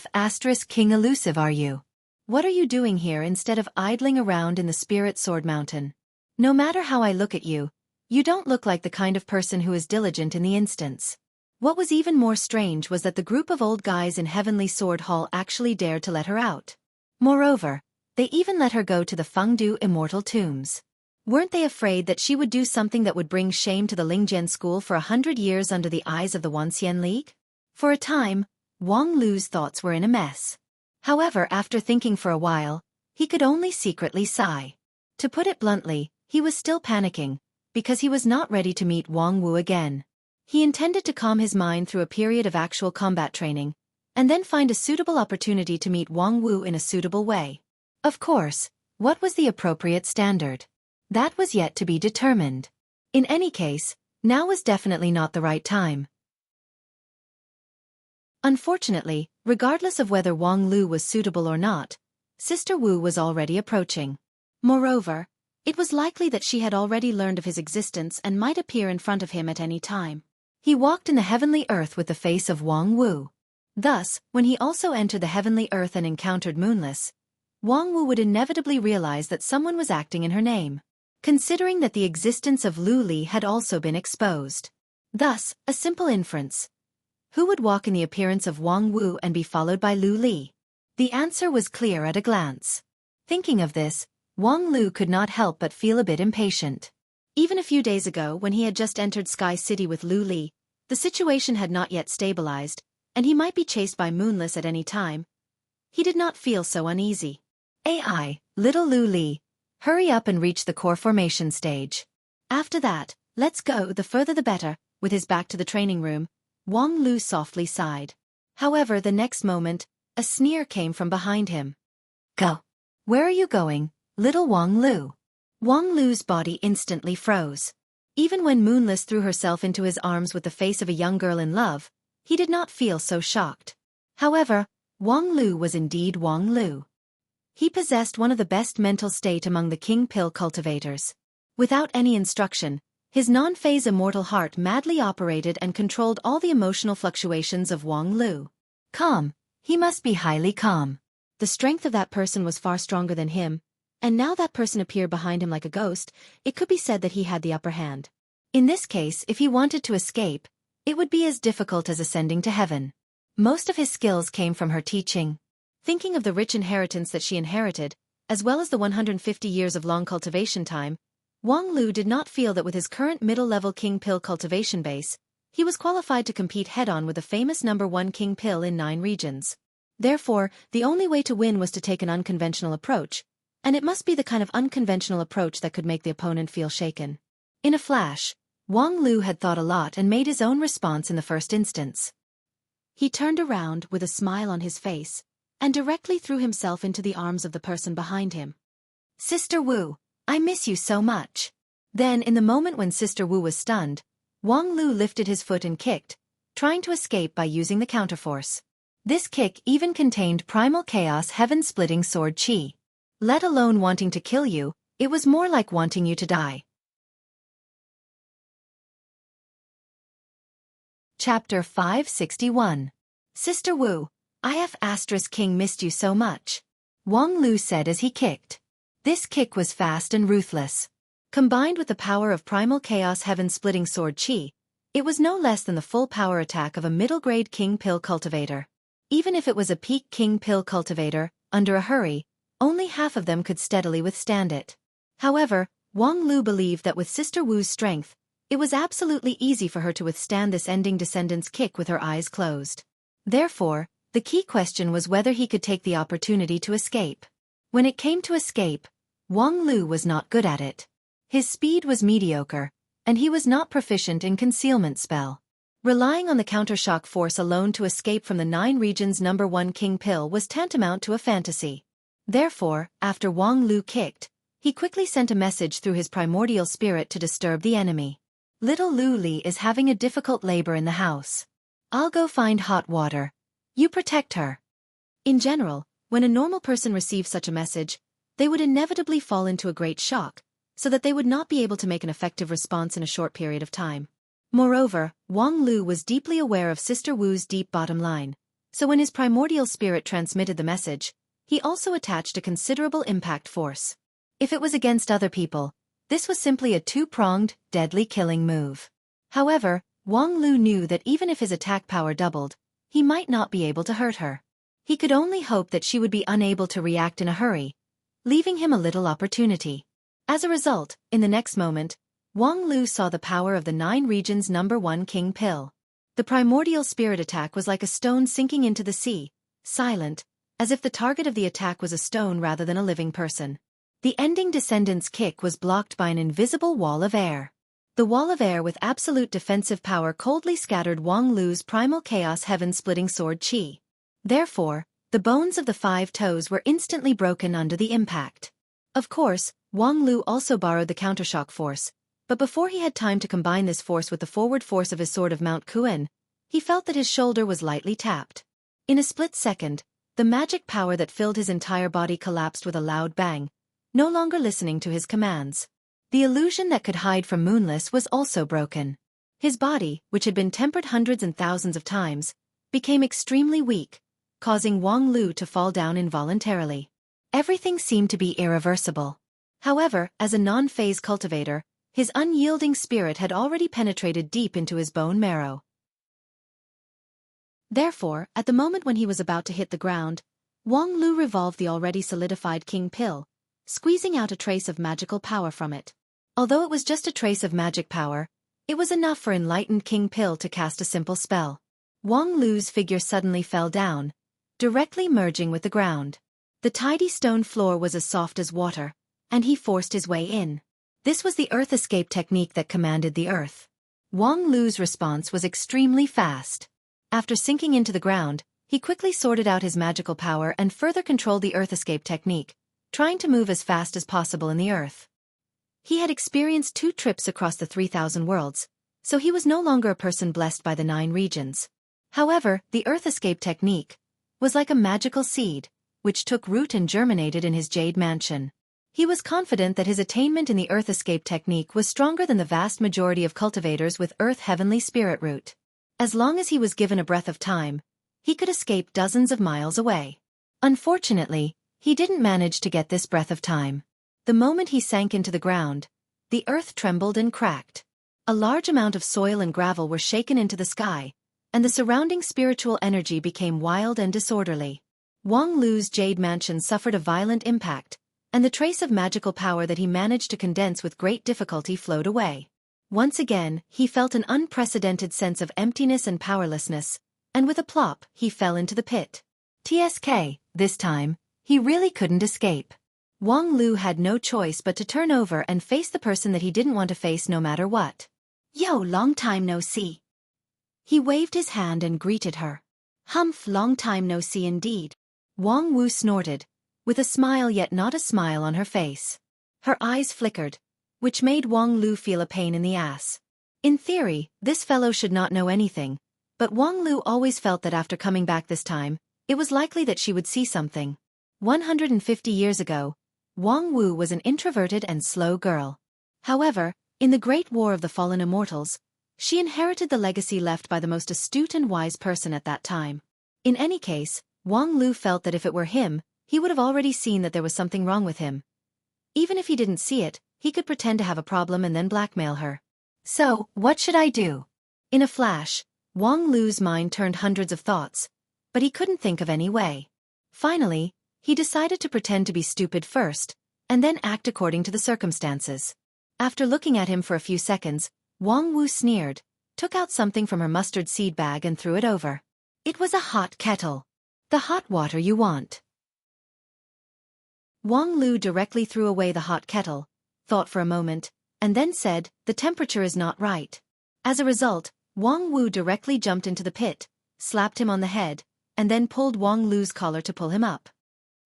King elusive are you? What are you doing here instead of idling around in the Spirit Sword Mountain? No matter how I look at you, you don't look like the kind of person who is diligent in the instance. What was even more strange was that the group of old guys in Heavenly Sword Hall actually dared to let her out. Moreover, they even let her go to the Fengdu Immortal Tombs. Weren't they afraid that she would do something that would bring shame to the Lingjian school for 100 years under the eyes of the Wanxian League? For a time, Wang Lu's thoughts were in a mess. However, after thinking for a while, he could only secretly sigh. To put it bluntly, he was still panicking, because he was not ready to meet Wang Wu again. He intended to calm his mind through a period of actual combat training, and then find a suitable opportunity to meet Wang Wu in a suitable way. Of course, what was the appropriate standard? That was yet to be determined. In any case, now was definitely not the right time. Unfortunately, regardless of whether Wang Lu was suitable or not, Sister Wu was already approaching. Moreover, it was likely that she had already learned of his existence and might appear in front of him at any time. He walked in the heavenly earth with the face of Wang Wu. Thus, when he also entered the heavenly earth and encountered Moonless, Wang Wu would inevitably realize that someone was acting in her name, considering that the existence of Lu Li had also been exposed. Thus, a simple inference. Who would walk in the appearance of Wang Wu and be followed by Lu Li? The answer was clear at a glance. Thinking of this, Wang Lu could not help but feel a bit impatient. Even a few days ago, when he had just entered Sky City with Lu Li, the situation had not yet stabilized, and he might be chased by Moonless at any time. He did not feel so uneasy. AI, little Lu Li, hurry up and reach the core formation stage. After that, let's go, the further the better. With his back to the training room, Wang Lu softly sighed. However, the next moment, a sneer came from behind him. Go. Where are you going, little Wang Lu? Wang Lu's body instantly froze. Even when Moonless threw herself into his arms with the face of a young girl in love, he did not feel so shocked. However, Wang Lu was indeed Wang Lu. He possessed one of the best mental state among the King Pill cultivators. Without any instruction, his non-phase immortal heart madly operated and controlled all the emotional fluctuations of Wang Lu. Calm. He must be highly calm. The strength of that person was far stronger than him, and now that person appeared behind him like a ghost. It could be said that he had the upper hand. In this case, if he wanted to escape, it would be as difficult as ascending to heaven. Most of his skills came from her teaching. Thinking of the rich inheritance that she inherited, as well as the 150 years of long cultivation time, Wang Lu did not feel that with his current middle-level king pill cultivation base, he was qualified to compete head-on with the famous #1 king pill in 9 regions. Therefore, the only way to win was to take an unconventional approach, and it must be the kind of unconventional approach that could make the opponent feel shaken. In a flash, Wang Lu had thought a lot and made his own response in the first instance. He turned around with a smile on his face, and directly threw himself into the arms of the person behind him. "Sister Wu, I miss you so much." Then, in the moment when Sister Wu was stunned, Wang Lu lifted his foot and kicked, trying to escape by using the counterforce. This kick even contained primal chaos heaven-splitting sword chi. Let alone wanting to kill you, it was more like wanting you to die. Chapter 561. Sister Wu, King missed you so much. Wang Lu said as he kicked. This kick was fast and ruthless. Combined with the power of primal chaos heaven-splitting sword chi, it was no less than the full power attack of a middle-grade king pill cultivator. Even if it was a peak king pill cultivator, under a hurry, only half of them could steadily withstand it. However, Wang Lu believed that with Sister Wu's strength, it was absolutely easy for her to withstand this ending descendant's kick with her eyes closed. Therefore, the key question was whether he could take the opportunity to escape. When it came to escape, Wang Lu was not good at it. His speed was mediocre, and he was not proficient in concealment spell. Relying on the countershock force alone to escape from the 9 regions #1 king pill was tantamount to a fantasy. Therefore, after Wang Lu kicked, he quickly sent a message through his primordial spirit to disturb the enemy. "Little Lu Li is having a difficult labor in the house. I'll go find hot water. You protect her." In general, when a normal person receives such a message, they would inevitably fall into a great shock, so that they would not be able to make an effective response in a short period of time. Moreover, Wang Lu was deeply aware of Sister Wu's deep bottom line, so when his primordial spirit transmitted the message, he also attached a considerable impact force. If it was against other people, this was simply a two-pronged, deadly killing move. However, Wang Lu knew that even if his attack power doubled, he might not be able to hurt her. He could only hope that she would be unable to react in a hurry, leaving him a little opportunity. As a result, in the next moment, Wang Lu saw the power of the 9 regions #1 king pill. The primordial spirit attack was like a stone sinking into the sea, silent, as if the target of the attack was a stone rather than a living person. The ending descendant's kick was blocked by an invisible wall of air. The wall of air with absolute defensive power coldly scattered Wang Lu's primal chaos heaven-splitting sword chi. Therefore, the bones of the 5 toes were instantly broken under the impact. Of course, Wang Lu also borrowed the countershock force, but before he had time to combine this force with the forward force of his sword of Mount Kuen, he felt that his shoulder was lightly tapped. In a split second, the magic power that filled his entire body collapsed with a loud bang, no longer listening to his commands. The illusion that could hide from Moonless was also broken. His body, which had been tempered hundreds and thousands of times, became extremely weak, causing Wang Lu to fall down involuntarily. Everything seemed to be irreversible. However, as a non-phase cultivator, his unyielding spirit had already penetrated deep into his bone marrow. Therefore, at the moment when he was about to hit the ground, Wang Lu revolved the already solidified king pill, squeezing out a trace of magical power from it. Although it was just a trace of magic power, it was enough for enlightened king pill to cast a simple spell. Wang Lu's figure suddenly fell down, directly merging with the ground. The tidy stone floor was as soft as water, and he forced his way in. This was the earth escape technique that commanded the earth. Wang Lu's response was extremely fast. After sinking into the ground, he quickly sorted out his magical power and further controlled the earth escape technique, trying to move as fast as possible in the earth. He had experienced 2 trips across the 3,000 worlds, so he was no longer a person blessed by the 9 regions. However, the earth escape technique was like a magical seed, which took root and germinated in his jade mansion. He was confident that his attainment in the earth escape technique was stronger than the vast majority of cultivators with earth heavenly spirit root. As long as he was given a breath of time, he could escape dozens of miles away. Unfortunately, he didn't manage to get this breath of time. The moment he sank into the ground, the earth trembled and cracked. A large amount of soil and gravel were shaken into the sky, and the surrounding spiritual energy became wild and disorderly. Wang Lu's jade mansion suffered a violent impact, and the trace of magical power that he managed to condense with great difficulty flowed away. Once again, he felt an unprecedented sense of emptiness and powerlessness, and with a plop, he fell into the pit. TSK, this time, he really couldn't escape. Wang Lu had no choice but to turn over and face the person that he didn't want to face no matter what. Yo, long time no see. He waved his hand and greeted her. Humph, long time no see indeed. Wang Wu snorted, with a smile yet not a smile on her face. Her eyes flickered, which made Wang Lu feel a pain in the ass. In theory, this fellow should not know anything, but Wang Lu always felt that after coming back this time, it was likely that she would see something. 150 years ago, Wang Wu was an introverted and slow girl. However, in the Great War of the Fallen Immortals, she inherited the legacy left by the most astute and wise person at that time. In any case, Wang Lu felt that if it were him, he would have already seen that there was something wrong with him. Even if he didn't see it, he could pretend to have a problem and then blackmail her. So, what should I do? In a flash, Wang Lu's mind turned hundreds of thoughts, but he couldn't think of any way. Finally, he decided to pretend to be stupid first, and then act according to the circumstances. After looking at him for a few seconds, Wang Wu sneered, took out something from her mustard seed bag and threw it over. It was a hot kettle. The hot water you want. Wang Lu directly threw away the hot kettle, thought for a moment, and then said, the temperature is not right. As a result, Wang Wu directly jumped into the pit, slapped him on the head, and then pulled Wang Lu's collar to pull him up.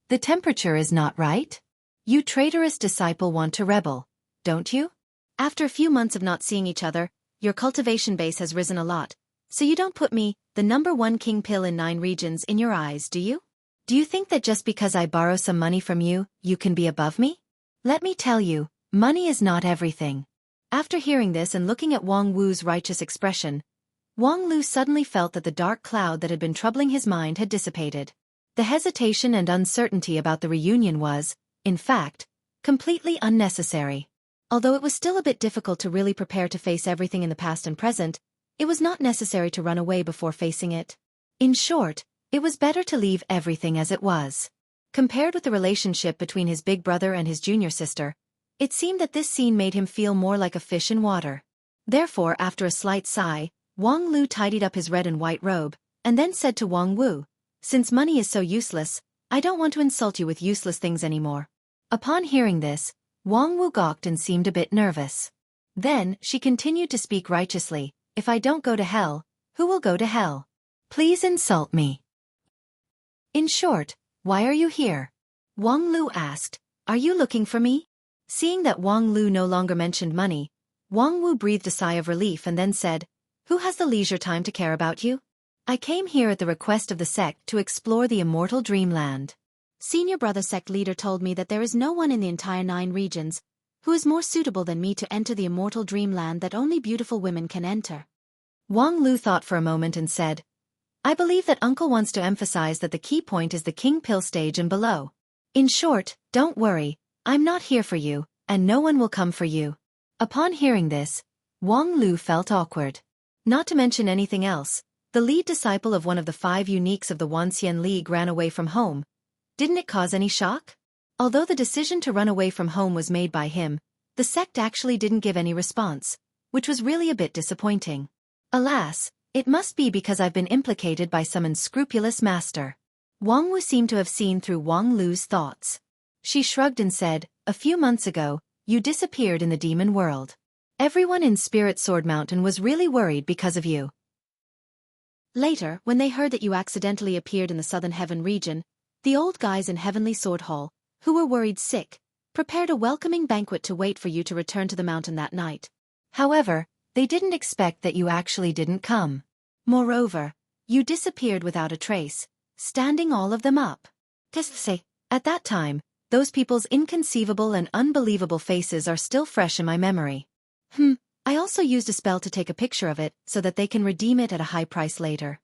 The temperature is not right? You traitorous disciple want to rebel, don't you? After a few months of not seeing each other, your cultivation base has risen a lot, so you don't put me, the #1 king pill in 9 regions, in your eyes, do you? Do you think that just because I borrow some money from you, you can be above me? Let me tell you, money is not everything. After hearing this and looking at Wang Wu's righteous expression, Wang Lu suddenly felt that the dark cloud that had been troubling his mind had dissipated. The hesitation and uncertainty about the reunion was, in fact, completely unnecessary. Although it was still a bit difficult to really prepare to face everything in the past and present, it was not necessary to run away before facing it. In short, it was better to leave everything as it was. Compared with the relationship between his big brother and his junior sister, it seemed that this scene made him feel more like a fish in water. Therefore, after a slight sigh, Wang Lu tidied up his red and white robe, and then said to Wang Wu, since money is so useless, I don't want to insult you with useless things anymore. Upon hearing this, Wang Wu gawked and seemed a bit nervous. Then, she continued to speak righteously, if I don't go to hell, who will go to hell? Please insult me. In short, why are you here? Wang Lu asked, are you looking for me? Seeing that Wang Lu no longer mentioned money, Wang Wu breathed a sigh of relief and then said, who has the leisure time to care about you? I came here at the request of the sect to explore the immortal dreamland. Senior brother sect leader told me that there is no one in the entire 9 regions who is more suitable than me to enter the immortal dreamland that only beautiful women can enter. Wang Lu thought for a moment and said, I believe that uncle wants to emphasize that the key point is the king pill stage and below. In short, don't worry, I'm not here for you, and no one will come for you. Upon hearing this, Wang Lu felt awkward. Not to mention anything else, the lead disciple of one of the 5 uniques of the Wanxian League ran away from home. Didn't it cause any shock? Although the decision to run away from home was made by him, the sect actually didn't give any response, which was really a bit disappointing. Alas, it must be because I've been implicated by some unscrupulous master. Wang Wu seemed to have seen through Wang Lu's thoughts. She shrugged and said, a few months ago, you disappeared in the demon world. Everyone in Spirit Sword Mountain was really worried because of you. Later, when they heard that you accidentally appeared in the Southern Heaven region, the old guys in Heavenly Sword Hall, who were worried sick, prepared a welcoming banquet to wait for you to return to the mountain that night. However, they didn't expect that you actually didn't come. Moreover, you disappeared without a trace, standing all of them up. At that time, those people's inconceivable and unbelievable faces are still fresh in my memory. I also used a spell to take a picture of it so that they can redeem it at a high price later.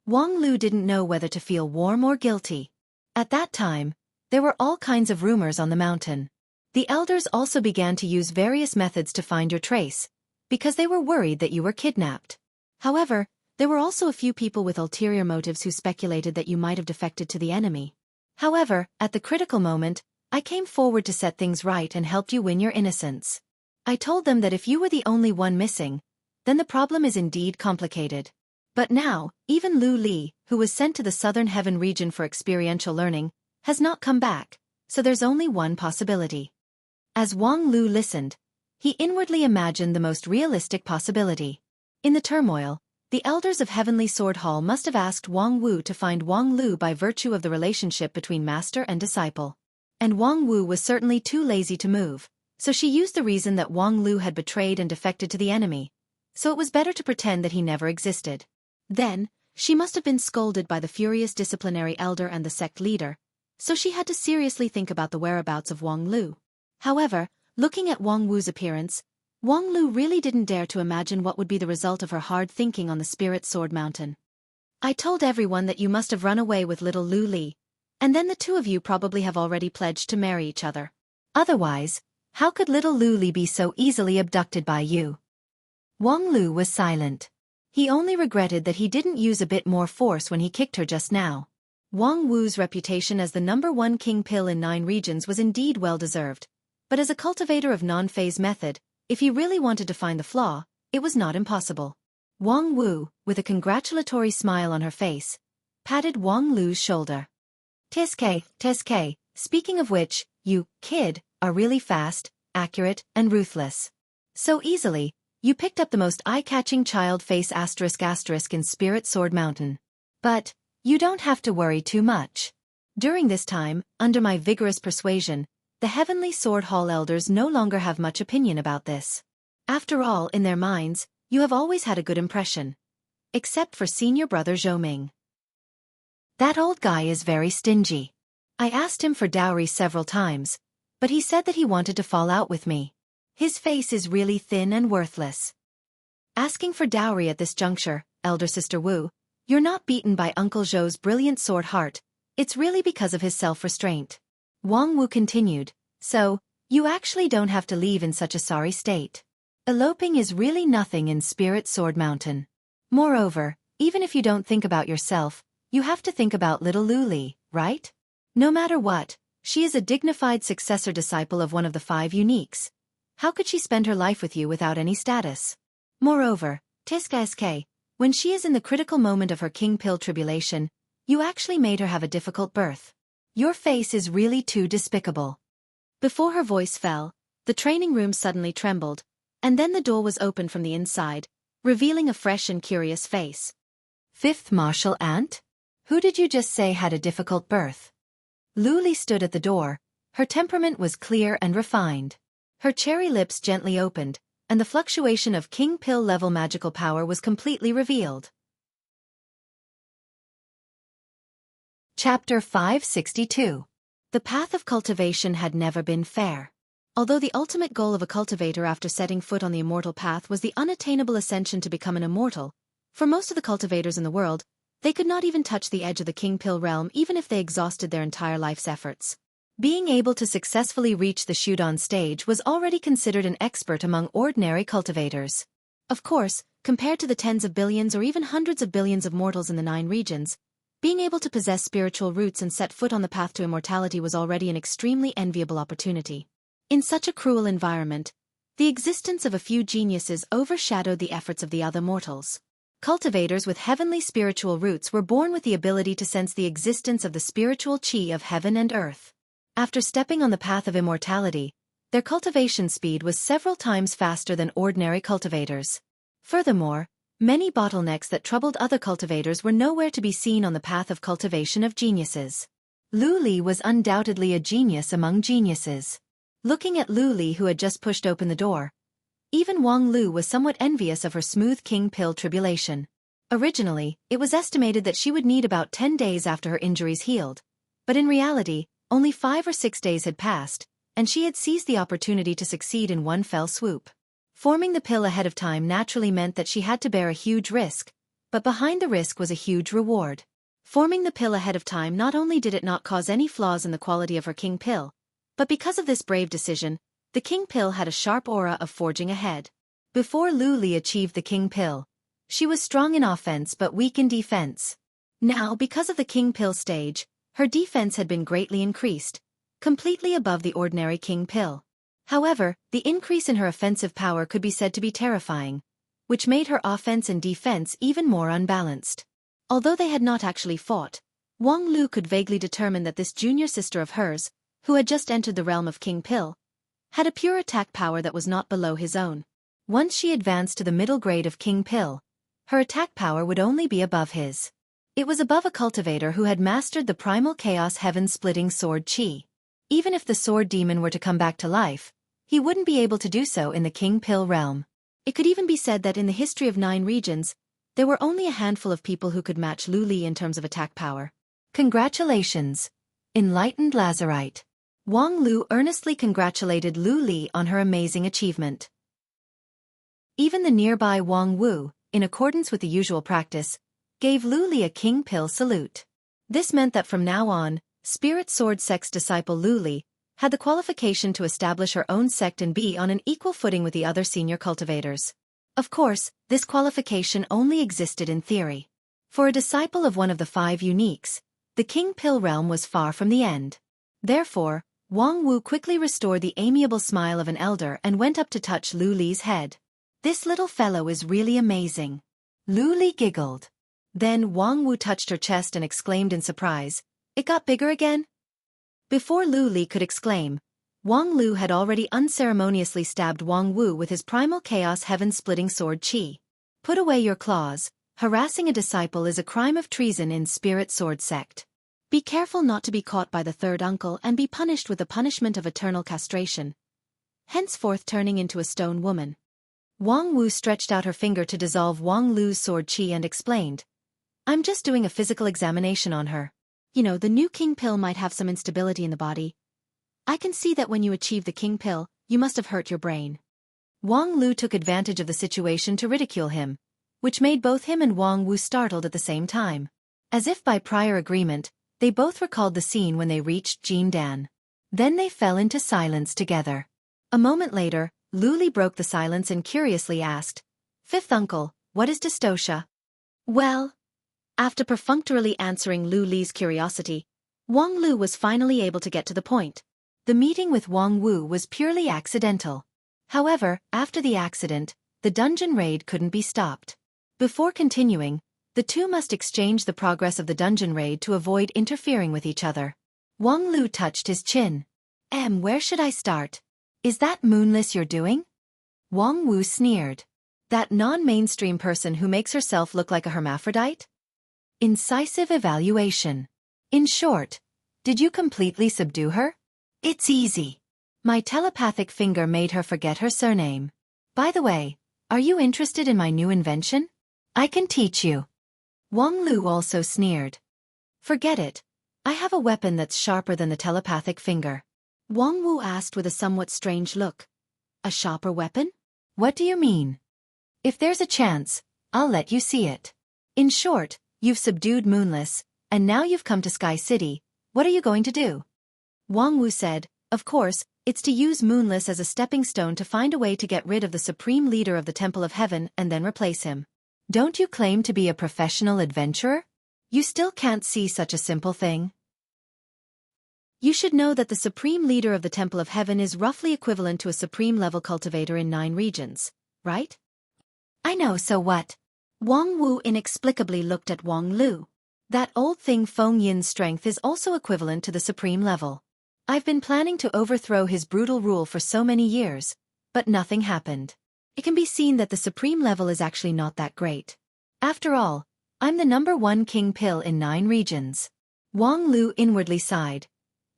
Wang Lu didn't know whether to feel warm or guilty. At that time, there were all kinds of rumors on the mountain. The elders also began to use various methods to find your trace, because they were worried that you were kidnapped. However, there were also a few people with ulterior motives who speculated that you might have defected to the enemy. However, at the critical moment, I came forward to set things right and helped you win your innocence. I told them that if you were the only one missing, then the problem is indeed complicated. But now, even Lu Li, who was sent to the Southern Heaven region for experiential learning, has not come back, so there's only one possibility. As Wang Lu listened, he inwardly imagined the most realistic possibility. In the turmoil, the elders of Heavenly Sword Hall must have asked Wang Wu to find Wang Lu by virtue of the relationship between master and disciple. And Wang Wu was certainly too lazy to move, so she used the reason that Wang Lu had betrayed and defected to the enemy, so it was better to pretend that he never existed. Then, she must have been scolded by the furious disciplinary elder and the sect leader, so she had to seriously think about the whereabouts of Wang Lu. However, looking at Wang Wu's appearance, Wang Lu really didn't dare to imagine what would be the result of her hard thinking on the Spirit Sword Mountain. I told everyone that you must have run away with little Lu Li, and then the two of you probably have already pledged to marry each other. Otherwise, how could little Lu Li be so easily abducted by you? Wang Lu was silent. He only regretted that he didn't use a bit more force when he kicked her just now. Wang Wu's reputation as the #1 king pill in 9 regions was indeed well-deserved, but as a cultivator of non-phase method, if he really wanted to find the flaw, it was not impossible. Wang Wu, with a congratulatory smile on her face, patted Wang Lu's shoulder. Teske, speaking of which, you, kid, are really fast, accurate, and ruthless. So easily, you picked up the most eye-catching child face *** in Spirit Sword Mountain. But, you don't have to worry too much. During this time, under my vigorous persuasion, the Heavenly Sword Hall elders no longer have much opinion about this. After all, in their minds, you have always had a good impression. Except for senior brother Zhou. That old guy is very stingy. I asked him for dowry several times, but he said that he wanted to fall out with me. His face is really thin and worthless. Asking for dowry at this juncture, elder sister Wu, you're not beaten by Uncle Zhou's brilliant sword heart, it's really because of his self-restraint. Wang Wu continued, so, you actually don't have to leave in such a sorry state. Eloping is really nothing in Spirit Sword Mountain. Moreover, even if you don't think about yourself, you have to think about little Lu Li, right? No matter what, she is a dignified successor disciple of one of the 5 uniques. How could she spend her life with you without any status? Moreover, Teske, when she is in the critical moment of her king pill tribulation, you actually made her have a difficult birth. Your face is really too despicable. Before her voice fell, the training room suddenly trembled, and then the door was opened from the inside, revealing a fresh and curious face. 5th Martial Aunt? Who did you just say had a difficult birth? Lu Li stood at the door, her temperament was clear and refined. Her cherry lips gently opened, and the fluctuation of king pill level magical power was completely revealed. Chapter 562. The path of cultivation had never been fair. Although the ultimate goal of a cultivator after setting foot on the immortal path was the unattainable ascension to become an immortal, for most of the cultivators in the world, they could not even touch the edge of the king pill realm even if they exhausted their entire life's efforts. Being able to successfully reach the Shudan stage was already considered an expert among ordinary cultivators. Of course, compared to the tens of billions or even hundreds of billions of mortals in the 9 regions, being able to possess spiritual roots and set foot on the path to immortality was already an extremely enviable opportunity. In such a cruel environment, the existence of a few geniuses overshadowed the efforts of the other mortals. Cultivators with heavenly spiritual roots were born with the ability to sense the existence of the spiritual chi of heaven and earth. After stepping on the path of immortality, their cultivation speed was several times faster than ordinary cultivators. Furthermore, many bottlenecks that troubled other cultivators were nowhere to be seen on the path of cultivation of geniuses. Lu Li was undoubtedly a genius among geniuses. Looking at Lu Li, who had just pushed open the door, even Wang Lu was somewhat envious of her smooth king pill tribulation. Originally, it was estimated that she would need about 10 days after her injuries healed, but in reality, only 5 or 6 days had passed, and she had seized the opportunity to succeed in one fell swoop. Forming the pill ahead of time naturally meant that she had to bear a huge risk, but behind the risk was a huge reward. Forming the pill ahead of time not only did it not cause any flaws in the quality of her king pill, but because of this brave decision, the king pill had a sharp aura of forging ahead. Before Lu Li achieved the King Pill, she was strong in offense but weak in defense. Now, because of the King Pill stage, her defense had been greatly increased, completely above the ordinary King Pill. However, the increase in her offensive power could be said to be terrifying, which made her offense and defense even more unbalanced. Although they had not actually fought, Wang Lu could vaguely determine that this junior sister of hers, who had just entered the realm of King Pill, had a pure attack power that was not below his own. Once she advanced to the middle grade of King Pill, her attack power would only be above his. It was above a cultivator who had mastered the primal chaos heaven-splitting sword Qi. Even if the sword demon were to come back to life, he wouldn't be able to do so in the King Pill realm. It could even be said that in the history of 9 regions, there were only a handful of people who could match Lu Li in terms of attack power. Congratulations, enlightened Lazarite. Wang Lu earnestly congratulated Lu Li on her amazing achievement. Even the nearby Wang Wu, in accordance with the usual practice, gave Lu Li a King Pill salute. This meant that from now on, Spirit Sword Sect's disciple Lu Li had the qualification to establish her own sect and be on an equal footing with the other senior cultivators. Of course, this qualification only existed in theory. For a disciple of one of the 5 uniques, the King Pill realm was far from the end. Therefore, Wang Wu quickly restored the amiable smile of an elder and went up to touch Lu Li's head. This little fellow is really amazing. Lu Li giggled. Then Wang Wu touched her chest and exclaimed in surprise, "It got bigger again?" Before Lu Li could exclaim, Wang Lu had already unceremoniously stabbed Wang Wu with his primal chaos heaven-splitting sword Qi. Put away your claws. Harassing a disciple is a crime of treason in Spirit Sword Sect. Be careful not to be caught by the third uncle and be punished with the punishment of eternal castration, henceforth turning into a stone woman. Wang Wu stretched out her finger to dissolve Wang Lu's sword Qi and explained, "I'm just doing a physical examination on her. You know, the new King Pill might have some instability in the body. I can see that when you achieve the King Pill, you must have hurt your brain." Wang Lu took advantage of the situation to ridicule him, which made both him and Wang Wu startled at the same time. As if by prior agreement, they both recalled the scene when they reached Jindan. Then they fell into silence together. A moment later, Lu Li broke the silence and curiously asked, "Fifth uncle, what is dystocia?" Well, after perfunctorily answering Lu Li's curiosity, Wang Lu was finally able to get to the point. The meeting with Wang Wu was purely accidental. However, after the accident, the dungeon raid couldn't be stopped. Before continuing, the two must exchange the progress of the dungeon raid to avoid interfering with each other. Wang Lu touched his chin. Where should I start? Is that Moonless you're doing?" Wang Wu sneered. "That non-mainstream person who makes herself look like a hermaphrodite?" Incisive evaluation. In short, did you completely subdue her? It's easy. My telepathic finger made her forget her surname. By the way, are you interested in my new invention? I can teach you. Wang Lu also sneered. Forget it. I have a weapon that's sharper than the telepathic finger. Wang Wu asked with a somewhat strange look. A sharper weapon? What do you mean? If there's a chance, I'll let you see it. In short, you've subdued Moonless, and now you've come to Sky City. What are you going to do? Wang Wu said, of course, it's to use Moonless as a stepping stone to find a way to get rid of the supreme leader of the Temple of Heaven and then replace him. Don't you claim to be a professional adventurer? You still can't see such a simple thing? You should know that the supreme leader of the Temple of Heaven is roughly equivalent to a supreme-level cultivator in 9 regions, right? I know, so what? Wang Wu inexplicably looked at Wang Lu. That old thing Feng Yin's strength is also equivalent to the supreme level. I've been planning to overthrow his brutal rule for so many years, but nothing happened. It can be seen that the supreme level is actually not that great. After all, I'm the #1 King Pill in 9 regions. Wang Lu inwardly sighed,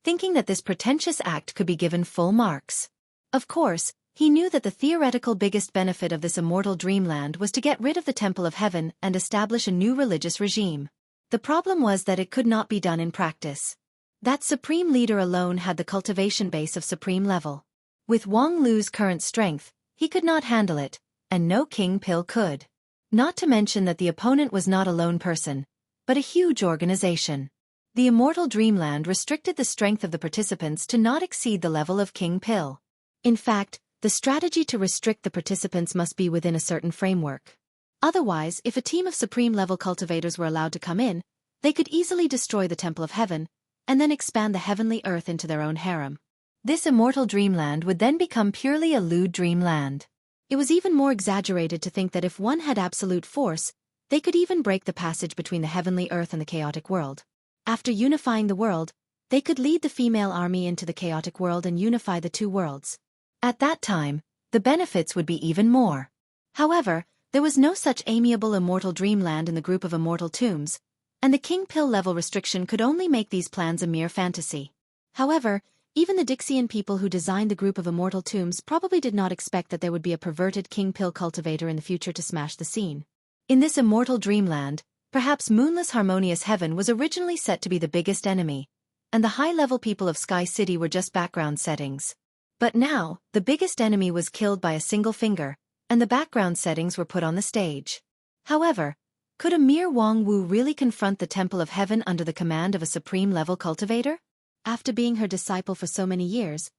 thinking that this pretentious act could be given full marks. Of course, he knew that the theoretical biggest benefit of this immortal dreamland was to get rid of the Temple of Heaven and establish a new religious regime. The problem was that it could not be done in practice. That supreme leader alone had the cultivation base of supreme level. With Wang Lu's current strength, he could not handle it, and no King Pill could. Not to mention that the opponent was not a lone person, but a huge organization. The immortal dreamland restricted the strength of the participants to not exceed the level of King Pill. In fact, The strategy to restrict the participants must be within a certain framework. Otherwise, if a team of supreme-level cultivators were allowed to come in, they could easily destroy the Temple of Heaven, and then expand the heavenly earth into their own harem. This immortal dreamland would then become purely a lewd dreamland. It was even more exaggerated to think that if one had absolute force, they could even break the passage between the heavenly earth and the chaotic world. After unifying the world, they could lead the female army into the chaotic world and unify the two worlds. At that time, the benefits would be even more. However, there was no such amiable immortal dreamland in the group of immortal tombs, and the King Pill level restriction could only make these plans a mere fantasy. However, even the Dixian people who designed the group of immortal tombs probably did not expect that there would be a perverted King Pill cultivator in the future to smash the scene. In this immortal dreamland, perhaps moonless harmonious heaven was originally set to be the biggest enemy, and the high-level people of Sky City were just background settings. But now, the biggest enemy was killed by a single finger, and the background settings were put on the stage. However, could a mere Wang Wu really confront the Temple of Heaven under the command of a supreme-level cultivator? After being her disciple for so many years,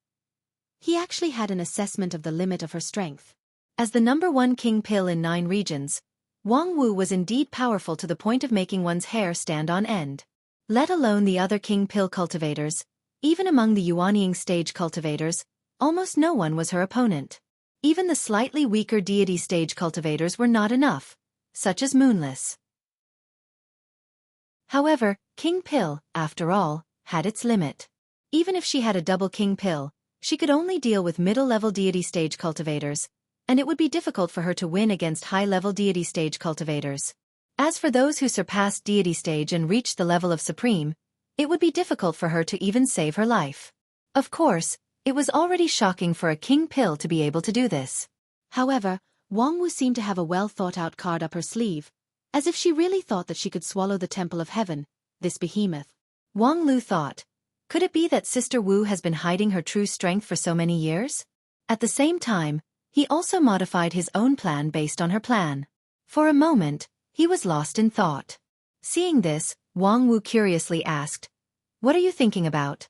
he actually had an assessment of the limit of her strength. As the #1 King Pill in 9 regions, Wang Wu was indeed powerful to the point of making one's hair stand on end. Let alone the other King Pill cultivators, even among the Yuanying stage cultivators, almost no one was her opponent. Even the slightly weaker deity stage cultivators were not enough, such as Moonless. However, King Pill, after all, had its limit. Even if she had a double King Pill, she could only deal with middle-level deity stage cultivators, and it would be difficult for her to win against high-level deity stage cultivators. As for those who surpassed deity stage and reached the level of supreme, it would be difficult for her to even save her life. Of course, it was already shocking for a King Pill to be able to do this. However, Wang Wu seemed to have a well-thought-out card up her sleeve, as if she really thought that she could swallow the Temple of Heaven, this behemoth. Wang Lu thought, could it be that Sister Wu has been hiding her true strength for so many years? At the same time, he also modified his own plan based on her plan. For a moment, he was lost in thought. Seeing this, Wang Wu curiously asked, "What are you thinking about?"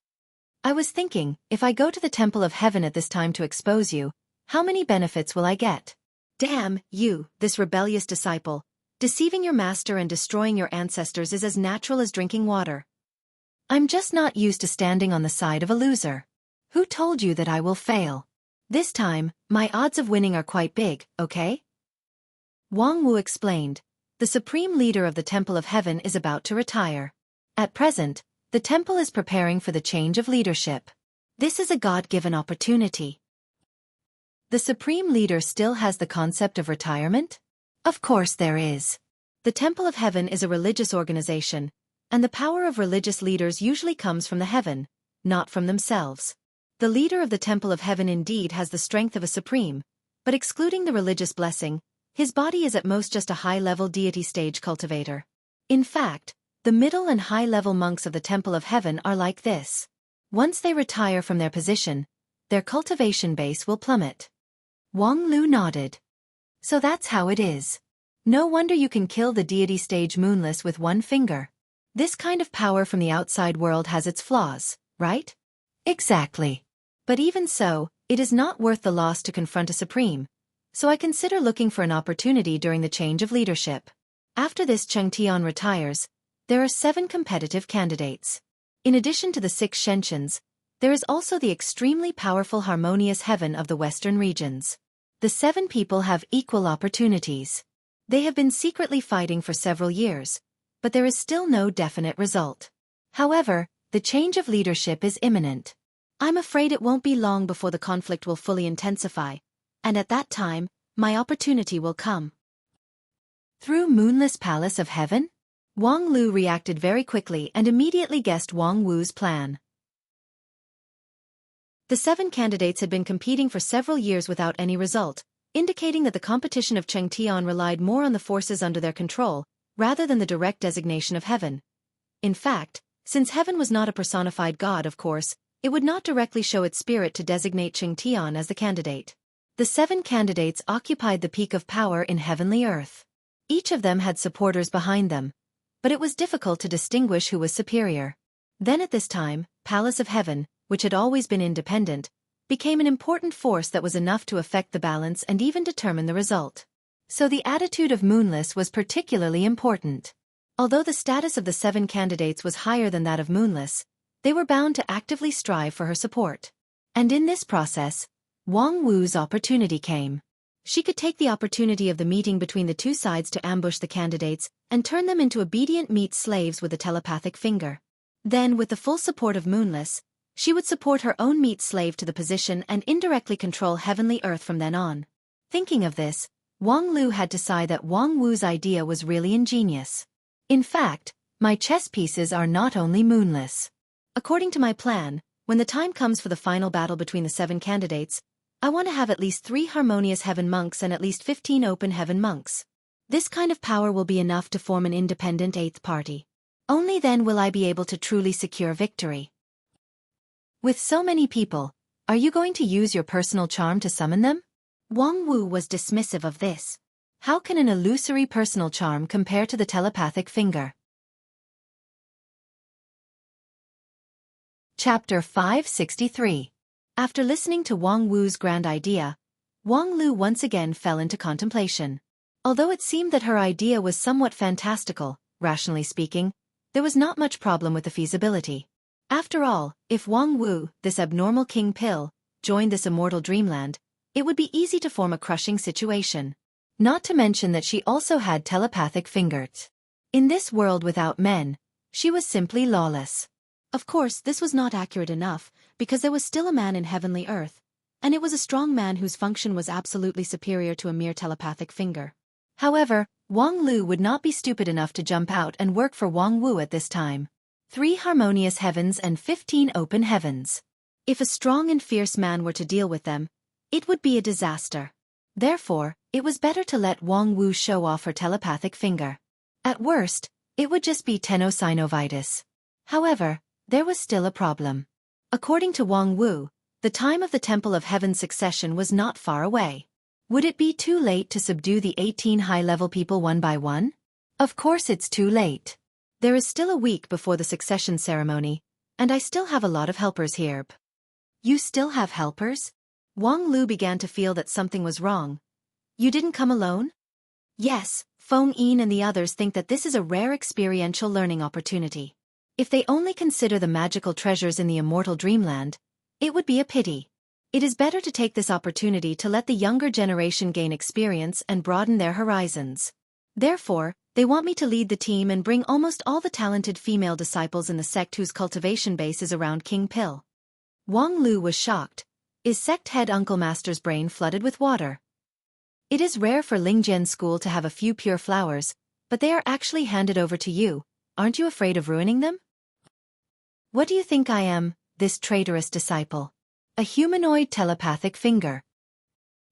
"I was thinking, if I go to the Temple of Heaven at this time to expose you, how many benefits will I get?" "Damn you, this rebellious disciple. Deceiving your master and destroying your ancestors is as natural as drinking water. I'm just not used to standing on the side of a loser. Who told you that I will fail? This time, my odds of winning are quite big, okay?" Wang Wu explained, the supreme leader of the Temple of Heaven is about to retire. At present, the temple is preparing for the change of leadership. This is a God-given opportunity. The supreme leader still has the concept of retirement? Of course there is. The Temple of Heaven is a religious organization, and the power of religious leaders usually comes from the heaven, not from themselves. The leader of the Temple of Heaven indeed has the strength of a supreme, but excluding the religious blessing, his body is at most just a high-level deity stage cultivator. In fact, the middle and high-level monks of the Temple of Heaven are like this. Once they retire from their position, their cultivation base will plummet. Wang Lu nodded. So that's how it is. No wonder you can kill the deity stage Moonless with one finger. This kind of power from the outside world has its flaws, right? Exactly. But even so, it is not worth the loss to confront a supreme, so I consider looking for an opportunity during the change of leadership. After this Cheng Tian retires, there are 7 competitive candidates. In addition to the 6 Shenshens, there is also the extremely powerful harmonious heaven of the western regions. The 7 people have equal opportunities. They have been secretly fighting for several years, but there is still no definite result. However, the change of leadership is imminent. I'm afraid it won't be long before the conflict will fully intensify, and at that time, my opportunity will come. Through Moonless Palace of Heaven? Wang Lu reacted very quickly and immediately guessed Wang Wu's plan. The 7 candidates had been competing for several years without any result, indicating that the competition of Cheng Tian relied more on the forces under their control, rather than the direct designation of heaven. In fact, since heaven was not a personified god, of course, it would not directly show its spirit to designate Cheng Tian as the candidate. The 7 candidates occupied the peak of power in heavenly earth. Each of them had supporters behind them, but it was difficult to distinguish who was superior. Then at this time, Palace of Heaven, which had always been independent, became an important force that was enough to affect the balance and even determine the result. So the attitude of Moonless was particularly important. Although the status of the 7 candidates was higher than that of Moonless, they were bound to actively strive for her support. And in this process, Wang Wu's opportunity came. She could take the opportunity of the meeting between the two sides to ambush the candidates and turn them into obedient meat slaves with a telepathic finger. Then, with the full support of Moonless, she would support her own meat slave to the position and indirectly control heavenly Earth from then on. Thinking of this, Wang Lu had to sigh that Wang Wu's idea was really ingenious. In fact, my chess pieces are not only Moonless. According to my plan, when the time comes for the final battle between the 7 candidates, I want to have at least 3 harmonious heaven monks and at least 15 open heaven monks. This kind of power will be enough to form an independent 8th party. Only then will I be able to truly secure victory. With so many people, are you going to use your personal charm to summon them? Wang Wu was dismissive of this. How can an illusory personal charm compare to the telepathic finger? Chapter 563. After listening to Wang Wu's grand idea, Wang Lu once again fell into contemplation. Although it seemed that her idea was somewhat fantastical, rationally speaking, there was not much problem with the feasibility. After all, if Wang Wu, this abnormal king pill, joined this immortal dreamland, it would be easy to form a crushing situation. Not to mention that she also had telepathic fingers. In this world without men, she was simply lawless. Of course, this was not accurate enough, because there was still a man in heavenly Earth, and it was a strong man whose function was absolutely superior to a mere telepathic finger. However, Wang Lu would not be stupid enough to jump out and work for Wang Wu at this time. 3 harmonious heavens and 15 open heavens. If a strong and fierce man were to deal with them, it would be a disaster. Therefore, it was better to let Wang Wu show off her telepathic finger. At worst, it would just be tenosynovitis. However, there was still a problem. According to Wang Wu, the time of the Temple of Heaven's succession was not far away. Would it be too late to subdue the 18 high-level people one by one? Of course it's too late. There is still a week before the succession ceremony, and I still have a lot of helpers here. You still have helpers? Wang Lu began to feel that something was wrong. You didn't come alone? Yes, Feng Yin and the others think that this is a rare experiential learning opportunity. If they only consider the magical treasures in the immortal dreamland, it would be a pity. It is better to take this opportunity to let the younger generation gain experience and broaden their horizons. Therefore, they want me to lead the team and bring almost all the talented female disciples in the sect whose cultivation base is around King Pill. Wang Lu was shocked. Is sect head Uncle Master's brain flooded with water? It is rare for Lingjian school to have a few pure flowers, but they are actually handed over to you. Aren't you afraid of ruining them? What do you think I am, this traitorous disciple? A humanoid telepathic finger.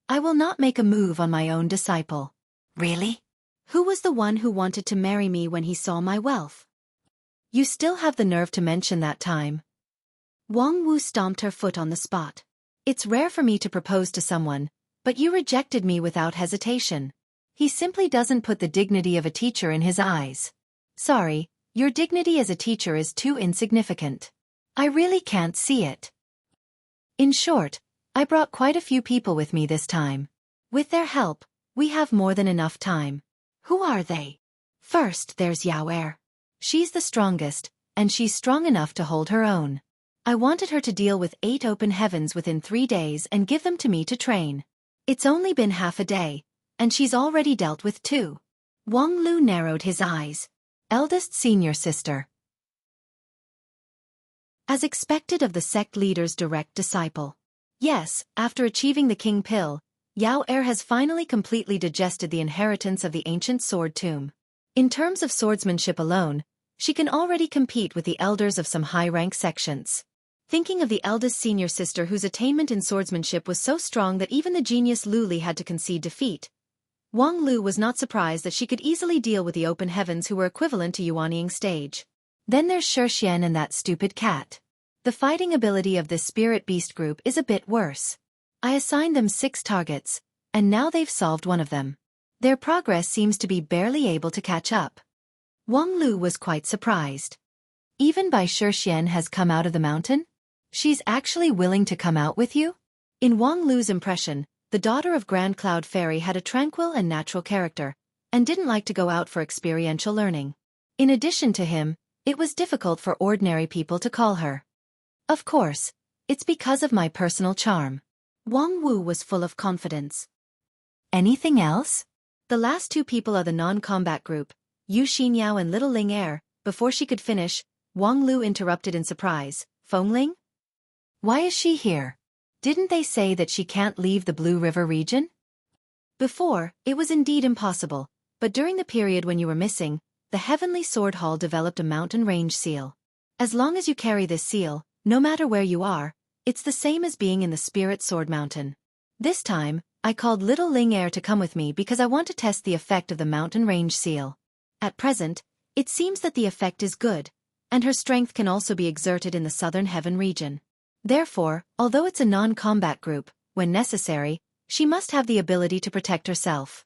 I will not make a move on my own disciple. Really? Who was the one who wanted to marry me when he saw my wealth? You still have the nerve to mention that time. Wang Wu stomped her foot on the spot. It's rare for me to propose to someone, but you rejected me without hesitation. He simply doesn't put the dignity of a teacher in his eyes. Sorry, your dignity as a teacher is too insignificant. I really can't see it. In short, I brought quite a few people with me this time. With their help, we have more than enough time. Who are they? First, there's Yao Er. She's the strongest, and she's strong enough to hold her own. I wanted her to deal with 8 open heavens within 3 days and give them to me to train. It's only been half a day, and she's already dealt with 2. Wang Lu narrowed his eyes. Eldest senior sister. As expected of the sect leader's direct disciple. Yes, after achieving the King Pill, Yao Er has finally completely digested the inheritance of the ancient sword tomb. In terms of swordsmanship alone, she can already compete with the elders of some high-rank sections. Thinking of the eldest senior sister whose attainment in swordsmanship was so strong that even the genius Lu Li had to concede defeat, Wang Lu was not surprised that she could easily deal with the open heavens who were equivalent to Yuan Ying stage. Then there's Xueqi and that stupid cat. The fighting ability of this spirit beast group is a bit worse. I assigned them 6 targets, and now they've solved one of them. Their progress seems to be barely able to catch up. Wang Lu was quite surprised. Even Bai Xueqian has come out of the mountain? She's actually willing to come out with you? In Wang Lu's impression, the daughter of Grand Cloud Fairy had a tranquil and natural character, and didn't like to go out for experiential learning. In addition to him, it was difficult for ordinary people to call her. Of course, it's because of my personal charm. Wang Wu was full of confidence. Anything else? The last two people are the non-combat group, Yu Xinyao and Little Ling Er. Before she could finish, Wang Lu interrupted in surprise. Fengling? Why is she here? Didn't they say that she can't leave the Blue River region? Before, it was indeed impossible, but during the period when you were missing, the Heavenly Sword Hall developed a mountain range seal. As long as you carry this seal, no matter where you are, it's the same as being in the Spirit Sword Mountain. This time, I called Little Ling Er to come with me because I want to test the effect of the mountain range seal. At present, it seems that the effect is good, and her strength can also be exerted in the Southern Heaven region. Therefore, although it's a non-combat group, when necessary, she must have the ability to protect herself.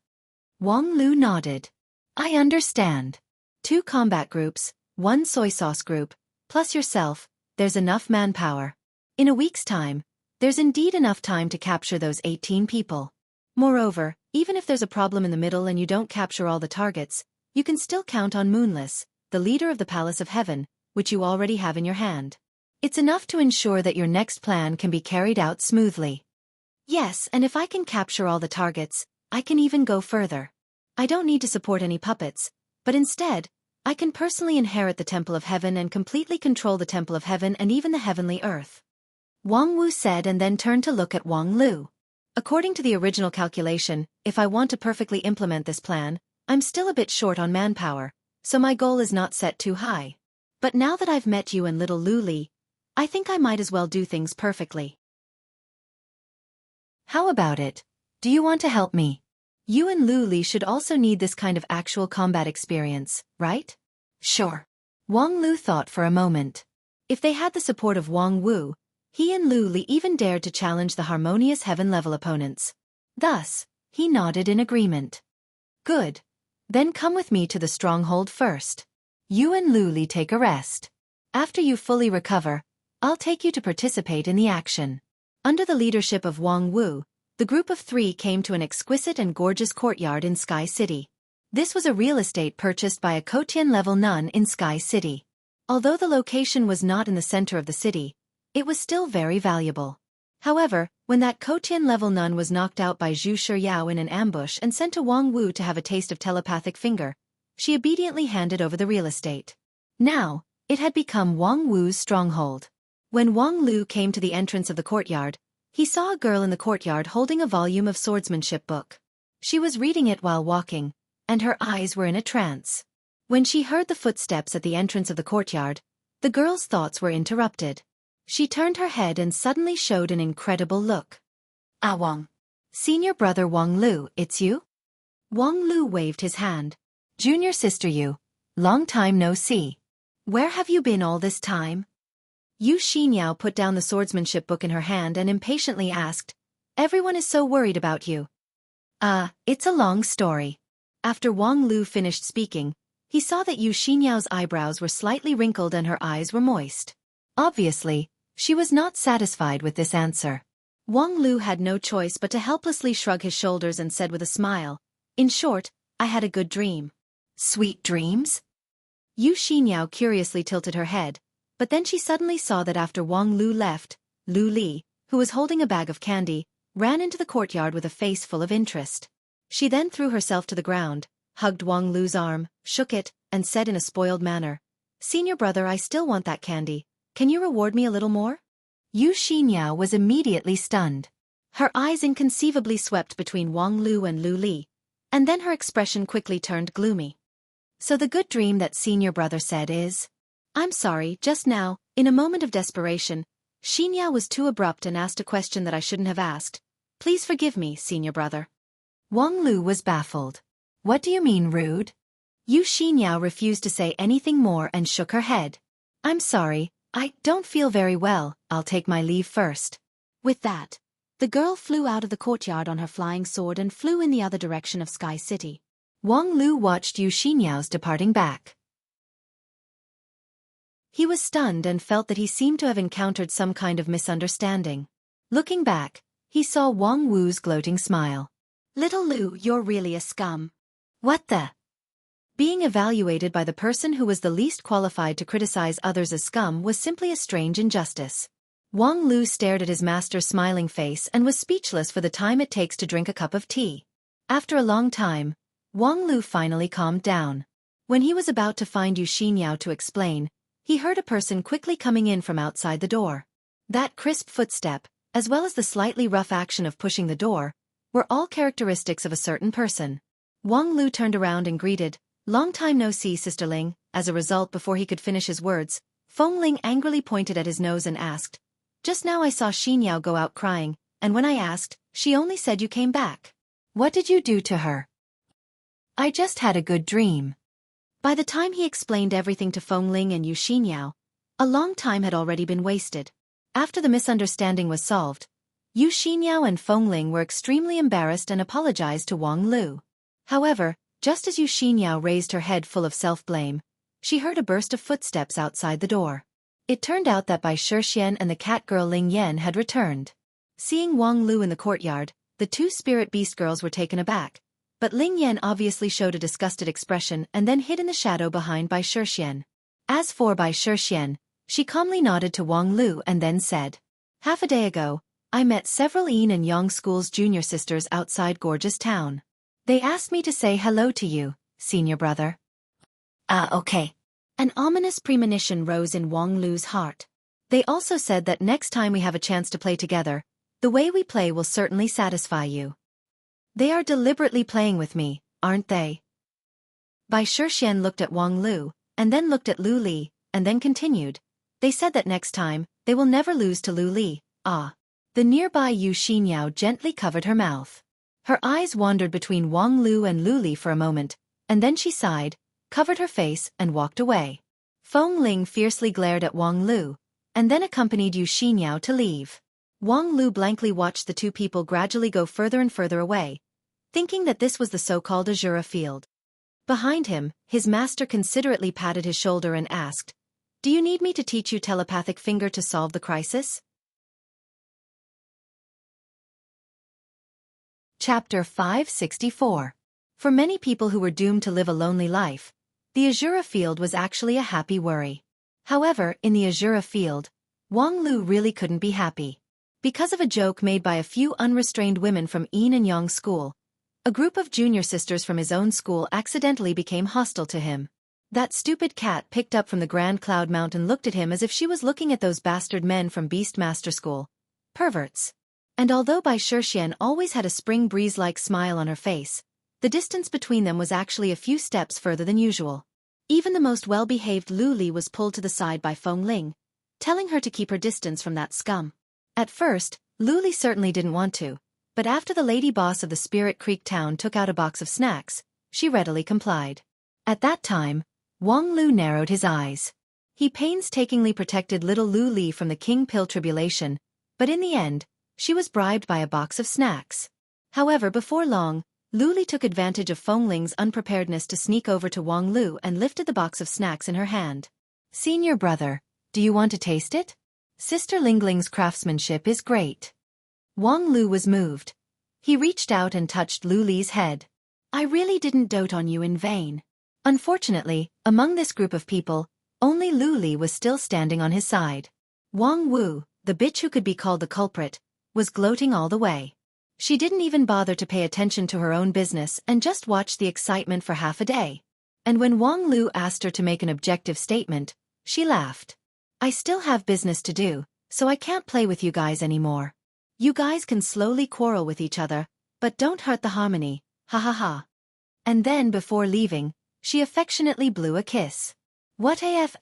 Wang Lu nodded. I understand. 2 combat groups, 1 soy sauce group, plus yourself, there's enough manpower. In a week's time, there's indeed enough time to capture those 18 people. Moreover, even if there's a problem in the middle and you don't capture all the targets, you can still count on Moonless, the leader of the Palace of Heaven, which you already have in your hand. It's enough to ensure that your next plan can be carried out smoothly. Yes, and if I can capture all the targets, I can even go further. I don't need to support any puppets, but instead, I can personally inherit the Temple of Heaven and completely control the Temple of Heaven and even the heavenly earth. Wang Wu said and then turned to look at Wang Lu. According to the original calculation, if I want to perfectly implement this plan, I'm still a bit short on manpower, so my goal is not set too high. But now that I've met you and little Lu Li, I think I might as well do things perfectly. How about it? Do you want to help me? You and Lu Li should also need this kind of actual combat experience, right? Sure. Wang Lu thought for a moment. If they had the support of Wang Wu, he and Lu Li even dared to challenge the harmonious heaven-level opponents. Thus, he nodded in agreement. Good. Then come with me to the stronghold first. You and Lu Li take a rest. After you fully recover, I'll take you to participate in the action. Under the leadership of Wang Wu, the group of 3 came to an exquisite and gorgeous courtyard in Sky City. This was a real estate purchased by a Kotian-level nun in Sky City. Although the location was not in the center of the city, it was still very valuable. However, when that Kotian-level nun was knocked out by Zhu Shiyao in an ambush and sent to Wang Wu to have a taste of telepathic finger, she obediently handed over the real estate. Now, it had become Wang Wu's stronghold. When Wang Lu came to the entrance of the courtyard, he saw a girl in the courtyard holding a volume of swordsmanship book. She was reading it while walking, and her eyes were in a trance. When she heard the footsteps at the entrance of the courtyard, the girl's thoughts were interrupted. She turned her head and suddenly showed an incredible look. Ah Wang. Senior brother Wang Lu, it's you? Wang Lu waved his hand. Junior sister Yu. Long time no see. Where have you been all this time? Yu Xinyao put down the swordsmanship book in her hand and impatiently asked, Everyone is so worried about you. It's a long story. After Wang Lu finished speaking, he saw that Yu Xinyao's eyebrows were slightly wrinkled and her eyes were moist. Obviously, she was not satisfied with this answer. Wang Lu had no choice but to helplessly shrug his shoulders and said with a smile, In short, I had a good dream. Sweet dreams? Yu Xinyao curiously tilted her head, but then she suddenly saw that after Wang Lu left, Lu Li, who was holding a bag of candy, ran into the courtyard with a face full of interest. She then threw herself to the ground, hugged Wang Lu's arm, shook it, and said in a spoiled manner, Senior brother, I still want that candy. Can you reward me a little more? Yu Xinyao was immediately stunned. Her eyes inconceivably swept between Wang Lu and Lu Li, and then her expression quickly turned gloomy. So the good dream that senior brother said is... I'm sorry, just now, in a moment of desperation, Xinyao was too abrupt and asked a question that I shouldn't have asked. Please forgive me, senior brother. Wang Lu was baffled. What do you mean rude? Yu Xinyao refused to say anything more and shook her head. I'm sorry, I don't feel very well, I'll take my leave first. With that, the girl flew out of the courtyard on her flying sword and flew in the other direction of Sky City. Wang Lu watched Yu Xinyao's departing back. He was stunned and felt that he seemed to have encountered some kind of misunderstanding. Looking back, he saw Wang Wu's gloating smile. "Little Lu, you're really a scum." "What the?" Being evaluated by the person who was the least qualified to criticize others as scum was simply a strange injustice. Wang Lu stared at his master's smiling face and was speechless for the time it takes to drink a cup of tea. After a long time, Wang Lu finally calmed down. When he was about to find Yu Xinyao to explain, he heard a person quickly coming in from outside the door. That crisp footstep, as well as the slightly rough action of pushing the door, were all characteristics of a certain person. Wang Lu turned around and greeted, "Long time no see, Sister Ling." As a result, before he could finish his words, Feng Ling angrily pointed at his nose and asked, "Just now I saw Xinyao go out crying, and when I asked, she only said you came back. What did you do to her?" "I just had a good dream." By the time he explained everything to Feng Ling and Yu Xinyao, a long time had already been wasted. After the misunderstanding was solved, Yu Xinyao and Feng Ling were extremely embarrassed and apologized to Wang Lu. However, just as Yu Xinyao raised her head full of self-blame, she heard a burst of footsteps outside the door. It turned out that Bai Shixian and the cat girl Ling Yan had returned. Seeing Wang Lu in the courtyard, the two spirit beast girls were taken aback, but Ling Yan obviously showed a disgusted expression and then hid in the shadow behind Bai Shixian. As for Bai Shixian, she calmly nodded to Wang Lu and then said, "Half a day ago, I met several Yin and Yang schools junior sisters outside Gorgeous Town. They asked me to say hello to you, senior brother." Okay. An ominous premonition rose in Wang Lu's heart. "They also said that next time we have a chance to play together, the way we play will certainly satisfy you." "They are deliberately playing with me, aren't they?" Bai Shixian looked at Wang Lu, and then looked at Lu Li, and then continued, "They said that next time, they will never lose to Lu Li." The nearby Yu Xinyao gently covered her mouth. Her eyes wandered between Wang Lu and Lu Li for a moment, and then she sighed, covered her face and walked away. Feng Ling fiercely glared at Wang Lu, and then accompanied Yu Xinyao to leave. Wang Lu blankly watched the two people gradually go further and further away, thinking that this was the so-called Azura field. Behind him, his master considerately patted his shoulder and asked, "Do you need me to teach you telepathic finger to solve the crisis?" Chapter 564. For many people who were doomed to live a lonely life, the Azura field was actually a happy worry. However, in the Azura field, Wang Lu really couldn't be happy. Because of a joke made by a few unrestrained women from Yin and Yang school, a group of junior sisters from his own school accidentally became hostile to him. That stupid cat picked up from the Grand Cloud Mountain looked at him as if she was looking at those bastard men from Beast Master School. Perverts. And although Bai Shixian always had a spring breeze-like smile on her face, the distance between them was actually a few steps further than usual. Even the most well-behaved Lu Li was pulled to the side by Feng Ling, telling her to keep her distance from that scum. At first, Lu Li certainly didn't want to, but after the lady boss of the Spirit Creek town took out a box of snacks, she readily complied. At that time, Wang Lu narrowed his eyes. He painstakingly protected little Lu Li from the King Pill tribulation, but in the end, she was bribed by a box of snacks. However, before long, Lu Li took advantage of Feng Ling's unpreparedness to sneak over to Wang Lu and lifted the box of snacks in her hand. "Senior brother, do you want to taste it? Sister Lingling's craftsmanship is great." Wang Lu was moved. He reached out and touched Lu Li's head. "I really didn't dote on you in vain." Unfortunately, among this group of people, only Lu Li was still standing on his side. Wang Wu, the bitch who could be called the culprit, was gloating all the way. She didn't even bother to pay attention to her own business and just watched the excitement for half a day. And when Wang Lu asked her to make an objective statement, she laughed. "I still have business to do, so I can't play with you guys anymore. You guys can slowly quarrel with each other, but don't hurt the harmony, ha ha ha." And then before leaving, she affectionately blew a kiss. What AF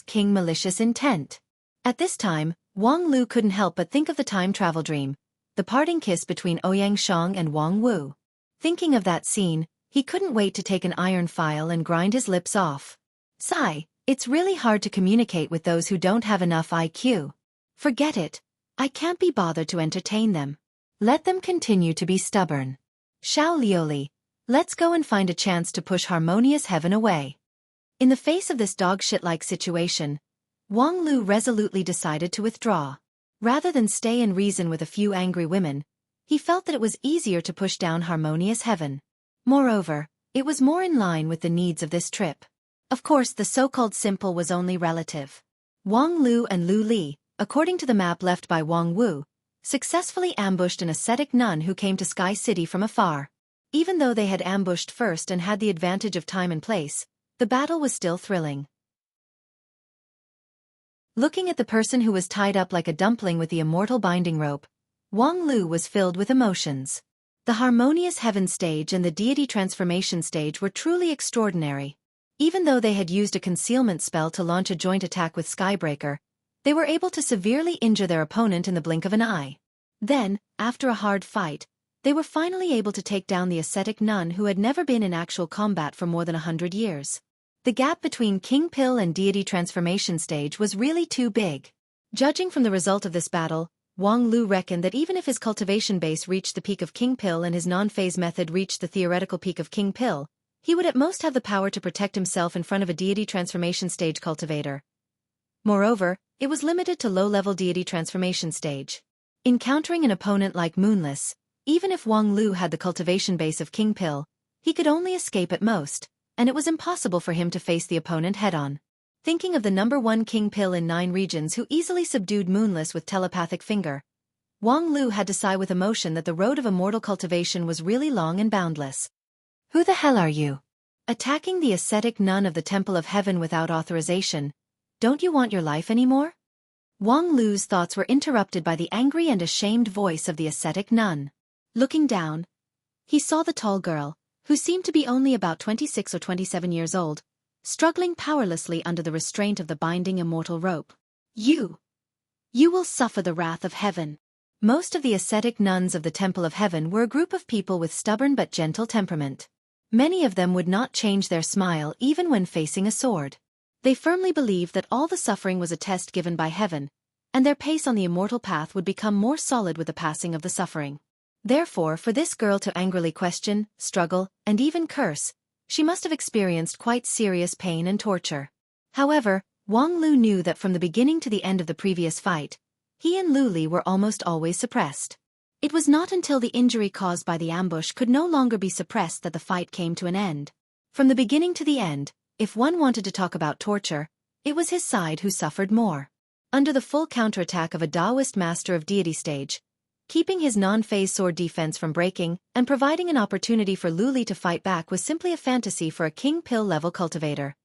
* King malicious intent. At this time, Wang Lu couldn't help but think of the time travel dream, the parting kiss between Ouyang Shang and Wang Wu. Thinking of that scene, he couldn't wait to take an iron file and grind his lips off. Sigh, it's really hard to communicate with those who don't have enough IQ. Forget it. I can't be bothered to entertain them. Let them continue to be stubborn. Xiao Lioli, let's go and find a chance to push harmonious heaven away. In the face of this dog-shit-like situation, Wang Lu resolutely decided to withdraw. Rather than stay and reason with a few angry women, he felt that it was easier to push down harmonious heaven. Moreover, it was more in line with the needs of this trip. Of course, the so-called simple was only relative. Wang Lu and Lu Li, according to the map left by Wang Wu, successfully ambushed an ascetic nun who came to Sky City from afar. Even though they had ambushed first and had the advantage of time and place, the battle was still thrilling. Looking at the person who was tied up like a dumpling with the immortal binding rope, Wang Lu was filled with emotions. The harmonious heaven stage and the deity transformation stage were truly extraordinary. Even though they had used a concealment spell to launch a joint attack with Skybreaker, they were able to severely injure their opponent in the blink of an eye. Then, after a hard fight, they were finally able to take down the ascetic nun who had never been in actual combat for more than 100 years. The gap between King Pill and deity transformation stage was really too big. Judging from the result of this battle, Wang Lu reckoned that even if his cultivation base reached the peak of King Pill and his non-phase method reached the theoretical peak of King Pill, he would at most have the power to protect himself in front of a deity transformation stage cultivator. Moreover, it was limited to low-level deity transformation stage. Encountering an opponent like Moonless, even if Wang Lu had the cultivation base of King Pill, he could only escape at most, and it was impossible for him to face the opponent head-on. Thinking of the number 1 King Pill in 9 regions who easily subdued Moonless with telepathic finger, Wang Lu had to sigh with emotion that the road of immortal cultivation was really long and boundless. Who the hell are you? Attacking the ascetic nun of the Temple of Heaven without authorization. Don't you want your life anymore? Wang Lu's thoughts were interrupted by the angry and ashamed voice of the ascetic nun. Looking down, he saw the tall girl, who seemed to be only about 26 or 27 years old, struggling powerlessly under the restraint of the binding immortal rope. You will suffer the wrath of heaven. Most of the ascetic nuns of the Temple of Heaven were a group of people with stubborn but gentle temperament. Many of them would not change their smile even when facing a sword. They firmly believed that all the suffering was a test given by heaven, and their pace on the immortal path would become more solid with the passing of the suffering. Therefore, for this girl to angrily question, struggle, and even curse, she must have experienced quite serious pain and torture. However, Wang Lu knew that from the beginning to the end of the previous fight, he and Lu Li were almost always suppressed. It was not until the injury caused by the ambush could no longer be suppressed that the fight came to an end. From the beginning to the end, if one wanted to talk about torture, it was his side who suffered more. Under the full counterattack of a Taoist master of deity stage, keeping his non-phase sword defense from breaking and providing an opportunity for Lu Li to fight back was simply a fantasy for a King Pill level cultivator.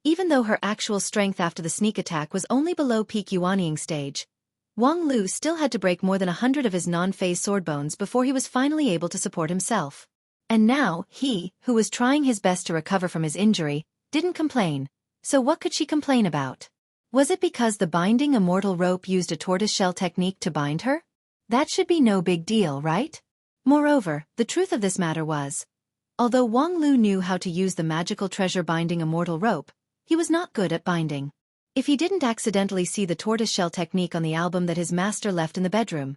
Even though her actual strength after the sneak attack was only below peak Yuanying stage, Wang Lu still had to break more than 100 of his non-phase sword bones before he was finally able to support himself. And now, he, who was trying his best to recover from his injury, didn't complain. So what could she complain about? Was it because the binding immortal rope used a tortoiseshell technique to bind her? That should be no big deal, right? Moreover, the truth of this matter was, although Wang Lu knew how to use the magical treasure binding immortal rope, he was not good at binding. If he didn't accidentally see the tortoiseshell technique on the album that his master left in the bedroom.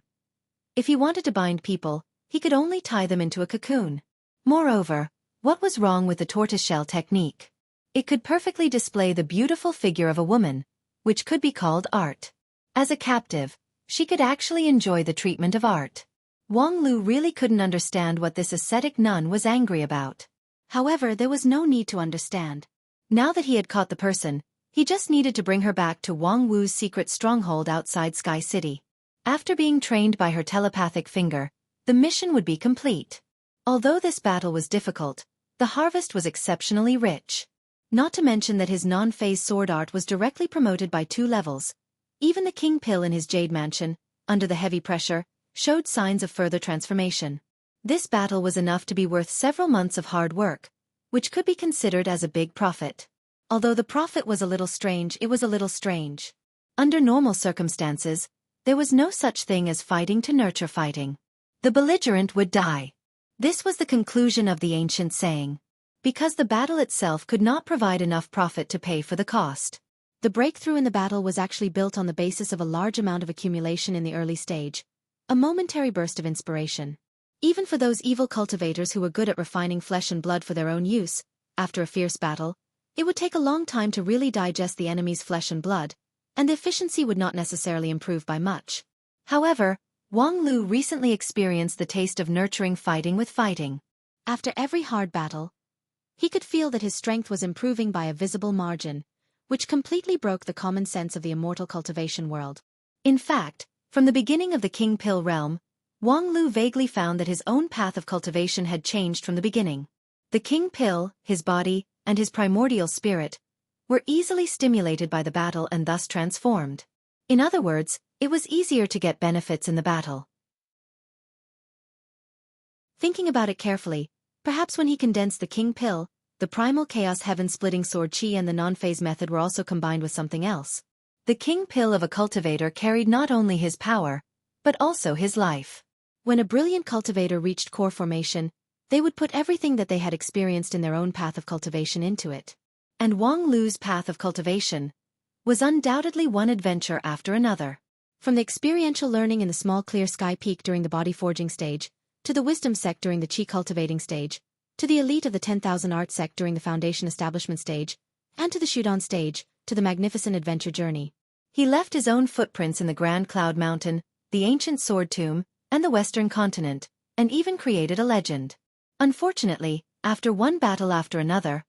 If he wanted to bind people, he could only tie them into a cocoon. Moreover, what was wrong with the tortoiseshell technique? It could perfectly display the beautiful figure of a woman, which could be called art. As a captive, she could actually enjoy the treatment of art. Wang Lu really couldn't understand what this ascetic nun was angry about. However, there was no need to understand. Now that he had caught the person, he just needed to bring her back to Wang Wu's secret stronghold outside Sky City. After being trained by her telepathic finger, the mission would be complete. Although this battle was difficult, the harvest was exceptionally rich. Not to mention that his non-phase sword art was directly promoted by 2 levels. Even the King Pill in his Jade Mansion, under the heavy pressure, showed signs of further transformation. This battle was enough to be worth several months of hard work, which could be considered as a big profit. Although the profit was a little strange, it was a little strange. Under normal circumstances, there was no such thing as fighting to nurture fighting. The belligerent would die. This was the conclusion of the ancient saying. Because the battle itself could not provide enough profit to pay for the cost. The breakthrough in the battle was actually built on the basis of a large amount of accumulation in the early stage, a momentary burst of inspiration. Even for those evil cultivators who were good at refining flesh and blood for their own use, after a fierce battle, it would take a long time to really digest the enemy's flesh and blood, and the efficiency would not necessarily improve by much. However, Wang Lu recently experienced the taste of nurturing fighting with fighting. After every hard battle, he could feel that his strength was improving by a visible margin, which completely broke the common sense of the immortal cultivation world. In fact, from the beginning of the King Pill realm, Wang Lu vaguely found that his own path of cultivation had changed from the beginning. The King Pill, his body, and his primordial spirit were easily stimulated by the battle and thus transformed. In other words, it was easier to get benefits in the battle. Thinking about it carefully, perhaps when he condensed the King Pill, the primal chaos heaven-splitting sword Qi and the non-phase method were also combined with something else. The King Pill of a cultivator carried not only his power, but also his life. When a brilliant cultivator reached core formation, they would put everything that they had experienced in their own path of cultivation into it. And Wang Lu's path of cultivation was undoubtedly one adventure after another. From the experiential learning in the small clear sky peak during the body forging stage, to the wisdom sect during the Qi cultivating stage, to the elite of the 10,000 art sect during the foundation establishment stage, and to the Shudan stage, to the magnificent adventure journey. He left his own footprints in the Grand Cloud Mountain, the ancient sword tomb, and the Western continent, and even created a legend. Unfortunately, after one battle after another,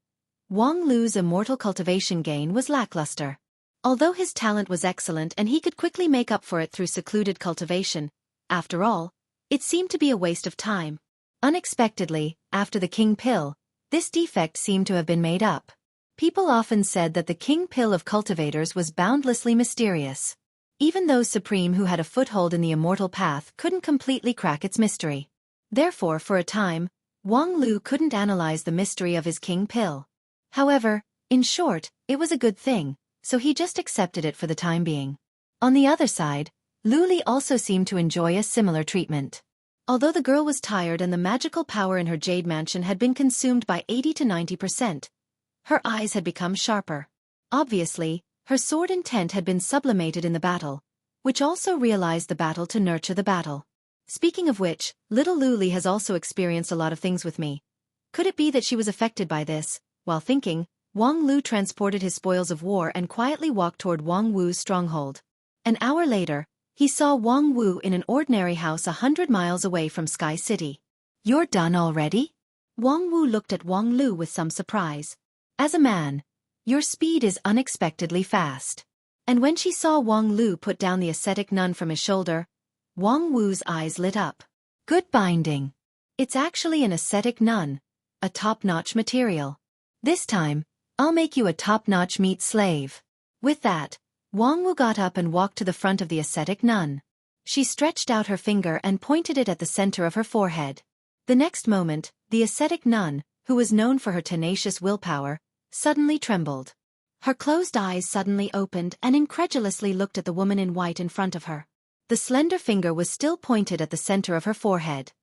Wang Lu's immortal cultivation gain was lackluster. Although his talent was excellent and he could quickly make up for it through secluded cultivation, after all, it seemed to be a waste of time. Unexpectedly, after the King Pill, this defect seemed to have been made up. People often said that the King Pill of cultivators was boundlessly mysterious. Even those supreme who had a foothold in the immortal path couldn't completely crack its mystery. Therefore, for a time, Wang Lu couldn't analyze the mystery of his King Pill. However, in short, it was a good thing, so he just accepted it for the time being. On the other side, Lu Li also seemed to enjoy a similar treatment. Although the girl was tired and the magical power in her jade mansion had been consumed by 80 to 90%, her eyes had become sharper. Obviously, her sword intent had been sublimated in the battle, which also realized the battle to nurture the battle. Speaking of which, little Lu Li has also experienced a lot of things with me. Could it be that she was affected by this? While thinking, Wang Lu transported his spoils of war and quietly walked toward Wang Wu's stronghold. An hour later, he saw Wang Wu in an ordinary house 100 miles away from Sky City. "You're done already?" Wang Wu looked at Wang Lu with some surprise. "As a man, your speed is unexpectedly fast." And when she saw Wang Lu put down the ascetic nun from his shoulder, Wang Wu's eyes lit up. "Good binding. It's actually an ascetic nun, a top-notch material. This time, I'll make you a top-notch meat slave." With that, Wang Wu got up and walked to the front of the ascetic nun. She stretched out her finger and pointed it at the center of her forehead. The next moment, the ascetic nun, who was known for her tenacious willpower, suddenly trembled. Her closed eyes suddenly opened and incredulously looked at the woman in white in front of her. The slender finger was still pointed at the center of her forehead.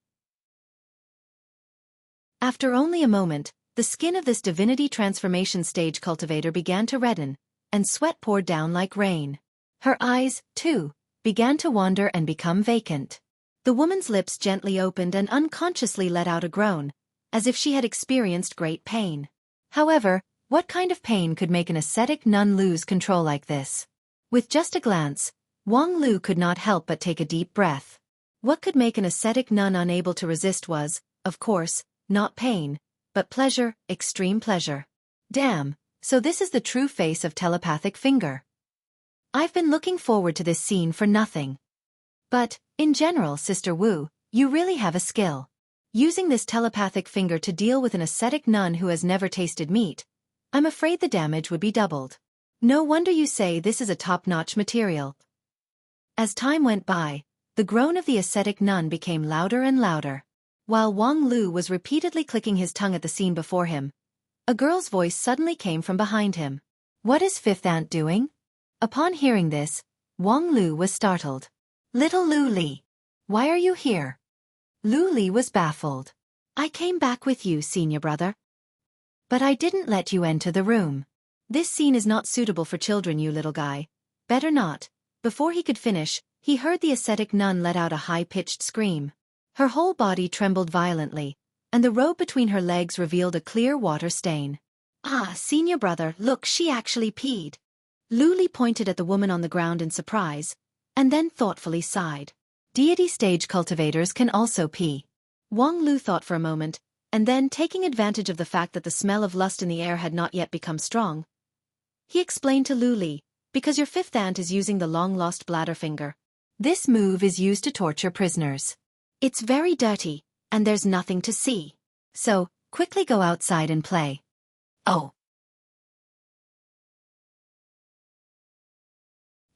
After only a moment, the skin of this divinity transformation stage cultivator began to redden, and sweat poured down like rain. Her eyes, too, began to wander and become vacant. The woman's lips gently opened and unconsciously let out a groan, as if she had experienced great pain. However, what kind of pain could make an ascetic nun lose control like this? With just a glance, Wang Lu could not help but take a deep breath. What could make an ascetic nun unable to resist was, of course, not pain, but pleasure, extreme pleasure. Damn, so this is the true face of telepathic finger. I've been looking forward to this scene for nothing. But, in general, Sister Wu, you really have a skill. Using this telepathic finger to deal with an ascetic nun who has never tasted meat, I'm afraid the damage would be doubled. No wonder you say this is a top-notch material. As time went by, the groan of the ascetic nun became louder and louder. While Wang Lu was repeatedly clicking his tongue at the scene before him, a girl's voice suddenly came from behind him. "What is Fifth Aunt doing?" Upon hearing this, Wang Lu was startled. "Little Lu Li, why are you here?" Lu Li was baffled. "I came back with you, senior brother. But I didn't let you enter the room. This scene is not suitable for children, you little guy. Better not." Before he could finish, he heard the ascetic nun let out a high-pitched scream. Her whole body trembled violently, and the robe between her legs revealed a clear water stain. "Ah, senior brother, look, she actually peed." Lu Li pointed at the woman on the ground in surprise, and then thoughtfully sighed. Deity stage cultivators can also pee. Wang Lu thought for a moment, and then, taking advantage of the fact that the smell of lust in the air had not yet become strong, he explained to Lu Li, because your fifth aunt is using the long-lost bladder finger. This move is used to torture prisoners. It's very dirty, and there's nothing to see. So, quickly go outside and play. Oh.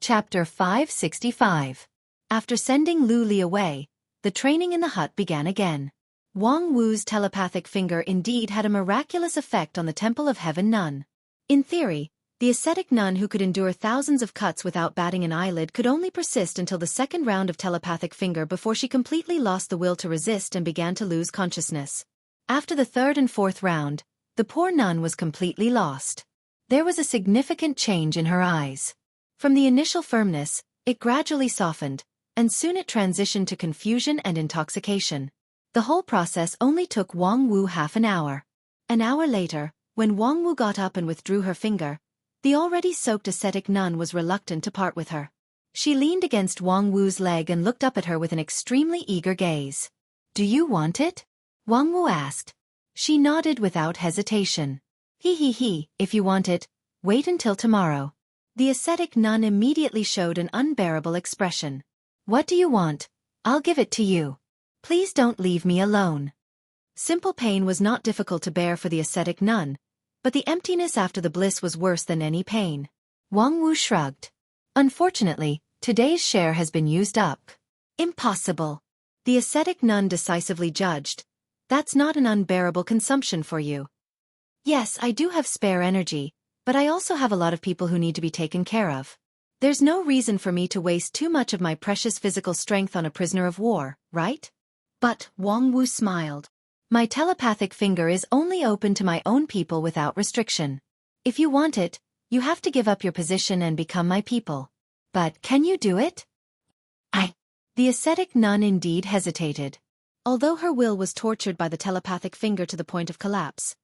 Chapter 565. After sending Lu Li away, the training in the hut began again. Wang Wu's telepathic finger indeed had a miraculous effect on the Temple of Heaven nun. In theory, the ascetic nun who could endure thousands of cuts without batting an eyelid could only persist until the second round of telepathic finger before she completely lost the will to resist and began to lose consciousness. After the third and fourth round, the poor nun was completely lost. There was a significant change in her eyes. From the initial firmness, it gradually softened, and soon it transitioned to confusion and intoxication. The whole process only took Wang Wu half an hour. An hour later, when Wang Wu got up and withdrew her finger, the already soaked ascetic nun was reluctant to part with her. She leaned against Wang Wu's leg and looked up at her with an extremely eager gaze. "Do you want it?" Wang Wu asked. She nodded without hesitation. He, if you want it, wait until tomorrow." The ascetic nun immediately showed an unbearable expression. "What do you want? I'll give it to you. Please don't leave me alone." Simple pain was not difficult to bear for the ascetic nun, but the emptiness after the bliss was worse than any pain. Wang Wu shrugged. "Unfortunately, today's share has been used up." "Impossible." The ascetic nun decisively judged. "That's not an unbearable consumption for you." "Yes, I do have spare energy, but I also have a lot of people who need to be taken care of. There's no reason for me to waste too much of my precious physical strength on a prisoner of war, right?" But Wang Wu smiled. "My telepathic finger is only open to my own people without restriction. If you want it, you have to give up your position and become my people. But can you do it?" The ascetic nun indeed hesitated. Although her will was tortured by the telepathic finger to the point of collapse,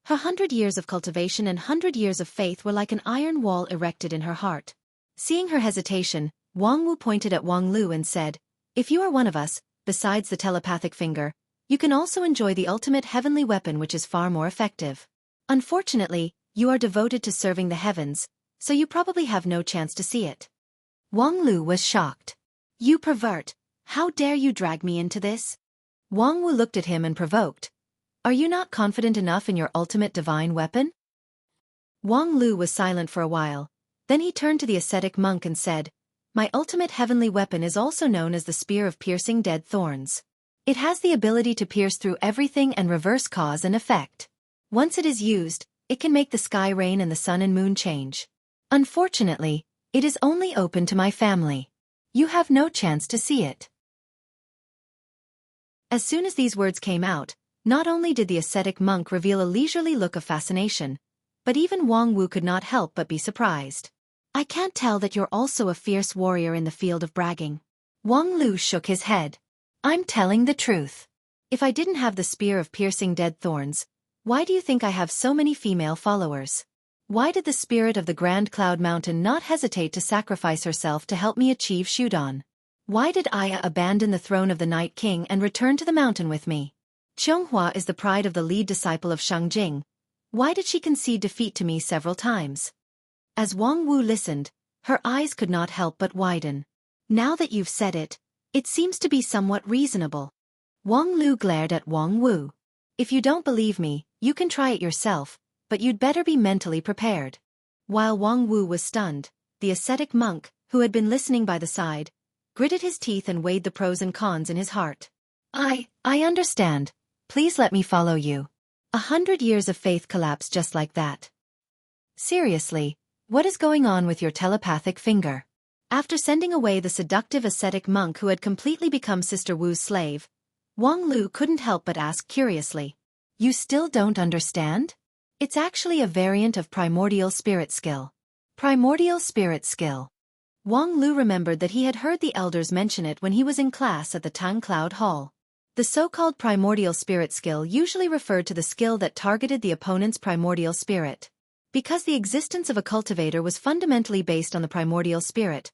her 100 years of cultivation and 100 years of faith were like an iron wall erected in her heart. Seeing her hesitation, Wang Wu pointed at Wang Lu and said, "If you are one of us, besides the telepathic finger, you can also enjoy the ultimate heavenly weapon, which is far more effective. Unfortunately, you are devoted to serving the heavens, so you probably have no chance to see it." Wang Lu was shocked. "You pervert! How dare you drag me into this?" Wang Wu looked at him and provoked. "Are you not confident enough in your ultimate divine weapon?" Wang Lu was silent for a while. Then he turned to the ascetic monk and said, "My ultimate heavenly weapon is also known as the spear of piercing dead thorns. It has the ability to pierce through everything and reverse cause and effect. Once it is used, it can make the sky rain and the sun and moon change. Unfortunately, it is only open to my family. You have no chance to see it." As soon as these words came out, not only did the ascetic monk reveal a leisurely look of fascination, but even Wang Wu could not help but be surprised. "I can't tell that you're also a fierce warrior in the field of bragging." Wang Lu shook his head. "I'm telling the truth. If I didn't have the spear of piercing dead thorns, why do you think I have so many female followers? Why did the spirit of the Grand Cloud Mountain not hesitate to sacrifice herself to help me achieve Shudan? Why did Aya abandon the throne of the Night King and return to the mountain with me? Qianghua is the pride of the lead disciple of Shangjing. Why did she concede defeat to me several times?" As Wang Wu listened, her eyes could not help but widen. "Now that you've said it, it seems to be somewhat reasonable." Wang Lu glared at Wang Wu. "If you don't believe me, you can try it yourself, but you'd better be mentally prepared." While Wang Wu was stunned, the ascetic monk, who had been listening by the side, gritted his teeth and weighed the pros and cons in his heart. I understand. Please let me follow you." 100 years of faith collapsed just like that. "Seriously, what is going on with your telepathic finger?" After sending away the seductive ascetic monk who had completely become Sister Wu's slave, Wang Lu couldn't help but ask curiously, "You still don't understand? It's actually a variant of primordial spirit skill." Primordial spirit skill. Wang Lu remembered that he had heard the elders mention it when he was in class at the Tang Cloud Hall. The so-called primordial spirit skill usually referred to the skill that targeted the opponent's primordial spirit. Because the existence of a cultivator was fundamentally based on the primordial spirit.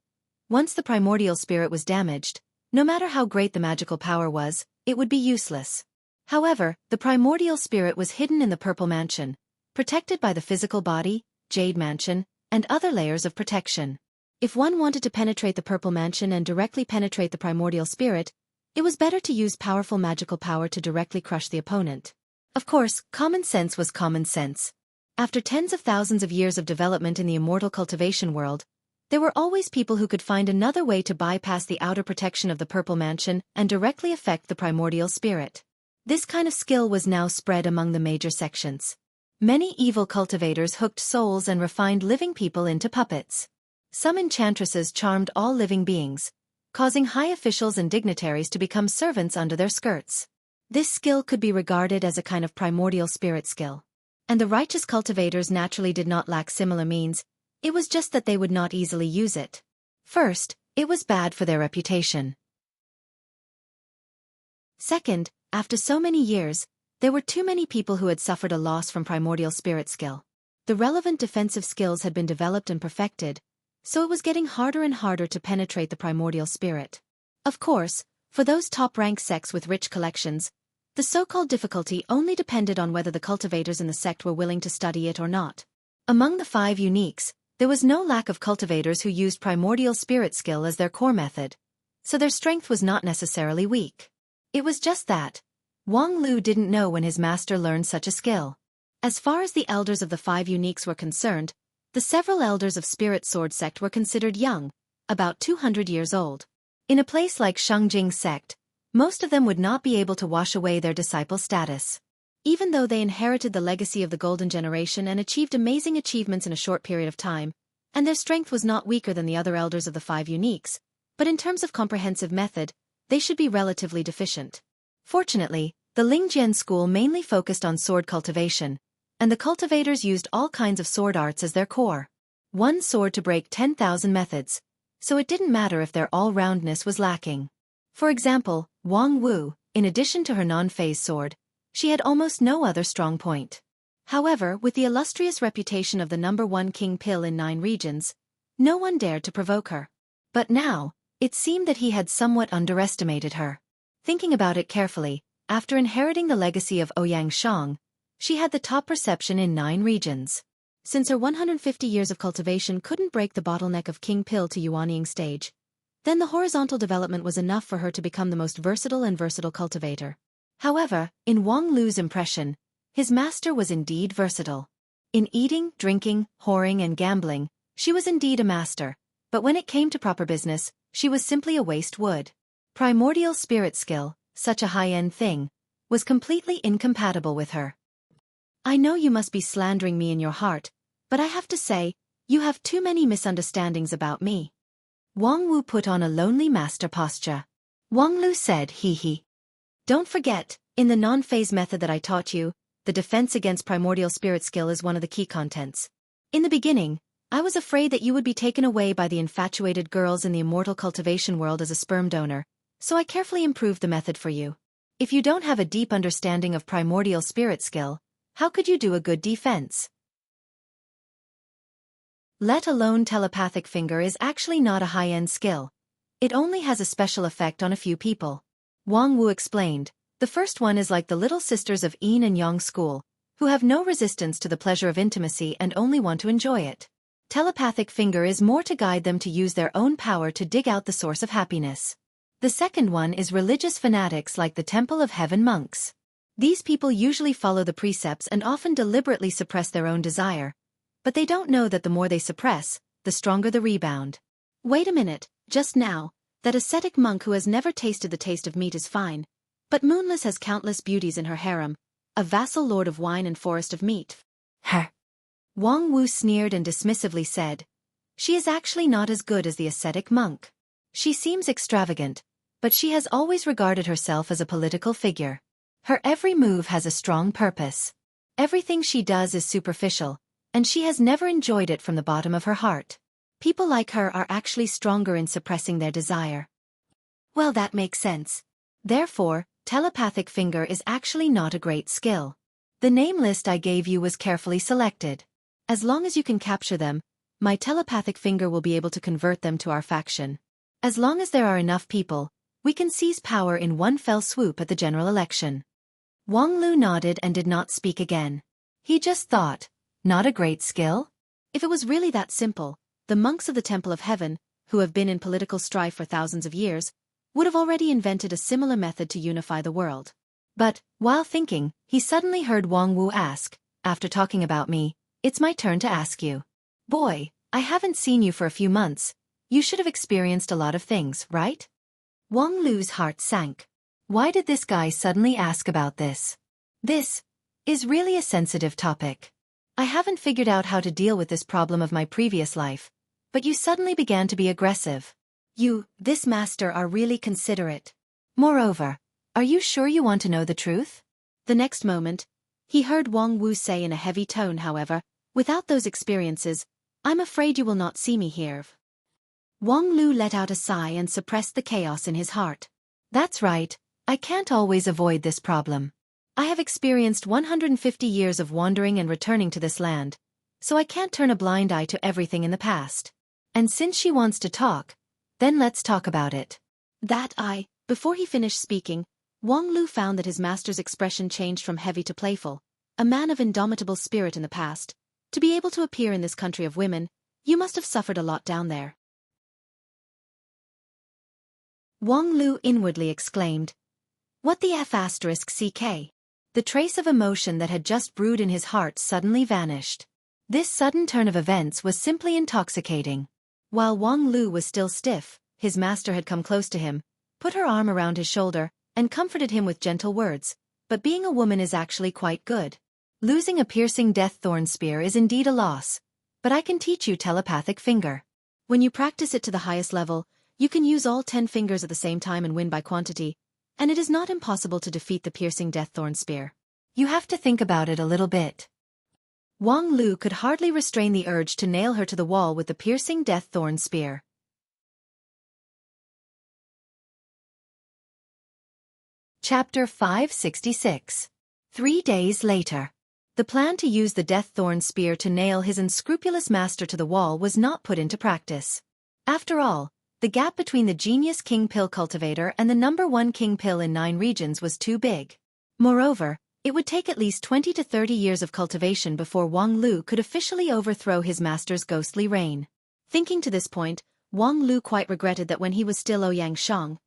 Once the primordial spirit was damaged, no matter how great the magical power was, it would be useless. However, the primordial spirit was hidden in the Purple Mansion, protected by the physical body, Jade Mansion, and other layers of protection. If one wanted to penetrate the Purple Mansion and directly penetrate the primordial spirit, it was better to use powerful magical power to directly crush the opponent. Of course, common sense was common sense. After tens of thousands of years of development in the immortal cultivation world, there were always people who could find another way to bypass the outer protection of the Purple Mansion and directly affect the primordial spirit. This kind of skill was now spread among the major sections. Many evil cultivators hooked souls and refined living people into puppets. Some enchantresses charmed all living beings, causing high officials and dignitaries to become servants under their skirts. This skill could be regarded as a kind of primordial spirit skill. And the righteous cultivators naturally did not lack similar means, it was just that they would not easily use it. First, it was bad for their reputation. Second, after so many years, there were too many people who had suffered a loss from primordial spirit skill. The relevant defensive skills had been developed and perfected, so it was getting harder and harder to penetrate the primordial spirit. Of course, for those top-rank sects with rich collections, the so-called difficulty only depended on whether the cultivators in the sect were willing to study it or not. Among the 5 uniques, there was no lack of cultivators who used primordial spirit skill as their core method, so their strength was not necessarily weak. It was just that Wang Lu didn't know when his master learned such a skill. As far as the elders of the 5 uniques were concerned, the several elders of Spirit Sword sect were considered young, about 200 years old. In a place like Shengjing sect, most of them would not be able to wash away their disciple status. Even though they inherited the legacy of the Golden Generation and achieved amazing achievements in a short period of time, and their strength was not weaker than the other elders of the 5 uniques, but in terms of comprehensive method, they should be relatively deficient. Fortunately, the Lingjian school mainly focused on sword cultivation, and the cultivators used all kinds of sword arts as their core. One sword to break 10,000 methods, so it didn't matter if their all-roundness was lacking. For example, Wang Wu, in addition to her non-phase sword, she had almost no other strong point. However, with the illustrious reputation of the #1 king pill in 9 regions, no one dared to provoke her. But now, it seemed that he had somewhat underestimated her. Thinking about it carefully, after inheriting the legacy of Ouyang Shang, she had the top perception in 9 regions. Since her 150 years of cultivation couldn't break the bottleneck of King Pill to Yuanying stage, then the horizontal development was enough for her to become the most versatile cultivator. However, in Wang Lu's impression, his master was indeed versatile. In eating, drinking, whoring and gambling, she was indeed a master, but when it came to proper business, she was simply a waste wood. Primordial spirit skill, such a high-end thing, was completely incompatible with her. I know you must be slandering me in your heart, but I have to say, you have too many misunderstandings about me. Wang Wu put on a lonely master posture. Wang Lu said, hee. Don't forget, in the non-phase method that I taught you, the defense against primordial spirit skill is one of the key contents. In the beginning, I was afraid that you would be taken away by the infatuated girls in the immortal cultivation world as a sperm donor, so I carefully improved the method for you. If you don't have a deep understanding of primordial spirit skill, how could you do a good defense? Let alone telepathic finger is actually not a high-end skill. It only has a special effect on a few people. Wang Wu explained, the first one is like the little sisters of Yin and Yang school, who have no resistance to the pleasure of intimacy and only want to enjoy it. Telepathic finger is more to guide them to use their own power to dig out the source of happiness. The second one is religious fanatics like the Temple of Heaven monks. These people usually follow the precepts and often deliberately suppress their own desire, but they don't know that the more they suppress, the stronger the rebound. Wait a minute, just now, that ascetic monk who has never tasted the taste of meat is fine, but Moonless has countless beauties in her harem, a vassal lord of wine and forest of meat. Her. Wang Wu sneered and dismissively said, she is actually not as good as the ascetic monk. She seems extravagant, but she has always regarded herself as a political figure. Her every move has a strong purpose. Everything she does is superficial, and she has never enjoyed it from the bottom of her heart. People like her are actually stronger in suppressing their desire. Well, that makes sense. Therefore, telepathic finger is actually not a great skill. The name list I gave you was carefully selected. As long as you can capture them, my telepathic finger will be able to convert them to our faction. As long as there are enough people, we can seize power in one fell swoop at the general election. Wang Lu nodded and did not speak again. He just thought, not a great skill? If it was really that simple, the monks of the Temple of Heaven, who have been in political strife for thousands of years, would have already invented a similar method to unify the world. But, while thinking, he suddenly heard Wang Wu ask, after talking about me, it's my turn to ask you. Boy, I haven't seen you for a few months. You should have experienced a lot of things, right? Wang Lu's heart sank. Why did this guy suddenly ask about this? This is really a sensitive topic. I haven't figured out how to deal with this problem of my previous life, but you suddenly began to be aggressive. You, this master, are really considerate. Moreover, are you sure you want to know the truth? The next moment, he heard Wang Wu say in a heavy tone, however, without those experiences, I'm afraid you will not see me here. Wang Lu let out a sigh and suppressed the chaos in his heart. That's right, I can't always avoid this problem. I have experienced 150 years of wandering and returning to this land, so I can't turn a blind eye to everything in the past. And since she wants to talk, then let's talk about it. Before he finished speaking, Wang Lu found that his master's expression changed from heavy to playful. A man of indomitable spirit in the past. To be able to appear in this country of women, you must have suffered a lot down there. Wang Lu inwardly exclaimed. What the F***CK? The trace of emotion that had just brewed in his heart suddenly vanished. This sudden turn of events was simply intoxicating. While Wang Lu was still stiff, his master had come close to him, put her arm around his shoulder, and comforted him with gentle words. But being a woman is actually quite good. Losing a piercing death thorn spear is indeed a loss, but I can teach you telepathic finger. When you practice it to the highest level, you can use all 10 fingers at the same time and win by quantity, and it is not impossible to defeat the piercing death thorn spear. You have to think about it a little bit. Wang Lu could hardly restrain the urge to nail her to the wall with the piercing death thorn spear. Chapter 566. 3 days later. The plan to use the death thorn spear to nail his unscrupulous master to the wall was not put into practice. After all, the gap between the genius king pill cultivator and the #1 king pill in 9 regions was too big. Moreover, it would take at least 20 to 30 years of cultivation before Wang Lu could officially overthrow his master's ghostly reign. Thinking to this point, Wang Lu quite regretted that when he was still Ouyang Shang,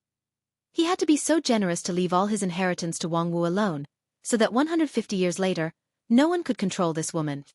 he had to be so generous to leave all his inheritance to Wang Wu alone, so that 150 years later, no one could control this woman.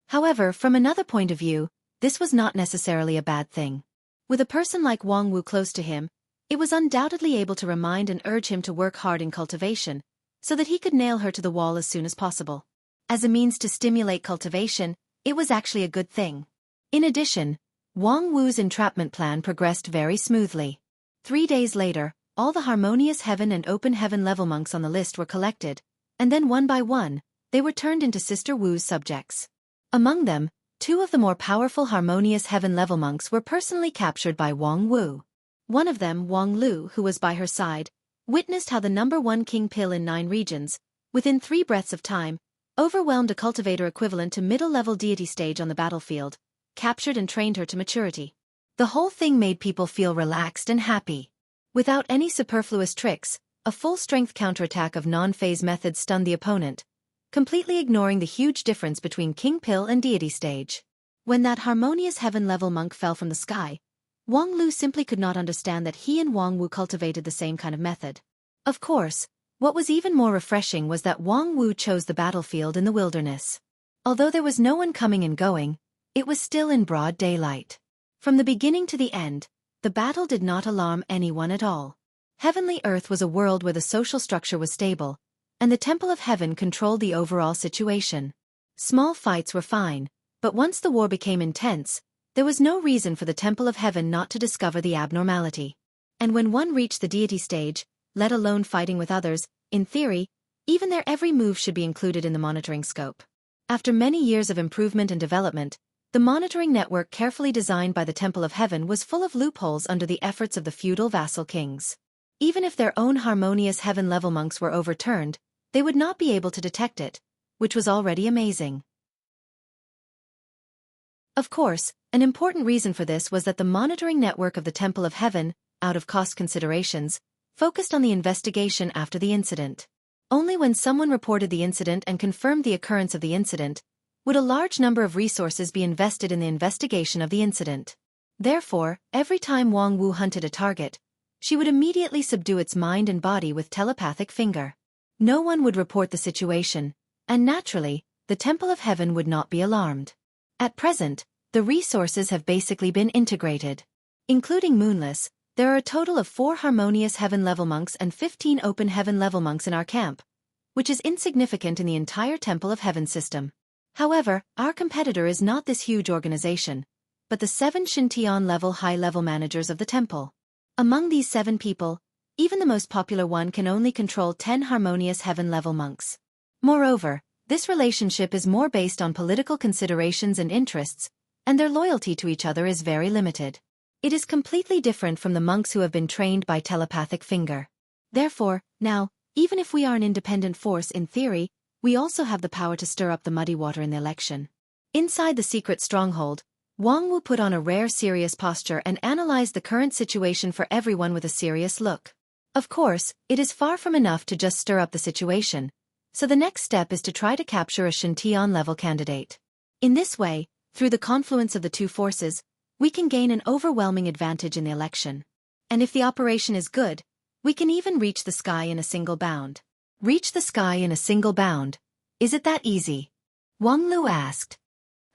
However, from another point of view, this was not necessarily a bad thing. With a person like Wang Wu close to him, it was undoubtedly able to remind and urge him to work hard in cultivation, so that he could nail her to the wall as soon as possible. As a means to stimulate cultivation, it was actually a good thing. In addition, Wang Wu's entrapment plan progressed very smoothly. 3 days later, all the harmonious heaven and open heaven level monks on the list were collected, and then one by one, they were turned into Sister Wu's subjects. Among them, 2 of the more powerful harmonious heaven level monks were personally captured by Wang Wu. One of them, Wang Lu, who was by her side, witnessed how the #1 king pill in 9 regions, within 3 breaths of time, overwhelmed a cultivator equivalent to middle-level deity stage on the battlefield, captured and trained her to maturity. The whole thing made people feel relaxed and happy. Without any superfluous tricks, a full-strength counterattack of non-phase methods stunned the opponent, completely ignoring the huge difference between king pill and deity stage. When that harmonious heaven-level monk fell from the sky, Wang Lu simply could not understand that he and Wang Wu cultivated the same kind of method. Of course, what was even more refreshing was that Wang Wu chose the battlefield in the wilderness. Although there was no one coming and going, it was still in broad daylight. From the beginning to the end, the battle did not alarm anyone at all. Heavenly Earth was a world where the social structure was stable, and the Temple of Heaven controlled the overall situation. Small fights were fine, but once the war became intense, there was no reason for the Temple of Heaven not to discover the abnormality. And when one reached the deity stage, let alone fighting with others, in theory, even their every move should be included in the monitoring scope. After many years of improvement and development, the monitoring network carefully designed by the Temple of Heaven was full of loopholes under the efforts of the feudal vassal kings. Even if their own harmonious heaven-level monks were overturned, they would not be able to detect it, which was already amazing. Of course, an important reason for this was that the monitoring network of the Temple of Heaven, out of cost considerations, focused on the investigation after the incident. Only when someone reported the incident and confirmed the occurrence of the incident would a large number of resources be invested in the investigation of the incident. Therefore, every time Wang Wu hunted a target, she would immediately subdue its mind and body with telepathic finger. No one would report the situation, and naturally, the Temple of Heaven would not be alarmed. At present, the resources have basically been integrated. Including Moonless, there are a total of 4 harmonious heaven-level monks and 15 open heaven-level monks in our camp, which is insignificant in the entire Temple of Heaven system. However, our competitor is not this huge organization, but the 7 Shintian-level high-level managers of the temple. Among these 7 people, even the most popular one can only control 10 harmonious heaven-level monks. Moreover, this relationship is more based on political considerations and interests, and their loyalty to each other is very limited. It is completely different from the monks who have been trained by telepathic finger. Therefore, now, even if we are an independent force in theory, we also have the power to stir up the muddy water in the election. Inside the secret stronghold, Wang Wu put on a rare serious posture and analyzed the current situation for everyone with a serious look. Of course, it is far from enough to just stir up the situation, so the next step is to try to capture a Shintian-level candidate. In this way, through the confluence of the two forces, we can gain an overwhelming advantage in the election. And if the operation is good, we can even reach the sky in a single bound. Reach the sky in a single bound. Is it that easy? Wang Lu asked.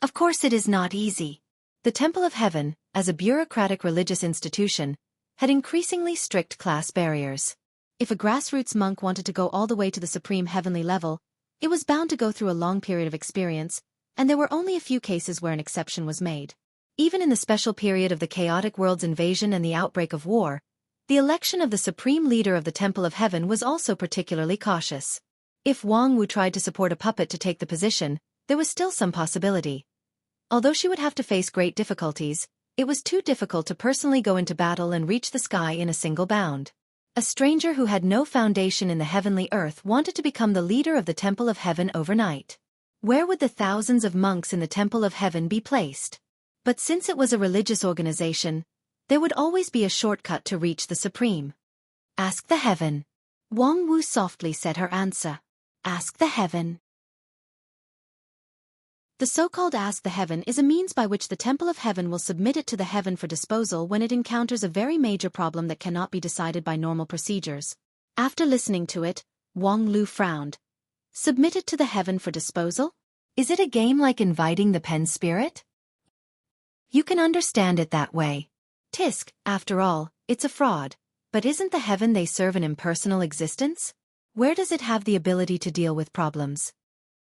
Of course it is not easy. The Temple of Heaven, as a bureaucratic religious institution, had increasingly strict class barriers. If a grassroots monk wanted to go all the way to the supreme heavenly level, it was bound to go through a long period of experience, and there were only a few cases where an exception was made. Even in the special period of the chaotic world's invasion and the outbreak of war, the election of the supreme leader of the Temple of Heaven was also particularly cautious. If Wang Wu tried to support a puppet to take the position, there was still some possibility. Although she would have to face great difficulties, it was too difficult to personally go into battle and reach the sky in a single bound. A stranger who had no foundation in the heavenly earth wanted to become the leader of the Temple of Heaven overnight. Where would the thousands of monks in the Temple of Heaven be placed? But since it was a religious organization, there would always be a shortcut to reach the supreme. Ask the heaven. Wang Wu softly said her answer. Ask the heaven. The so-called Ask the Heaven is a means by which the Temple of Heaven will submit it to the heaven for disposal when it encounters a very major problem that cannot be decided by normal procedures. After listening to it, Wang Lu frowned. Submit it to the heaven for disposal? Is it a game like inviting the pen spirit? You can understand it that way. Tisk, after all, it's a fraud. But isn't the heaven they serve an impersonal existence? Where does it have the ability to deal with problems?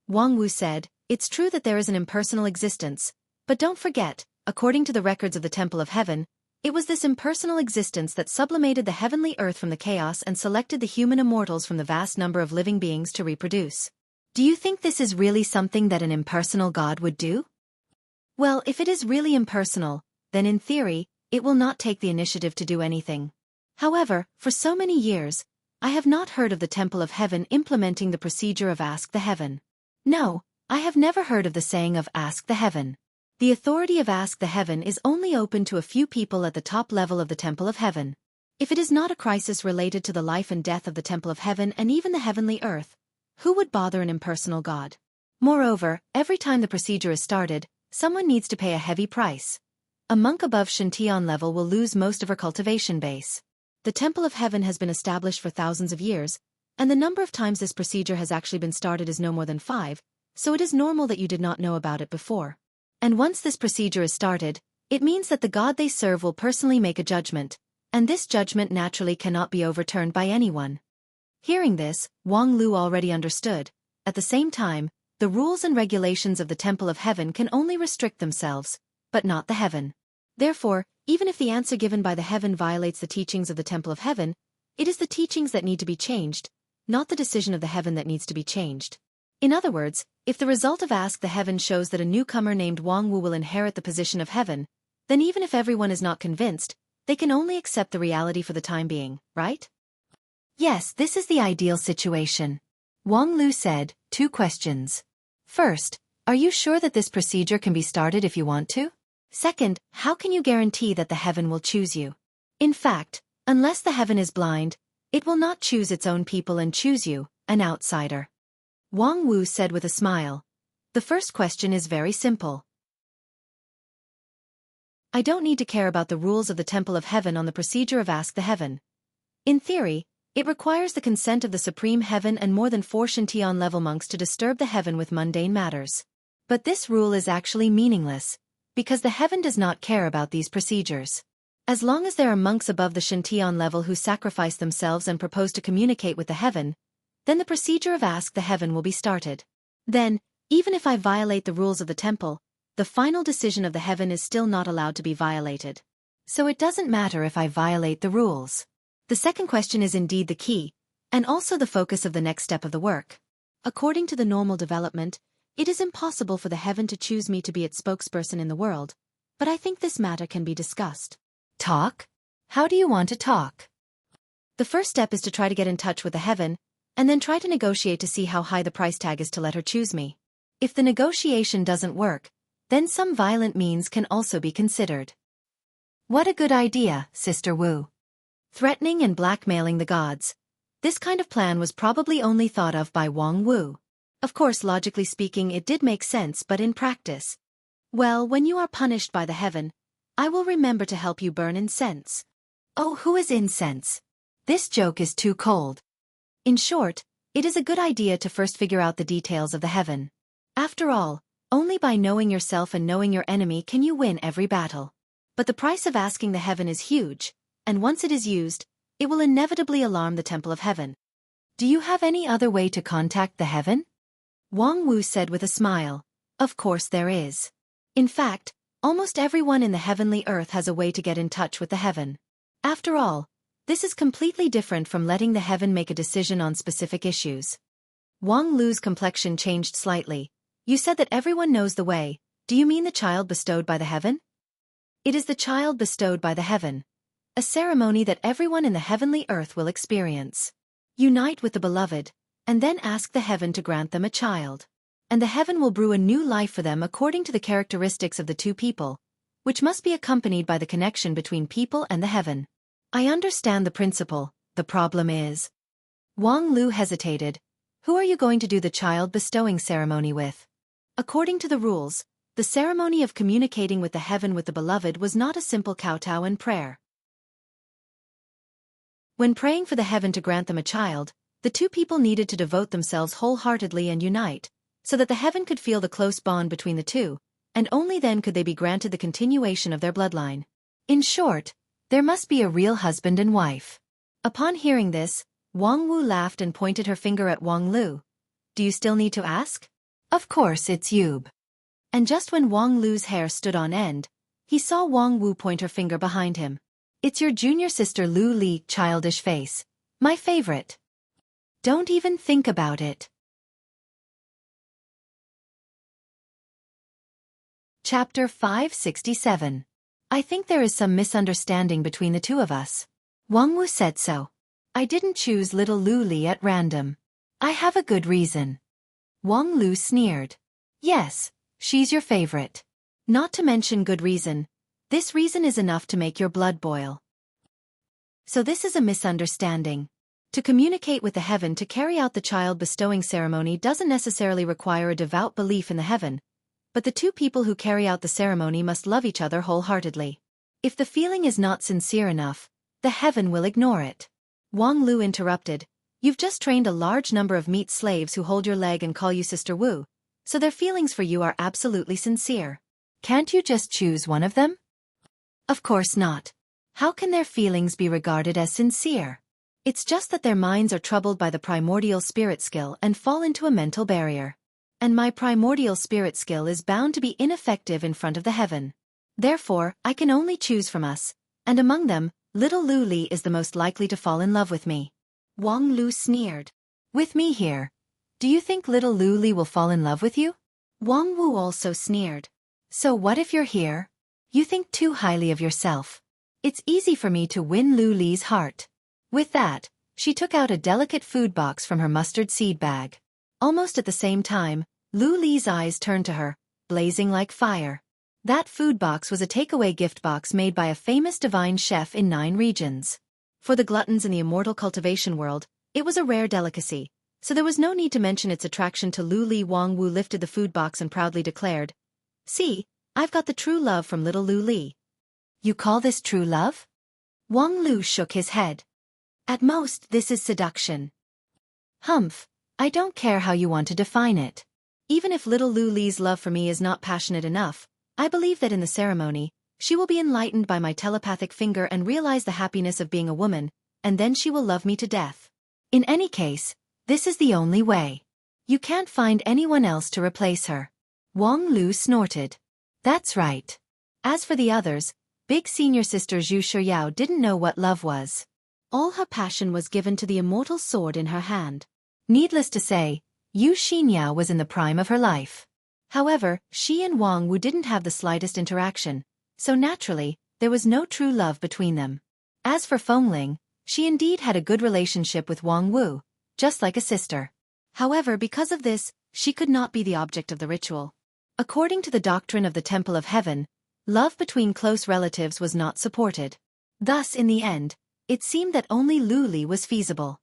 Wang Wu said, it's true that there is an impersonal existence, but don't forget, according to the records of the Temple of Heaven, it was this impersonal existence that sublimated the heavenly earth from the chaos and selected the human immortals from the vast number of living beings to reproduce. Do you think this is really something that an impersonal God would do? Well, if it is really impersonal, then in theory, it will not take the initiative to do anything. However, for so many years, I have not heard of the Temple of Heaven implementing the procedure of Ask the Heaven. No, I have never heard of the saying of Ask the Heaven. The authority of Ask the Heaven is only open to a few people at the top level of the Temple of Heaven. If it is not a crisis related to the life and death of the Temple of Heaven and even the heavenly earth, who would bother an impersonal God? Moreover, every time the procedure is started, someone needs to pay a heavy price. A monk above Shintian level will lose most of her cultivation base. The Temple of Heaven has been established for thousands of years, and the number of times this procedure has actually been started is no more than 5, so it is normal that you did not know about it before. And once this procedure is started, it means that the God they serve will personally make a judgment, and this judgment naturally cannot be overturned by anyone. Hearing this, Wang Lu already understood. At the same time, the rules and regulations of the Temple of Heaven can only restrict themselves, but not the heaven. Therefore, even if the answer given by the heaven violates the teachings of the Temple of Heaven, it is the teachings that need to be changed, not the decision of the heaven that needs to be changed. In other words, if the result of Ask the Heaven shows that a newcomer named Wang Wu will inherit the position of heaven, then even if everyone is not convinced, they can only accept the reality for the time being, right? Yes, this is the ideal situation. Wang Lu said, 2 questions. First, Are you sure that this procedure can be started if you want to? Second, how can you guarantee that the heaven will choose you? In fact, unless the heaven is blind, it will not choose its own people and choose you, an outsider. Wang Wu said with a smile. The first question is very simple. I don't need to care about the rules of the Temple of Heaven on the procedure of Ask the Heaven. In theory, it requires the consent of the Supreme Heaven and more than 4 Shintian level monks to disturb the heaven with mundane matters. But this rule is actually meaningless, because the heaven does not care about these procedures. As long as there are monks above the Shintian level who sacrifice themselves and propose to communicate with the heaven, then the procedure of Ask the Heaven will be started. Then, even if I violate the rules of the temple, the final decision of the heaven is still not allowed to be violated. So it doesn't matter if I violate the rules. The second question is indeed the key, and also the focus of the next step of the work. According to the normal development, it is impossible for the heaven to choose me to be its spokesperson in the world, but I think this matter can be discussed. Talk? How do you want to talk? The first step is to try to get in touch with the heaven, and then try to negotiate to see how high the price tag is to let her choose me. If the negotiation doesn't work, then some violent means can also be considered. What a good idea, Sister Wu. Threatening and blackmailing the gods. This kind of plan was probably only thought of by Wang Wu. Of course, logically speaking, it did make sense, but in practice. Well, when you are punished by the heaven, I will remember to help you burn incense. Oh, who is incense? This joke is too cold. In short, it is a good idea to first figure out the details of the heaven. After all, only by knowing yourself and knowing your enemy can you win every battle. But the price of asking the heaven is huge, and once it is used, it will inevitably alarm the Temple of Heaven. Do you have any other way to contact the heaven? Wang Wu said with a smile. Of course there is. In fact, almost everyone in the heavenly earth has a way to get in touch with the heaven. After all, this is completely different from letting the heaven make a decision on specific issues. Wang Lu's complexion changed slightly. You said that everyone knows the way. Do you mean the child bestowed by the heaven? It is the child bestowed by the heaven. A ceremony that everyone in the heavenly earth will experience. Unite with the beloved, and then ask the heaven to grant them a child. And the heaven will brew a new life for them according to the characteristics of the two people, which must be accompanied by the connection between people and the heaven. I understand the principle. The problem is... Wang Lu hesitated. Who are you going to do the child bestowing ceremony with? According to the rules, the ceremony of communicating with the heaven with the beloved was not a simple kowtow and prayer. When praying for the heaven to grant them a child, the two people needed to devote themselves wholeheartedly and unite, so that the heaven could feel the close bond between the two, and only then could they be granted the continuation of their bloodline. In short, there must be a real husband and wife. Upon hearing this, Wang Wu laughed and pointed her finger at Wang Lu. Do you still need to ask? Of course it's Yub. And just when Wang Lu's hair stood on end, he saw Wang Wu point her finger behind him. It's your junior sister Lu Li, childish face. My favorite. Don't even think about it. Chapter 567. I think there is some misunderstanding between the two of us. Wang Wu said so. I didn't choose little Lu Li at random. I have a good reason. Wang Lu sneered. Yes, she's your favorite. Not to mention good reason. This reason is enough to make your blood boil. So this is a misunderstanding. To communicate with the heaven to carry out the child bestowing ceremony doesn't necessarily require a devout belief in the heaven, but the two people who carry out the ceremony must love each other wholeheartedly. If the feeling is not sincere enough, the heaven will ignore it. Wang Lu interrupted. You've just trained a large number of meat slaves who hold your leg and call you Sister Wu, so their feelings for you are absolutely sincere. Can't you just choose one of them? Of course not. How can their feelings be regarded as sincere? It's just that their minds are troubled by the primordial spirit skill and fall into a mental barrier. And my primordial spirit skill is bound to be ineffective in front of the heaven. Therefore, I can only choose from us, and among them, little Lu Li is the most likely to fall in love with me. Wang Lu sneered. With me here. Do you think little Lu Li will fall in love with you? Wang Wu also sneered. So what if you're here? You think too highly of yourself. It's easy for me to win Lu Li's heart. With that, she took out a delicate food box from her mustard seed bag. Almost at the same time, Lu Li's eyes turned to her, blazing like fire. That food box was a takeaway gift box made by a famous divine chef in 9 regions. For the gluttons in the immortal cultivation world, it was a rare delicacy, so there was no need to mention its attraction to Lu Li. Wang Wu lifted the food box and proudly declared, "See, I've got the true love from little Lu Li." "You call this true love?" Wang Lu shook his head. "At most, this is seduction." "Humph, I don't care how you want to define it. Even if little Lu Li's love for me is not passionate enough, I believe that in the ceremony, she will be enlightened by my telepathic finger and realize the happiness of being a woman, and then she will love me to death. In any case, this is the only way. You can't find anyone else to replace her." Wang Lu snorted. "That's right." As for the others, big senior sister Zhu Shiyao didn't know what love was. All her passion was given to the immortal sword in her hand. Needless to say, Yu Xinyao was in the prime of her life. However, she and Wang Wu didn't have the slightest interaction, so naturally, there was no true love between them. As for Fengling, she indeed had a good relationship with Wang Wu, just like a sister. However, because of this, she could not be the object of the ritual. According to the doctrine of the Temple of Heaven, love between close relatives was not supported. Thus, in the end, it seemed that only Lu Li was feasible.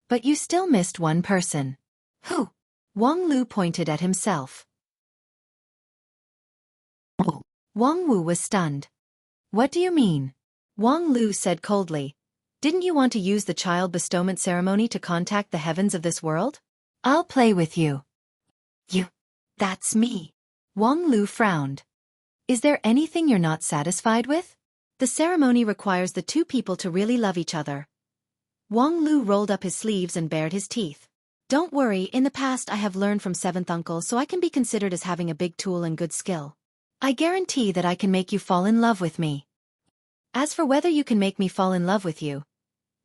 "But you still missed one person." "Who?" Wang Lu pointed at himself. Wang Wu was stunned. "What do you mean?" Wang Lu said coldly, "Didn't you want to use the child bestowment ceremony to contact the heavens of this world?" "I'll play with you." "You? That's me." Wang Lu frowned. "Is there anything you're not satisfied with?" "The ceremony requires the 2 people to really love each other." Wang Lu rolled up his sleeves and bared his teeth. "Don't worry, in the past I have learned from 7th uncle, so I can be considered as having a big tool and good skill. I guarantee that I can make you fall in love with me. As for whether you can make me fall in love with you,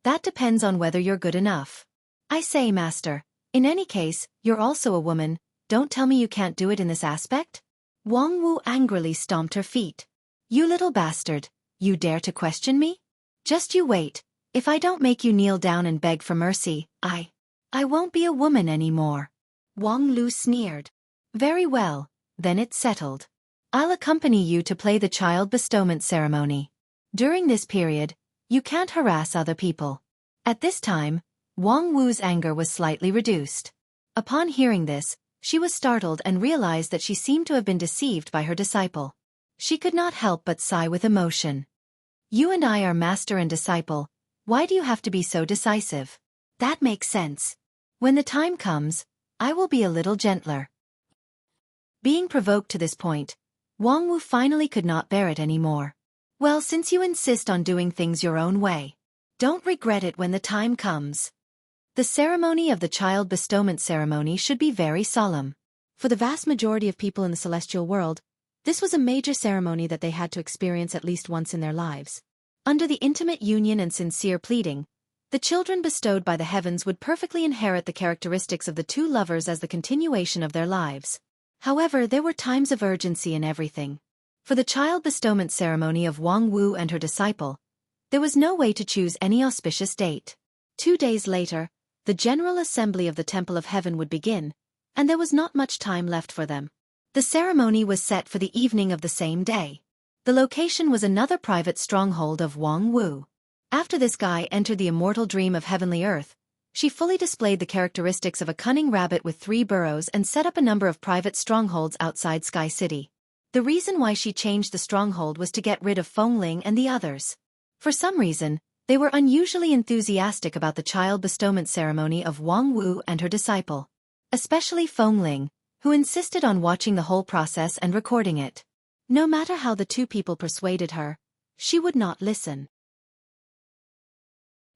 that depends on whether you're good enough. I say, master, in any case, you're also a woman, don't tell me you can't do it in this aspect?" Wang Wu angrily stomped her feet. "You little bastard, you dare to question me? Just you wait, if I don't make you kneel down and beg for mercy, I won't be a woman anymore." Wang Lu sneered. "Very well, then it's settled. I'll accompany you to play the child bestowment ceremony. During this period, you can't harass other people." At this time, Wang Wu's anger was slightly reduced. Upon hearing this, she was startled and realized that she seemed to have been deceived by her disciple. She could not help but sigh with emotion. "You and I are master and disciple, why do you have to be so decisive?" "That makes sense. When the time comes, I will be a little gentler." Being provoked to this point, Wang Wu finally could not bear it anymore. "Well, since you insist on doing things your own way, don't regret it when the time comes." The ceremony of the child bestowment ceremony should be very solemn. For the vast majority of people in the celestial world, this was a major ceremony that they had to experience at least once in their lives. Under the intimate union and sincere pleading, the children bestowed by the heavens would perfectly inherit the characteristics of the 2 lovers as the continuation of their lives. However, there were times of urgency in everything. For the child bestowment ceremony of Wang Wu and her disciple, there was no way to choose any auspicious date. 2 days later, the General Assembly of the Temple of Heaven would begin, and there was not much time left for them. The ceremony was set for the evening of the same day. The location was another private stronghold of Wang Wu. After this guy entered the immortal dream of heavenly earth, she fully displayed the characteristics of a cunning rabbit with 3 burrows and set up a number of private strongholds outside Sky City. The reason why she changed the stronghold was to get rid of Fengling and the others. For some reason, they were unusually enthusiastic about the child bestowment ceremony of Wang Wu and her disciple. Especially Fengling, who insisted on watching the whole process and recording it. No matter how the 2 people persuaded her, she would not listen.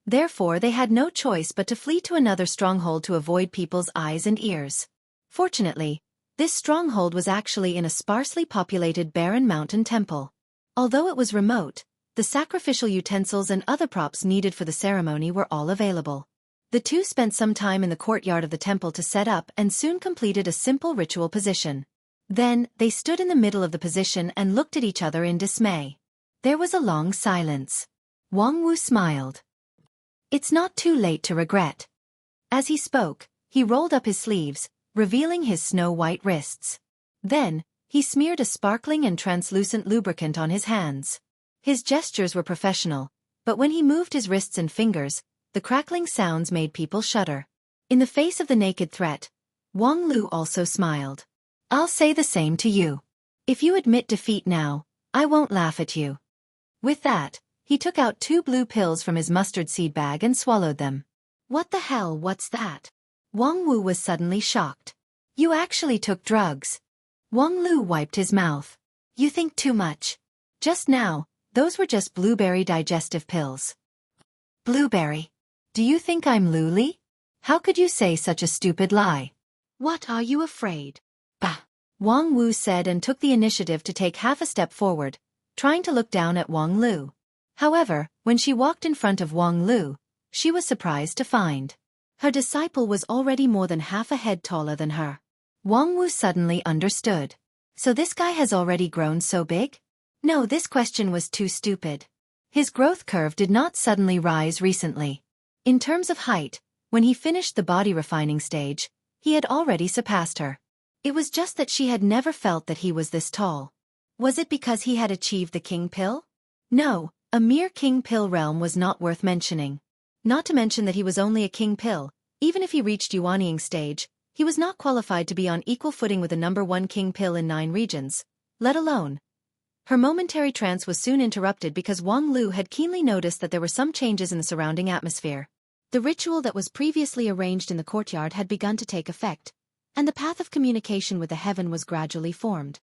Therefore they had no choice but to flee to another stronghold to avoid people's eyes and ears. Fortunately, this stronghold was actually in a sparsely populated barren mountain temple. Although it was remote, the sacrificial utensils and other props needed for the ceremony were all available. The 2 spent some time in the courtyard of the temple to set up and soon completed a simple ritual position. Then, they stood in the middle of the position and looked at each other in dismay. There was a long silence. Wang Wu smiled. "It's not too late to regret." As he spoke, he rolled up his sleeves, revealing his snow-white wrists. Then, he smeared a sparkling and translucent lubricant on his hands. His gestures were professional, but when he moved his wrists and fingers, the crackling sounds made people shudder. In the face of the naked threat, Wang Lu also smiled. "I'll say the same to you. If you admit defeat now, I won't laugh at you." With that, he took out 2 blue pills from his mustard seed bag and swallowed them. "What the hell, what's that?" Wang Wu was suddenly shocked. "You actually took drugs." Wang Lu wiped his mouth. "You think too much. Just now, those were just blueberry digestive pills." "Blueberry? Do you think I'm Luli? How could you say such a stupid lie?" "What are you afraid?" "Bah," Wang Wu said and took the initiative to take half a step forward, trying to look down at Wang Lu. However, when she walked in front of Wang Lu, she was surprised to find her disciple was already more than half a head taller than her. Wang Wu suddenly understood. So this guy has already grown so big? No, this question was too stupid. His growth curve did not suddenly rise recently. In terms of height, when he finished the body refining stage, he had already surpassed her. It was just that she had never felt that he was this tall. Was it because he had achieved the king pill? No, a mere king pill realm was not worth mentioning. Not to mention that he was only a king pill. Even if he reached Yuanying stage, he was not qualified to be on equal footing with the #1 king pill in 9 regions, let alone. Her momentary trance was soon interrupted because Wang Lu had keenly noticed that there were some changes in the surrounding atmosphere. The ritual that was previously arranged in the courtyard had begun to take effect, and the path of communication with the heaven was gradually formed.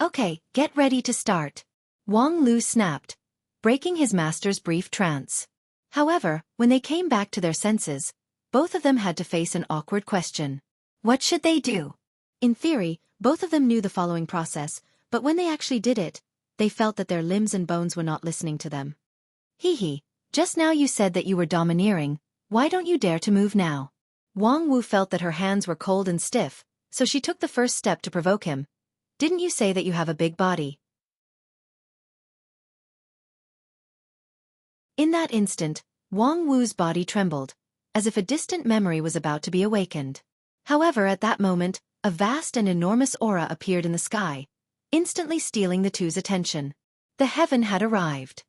"Okay, get ready to start," Wang Lu snapped, breaking his master's brief trance. However, when they came back to their senses, both of them had to face an awkward question. What should they do? In theory, both of them knew the following process, but when they actually did it, they felt that their limbs and bones were not listening to them. "Hee, just now you said that you were domineering, why don't you dare to move now?" Wang Wu felt that her hands were cold and stiff, so she took the first step to provoke him. "Didn't you say that you have a big body?" In that instant, Wang Wu's body trembled, as if a distant memory was about to be awakened. However, at that moment, a vast and enormous aura appeared in the sky, instantly stealing the two's attention. The heaven had arrived.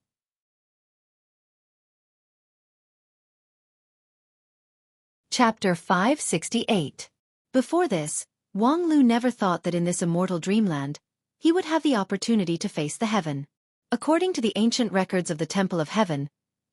Chapter 568. Before this, Wang Lu never thought that in this immortal dreamland, he would have the opportunity to face the heaven. According to the ancient records of the Temple of Heaven,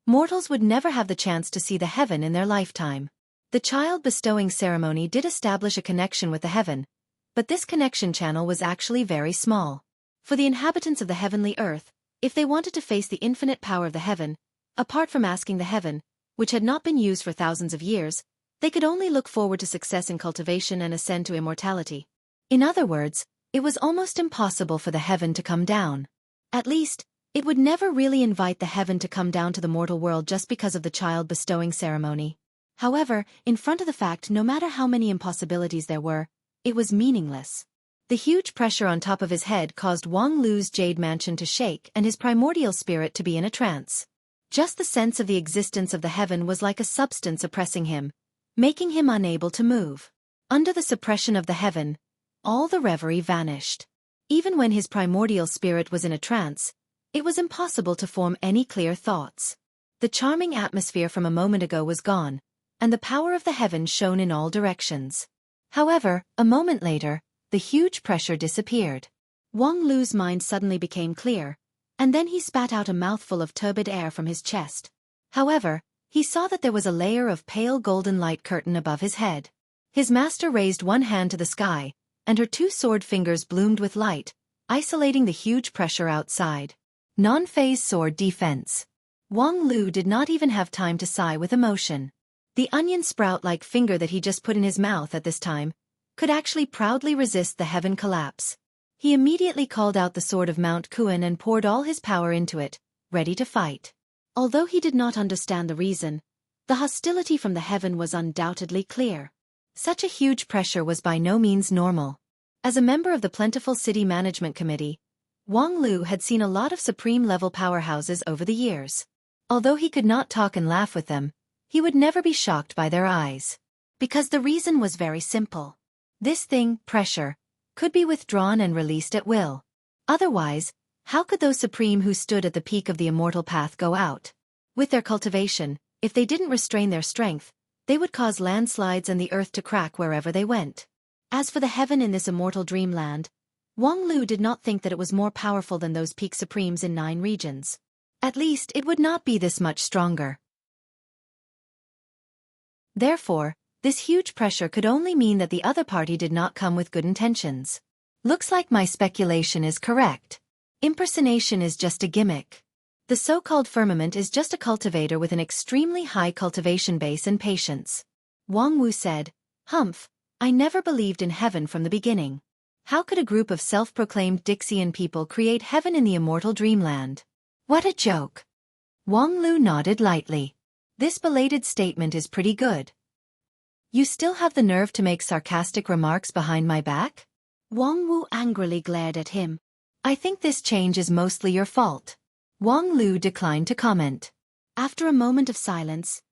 mortals would never have the chance to see the heaven in their lifetime. The child bestowing ceremony did establish a connection with the heaven, but this connection channel was actually very small. For the inhabitants of the heavenly earth, if they wanted to face the infinite power of the heaven, apart from asking the heaven, which had not been used for thousands of years, they could only look forward to success in cultivation and ascend to immortality. In other words, it was almost impossible for the heaven to come down. At least, it would never really invite the heaven to come down to the mortal world just because of the child bestowing ceremony. However, in front of the fact, no matter how many impossibilities there were, it was meaningless. The huge pressure on top of his head caused Wang Lu's jade mansion to shake and his primordial spirit to be in a trance. Just the sense of the existence of the heaven was like a substance oppressing him, making him unable to move. Under the suppression of the heaven, all the reverie vanished. Even when his primordial spirit was in a trance, it was impossible to form any clear thoughts. The charming atmosphere from a moment ago was gone, and the power of the heaven shone in all directions. However, a moment later, the huge pressure disappeared. Wang Lu's mind suddenly became clear, and then he spat out a mouthful of turbid air from his chest. However, he saw that there was a layer of pale golden light curtain above his head. His master raised one hand to the sky, and her 2 sword fingers bloomed with light, isolating the huge pressure outside. Non-phase sword defense. Wang Lu did not even have time to sigh with emotion. The onion sprout-like finger that he just put in his mouth at this time could actually proudly resist the heaven collapse. He immediately called out the sword of Mount Kuan and poured all his power into it, ready to fight. Although he did not understand the reason, the hostility from the heaven was undoubtedly clear. Such a huge pressure was by no means normal. As a member of the Plentiful City Management Committee, Wang Lu had seen a lot of supreme-level powerhouses over the years. Although he could not talk and laugh with them, he would never be shocked by their eyes. Because the reason was very simple. This thing, pressure, could be withdrawn and released at will. Otherwise, how could those supreme who stood at the peak of the immortal path go out? With their cultivation, if they didn't restrain their strength, they would cause landslides and the earth to crack wherever they went. As for the heaven in this immortal dreamland, Wang Lu did not think that it was more powerful than those peak supremes in 9 regions. At least, it would not be this much stronger. Therefore, this huge pressure could only mean that the other party did not come with good intentions. Looks like my speculation is correct. Impersonation is just a gimmick. The so-called firmament is just a cultivator with an extremely high cultivation base and patience. Wang Wu said, "Humph, I never believed in heaven from the beginning. How could a group of self-proclaimed Dixian people create heaven in the immortal dreamland? What a joke." Wang Lu nodded lightly. This belated statement is pretty good. You still have the nerve to make sarcastic remarks behind my back? Wang Wu angrily glared at him. I think this change is mostly your fault. Wang Lu declined to comment. After a moment of silence,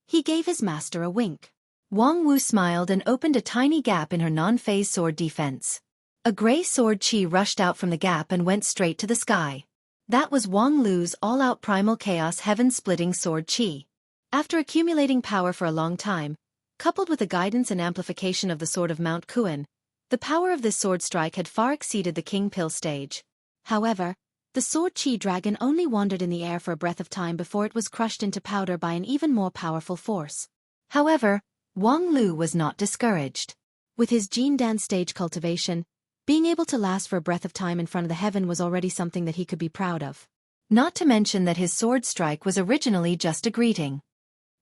he gave his master a wink. Wang Wu smiled and opened a tiny gap in her non-phase sword defense. A gray sword chi rushed out from the gap and went straight to the sky. That was Wang Lu's all-out primal chaos heaven-splitting sword chi. After accumulating power for a long time, coupled with the guidance and amplification of the sword of Mount Kuan, the power of this sword strike had far exceeded the King Pill stage. However, the sword chi dragon only wandered in the air for a breath of time before it was crushed into powder by an even more powerful force. However, Wang Lu was not discouraged. With his Jin Dan stage cultivation, being able to last for a breath of time in front of the heaven was already something that he could be proud of. Not to mention that his sword strike was originally just a greeting.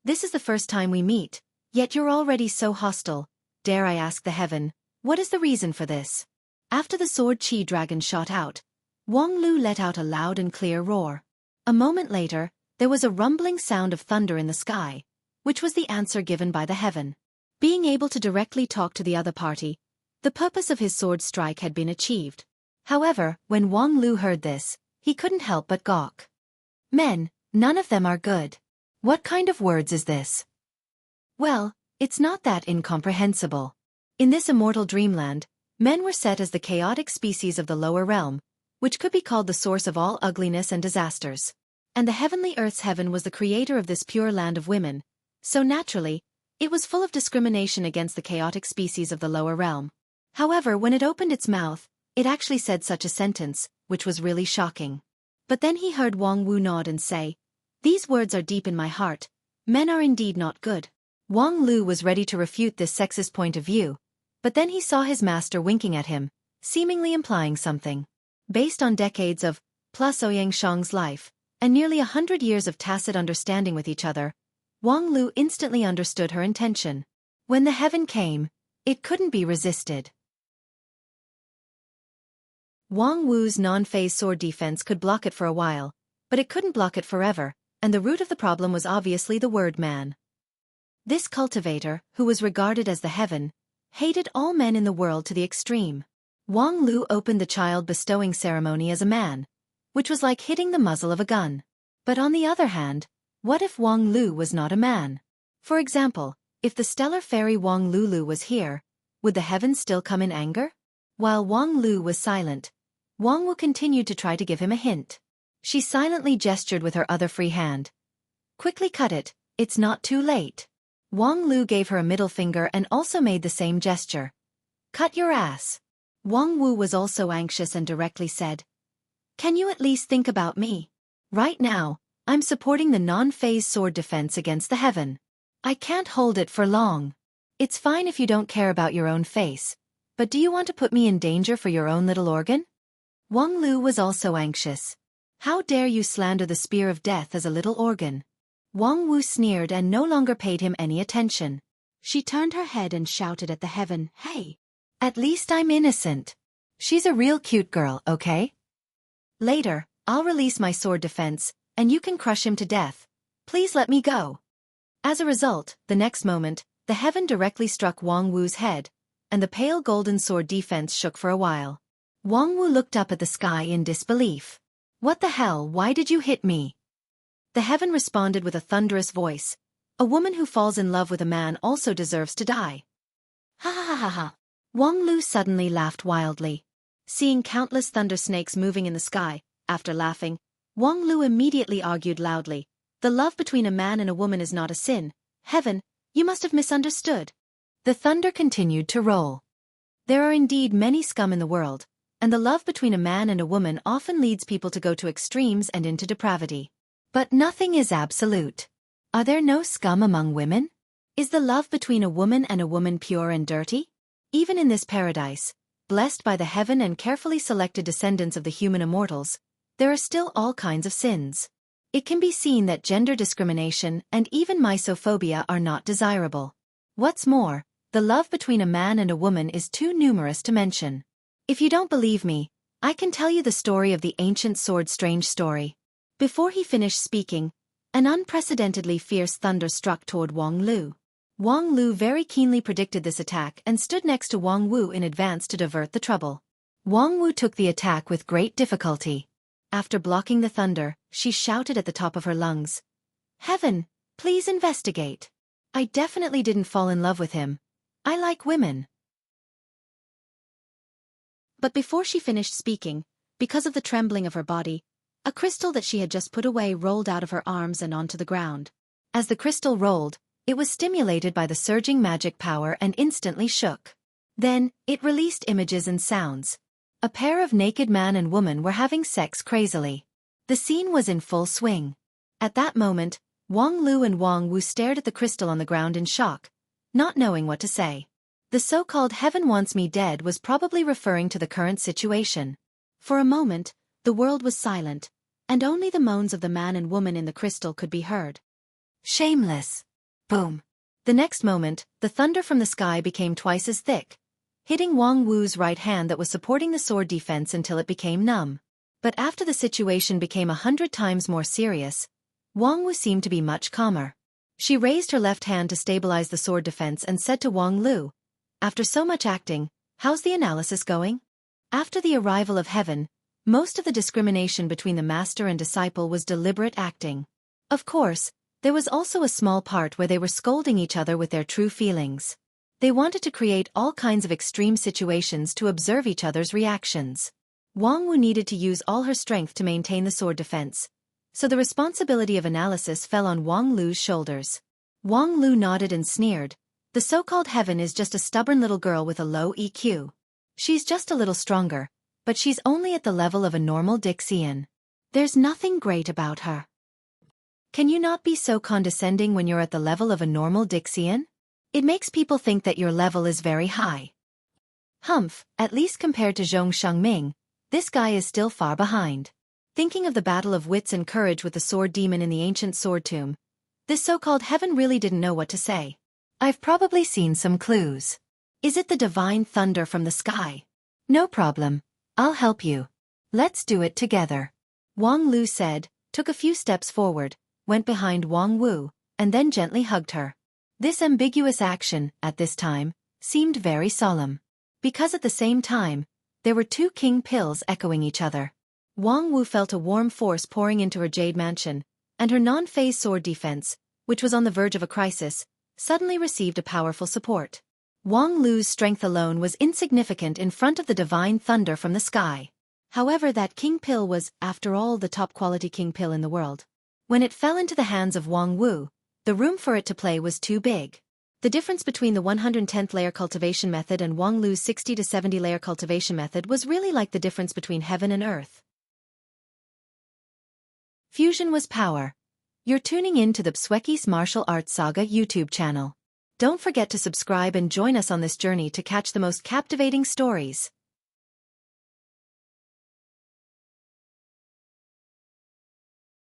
This is the first time we meet, yet you're already so hostile. Dare I ask the heaven, what is the reason for this? After the sword chi dragon shot out, Wang Lu let out a loud and clear roar. A moment later, there was a rumbling sound of thunder in the sky, which was the answer given by the heaven. Being able to directly talk to the other party, the purpose of his sword strike had been achieved. However, when Wang Lu heard this, he couldn't help but gawk. Men, none of them are good. What kind of words is this? Well, it's not that incomprehensible. In this immortal dreamland, men were set as the chaotic species of the lower realm, which could be called the source of all ugliness and disasters. And the heavenly earth's heaven was the creator of this pure land of women, so naturally, it was full of discrimination against the chaotic species of the lower realm. However, when it opened its mouth, it actually said such a sentence, which was really shocking. But then he heard Wang Wu nod and say, "These words are deep in my heart. Men are indeed not good." Wang Lu was ready to refute this sexist point of view, but then he saw his master winking at him, seemingly implying something. Based on decades of plus Ouyang Shang's life, and nearly 100 years of tacit understanding with each other, Wang Lu instantly understood her intention. When the heaven came, it couldn't be resisted. Wang Wu's non-phase sword defense could block it for a while, but it couldn't block it forever, and the root of the problem was obviously the word man. This cultivator, who was regarded as the heaven, hated all men in the world to the extreme. Wang Lu opened the child bestowing ceremony as a man, which was like hitting the muzzle of a gun. But on the other hand, what if Wang Lu was not a man? For example, if the stellar fairy Wang Lulu was here, would the heavens still come in anger? While Wang Lu was silent, Wang Wu continued to try to give him a hint. She silently gestured with her other free hand. "Quickly cut it, it's not too late." Wang Lu gave her a middle finger and also made the same gesture. "Cut your ass." Wang Wu was also anxious and directly said, "Can you at least think about me? Right now, I'm supporting the non-phase sword defense against the heaven. I can't hold it for long. It's fine if you don't care about your own face, but do you want to put me in danger for your own little organ?" Wang Lu was also anxious. "How dare you slander the spear of death as a little organ?" Wang Wu sneered and no longer paid him any attention. She turned her head and shouted at the heaven, "Hey! At least I'm innocent. She's a real cute girl, okay? Later, I'll release my sword defense, and you can crush him to death. Please let me go." As a result, the next moment, the heaven directly struck Wang Wu's head, and the pale golden sword defense shook for a while. Wang Wu looked up at the sky in disbelief. "What the hell, why did you hit me?" The heaven responded with a thunderous voice. "A woman who falls in love with a man also deserves to die." "Ha ha ha ha ha." Wang Lu suddenly laughed wildly. Seeing countless thunder snakes moving in the sky, after laughing, Wang Lu immediately argued loudly, "The love between a man and a woman is not a sin. Heaven, you must have misunderstood." The thunder continued to roll. There are indeed many scum in the world, and the love between a man and a woman often leads people to go to extremes and into depravity. But nothing is absolute. Are there no scum among women? Is the love between a woman and a woman pure and dirty? Even in this paradise, blessed by the heaven and carefully selected descendants of the human immortals, there are still all kinds of sins. It can be seen that gender discrimination and even misophobia are not desirable. What's more, the love between a man and a woman is too numerous to mention. If you don't believe me, I can tell you the story of the ancient sword. Strange story. Before he finished speaking, an unprecedentedly fierce thunder struck toward Wang Lu. Wang Lu very keenly predicted this attack and stood next to Wang Wu in advance to divert the trouble. Wang Wu took the attack with great difficulty. After blocking the thunder, she shouted at the top of her lungs, "Heaven, please investigate. I definitely didn't fall in love with him. I like women." But before she finished speaking, because of the trembling of her body, a crystal that she had just put away rolled out of her arms and onto the ground. As the crystal rolled, it was stimulated by the surging magic power and instantly shook. Then, it released images and sounds. A pair of naked man and woman were having sex crazily. The scene was in full swing. At that moment, Wang Lu and Wang Wu stared at the crystal on the ground in shock, not knowing what to say. The so-called "heaven wants me dead" was probably referring to the current situation. For a moment, the world was silent, and only the moans of the man and woman in the crystal could be heard. Shameless. Boom. The next moment, the thunder from the sky became twice as thick, hitting Wang Wu's right hand that was supporting the sword defense until it became numb. But after the situation became 100 times more serious, Wang Wu seemed to be much calmer. She raised her left hand to stabilize the sword defense and said to Wang Lu, "After so much acting, how's the analysis going?" After the arrival of heaven, most of the discrimination between the master and disciple was deliberate acting. Of course, there was also a small part where they were scolding each other with their true feelings. They wanted to create all kinds of extreme situations to observe each other's reactions. Wang Wu needed to use all her strength to maintain the sword defense, so the responsibility of analysis fell on Wang Lu's shoulders. Wang Lu nodded and sneered. The so-called heaven is just a stubborn little girl with a low EQ. She's just a little stronger, but she's only at the level of a normal Dixian. There's nothing great about her. Can you not be so condescending when you're at the level of a normal Dixian? It makes people think that your level is very high. Humph, at least compared to Zhong Shangming, this guy is still far behind. Thinking of the battle of wits and courage with the sword demon in the ancient sword tomb, this so-called heaven really didn't know what to say. I've probably seen some clues. Is it the divine thunder from the sky? No problem. I'll help you. Let's do it together. Wang Lu said, took a few steps forward, went behind Wang Wu, and then gently hugged her. This ambiguous action, at this time, seemed very solemn. Because at the same time, there were two king pills echoing each other. Wang Wu felt a warm force pouring into her jade mansion, and her non-phase sword defense, which was on the verge of a crisis, suddenly received a powerful support. Wang Lu's strength alone was insignificant in front of the divine thunder from the sky. However, that king pill was, after all, the top-quality king pill in the world. When it fell into the hands of Wang Wu, the room for it to play was too big. The difference between the 110th layer cultivation method and Wang Lu's 60 to 70 layer cultivation method was really like the difference between heaven and earth. Fusion was power. You're tuning in to the Xueqi's Martial Arts Saga YouTube channel. Don't forget to subscribe and join us on this journey to catch the most captivating stories.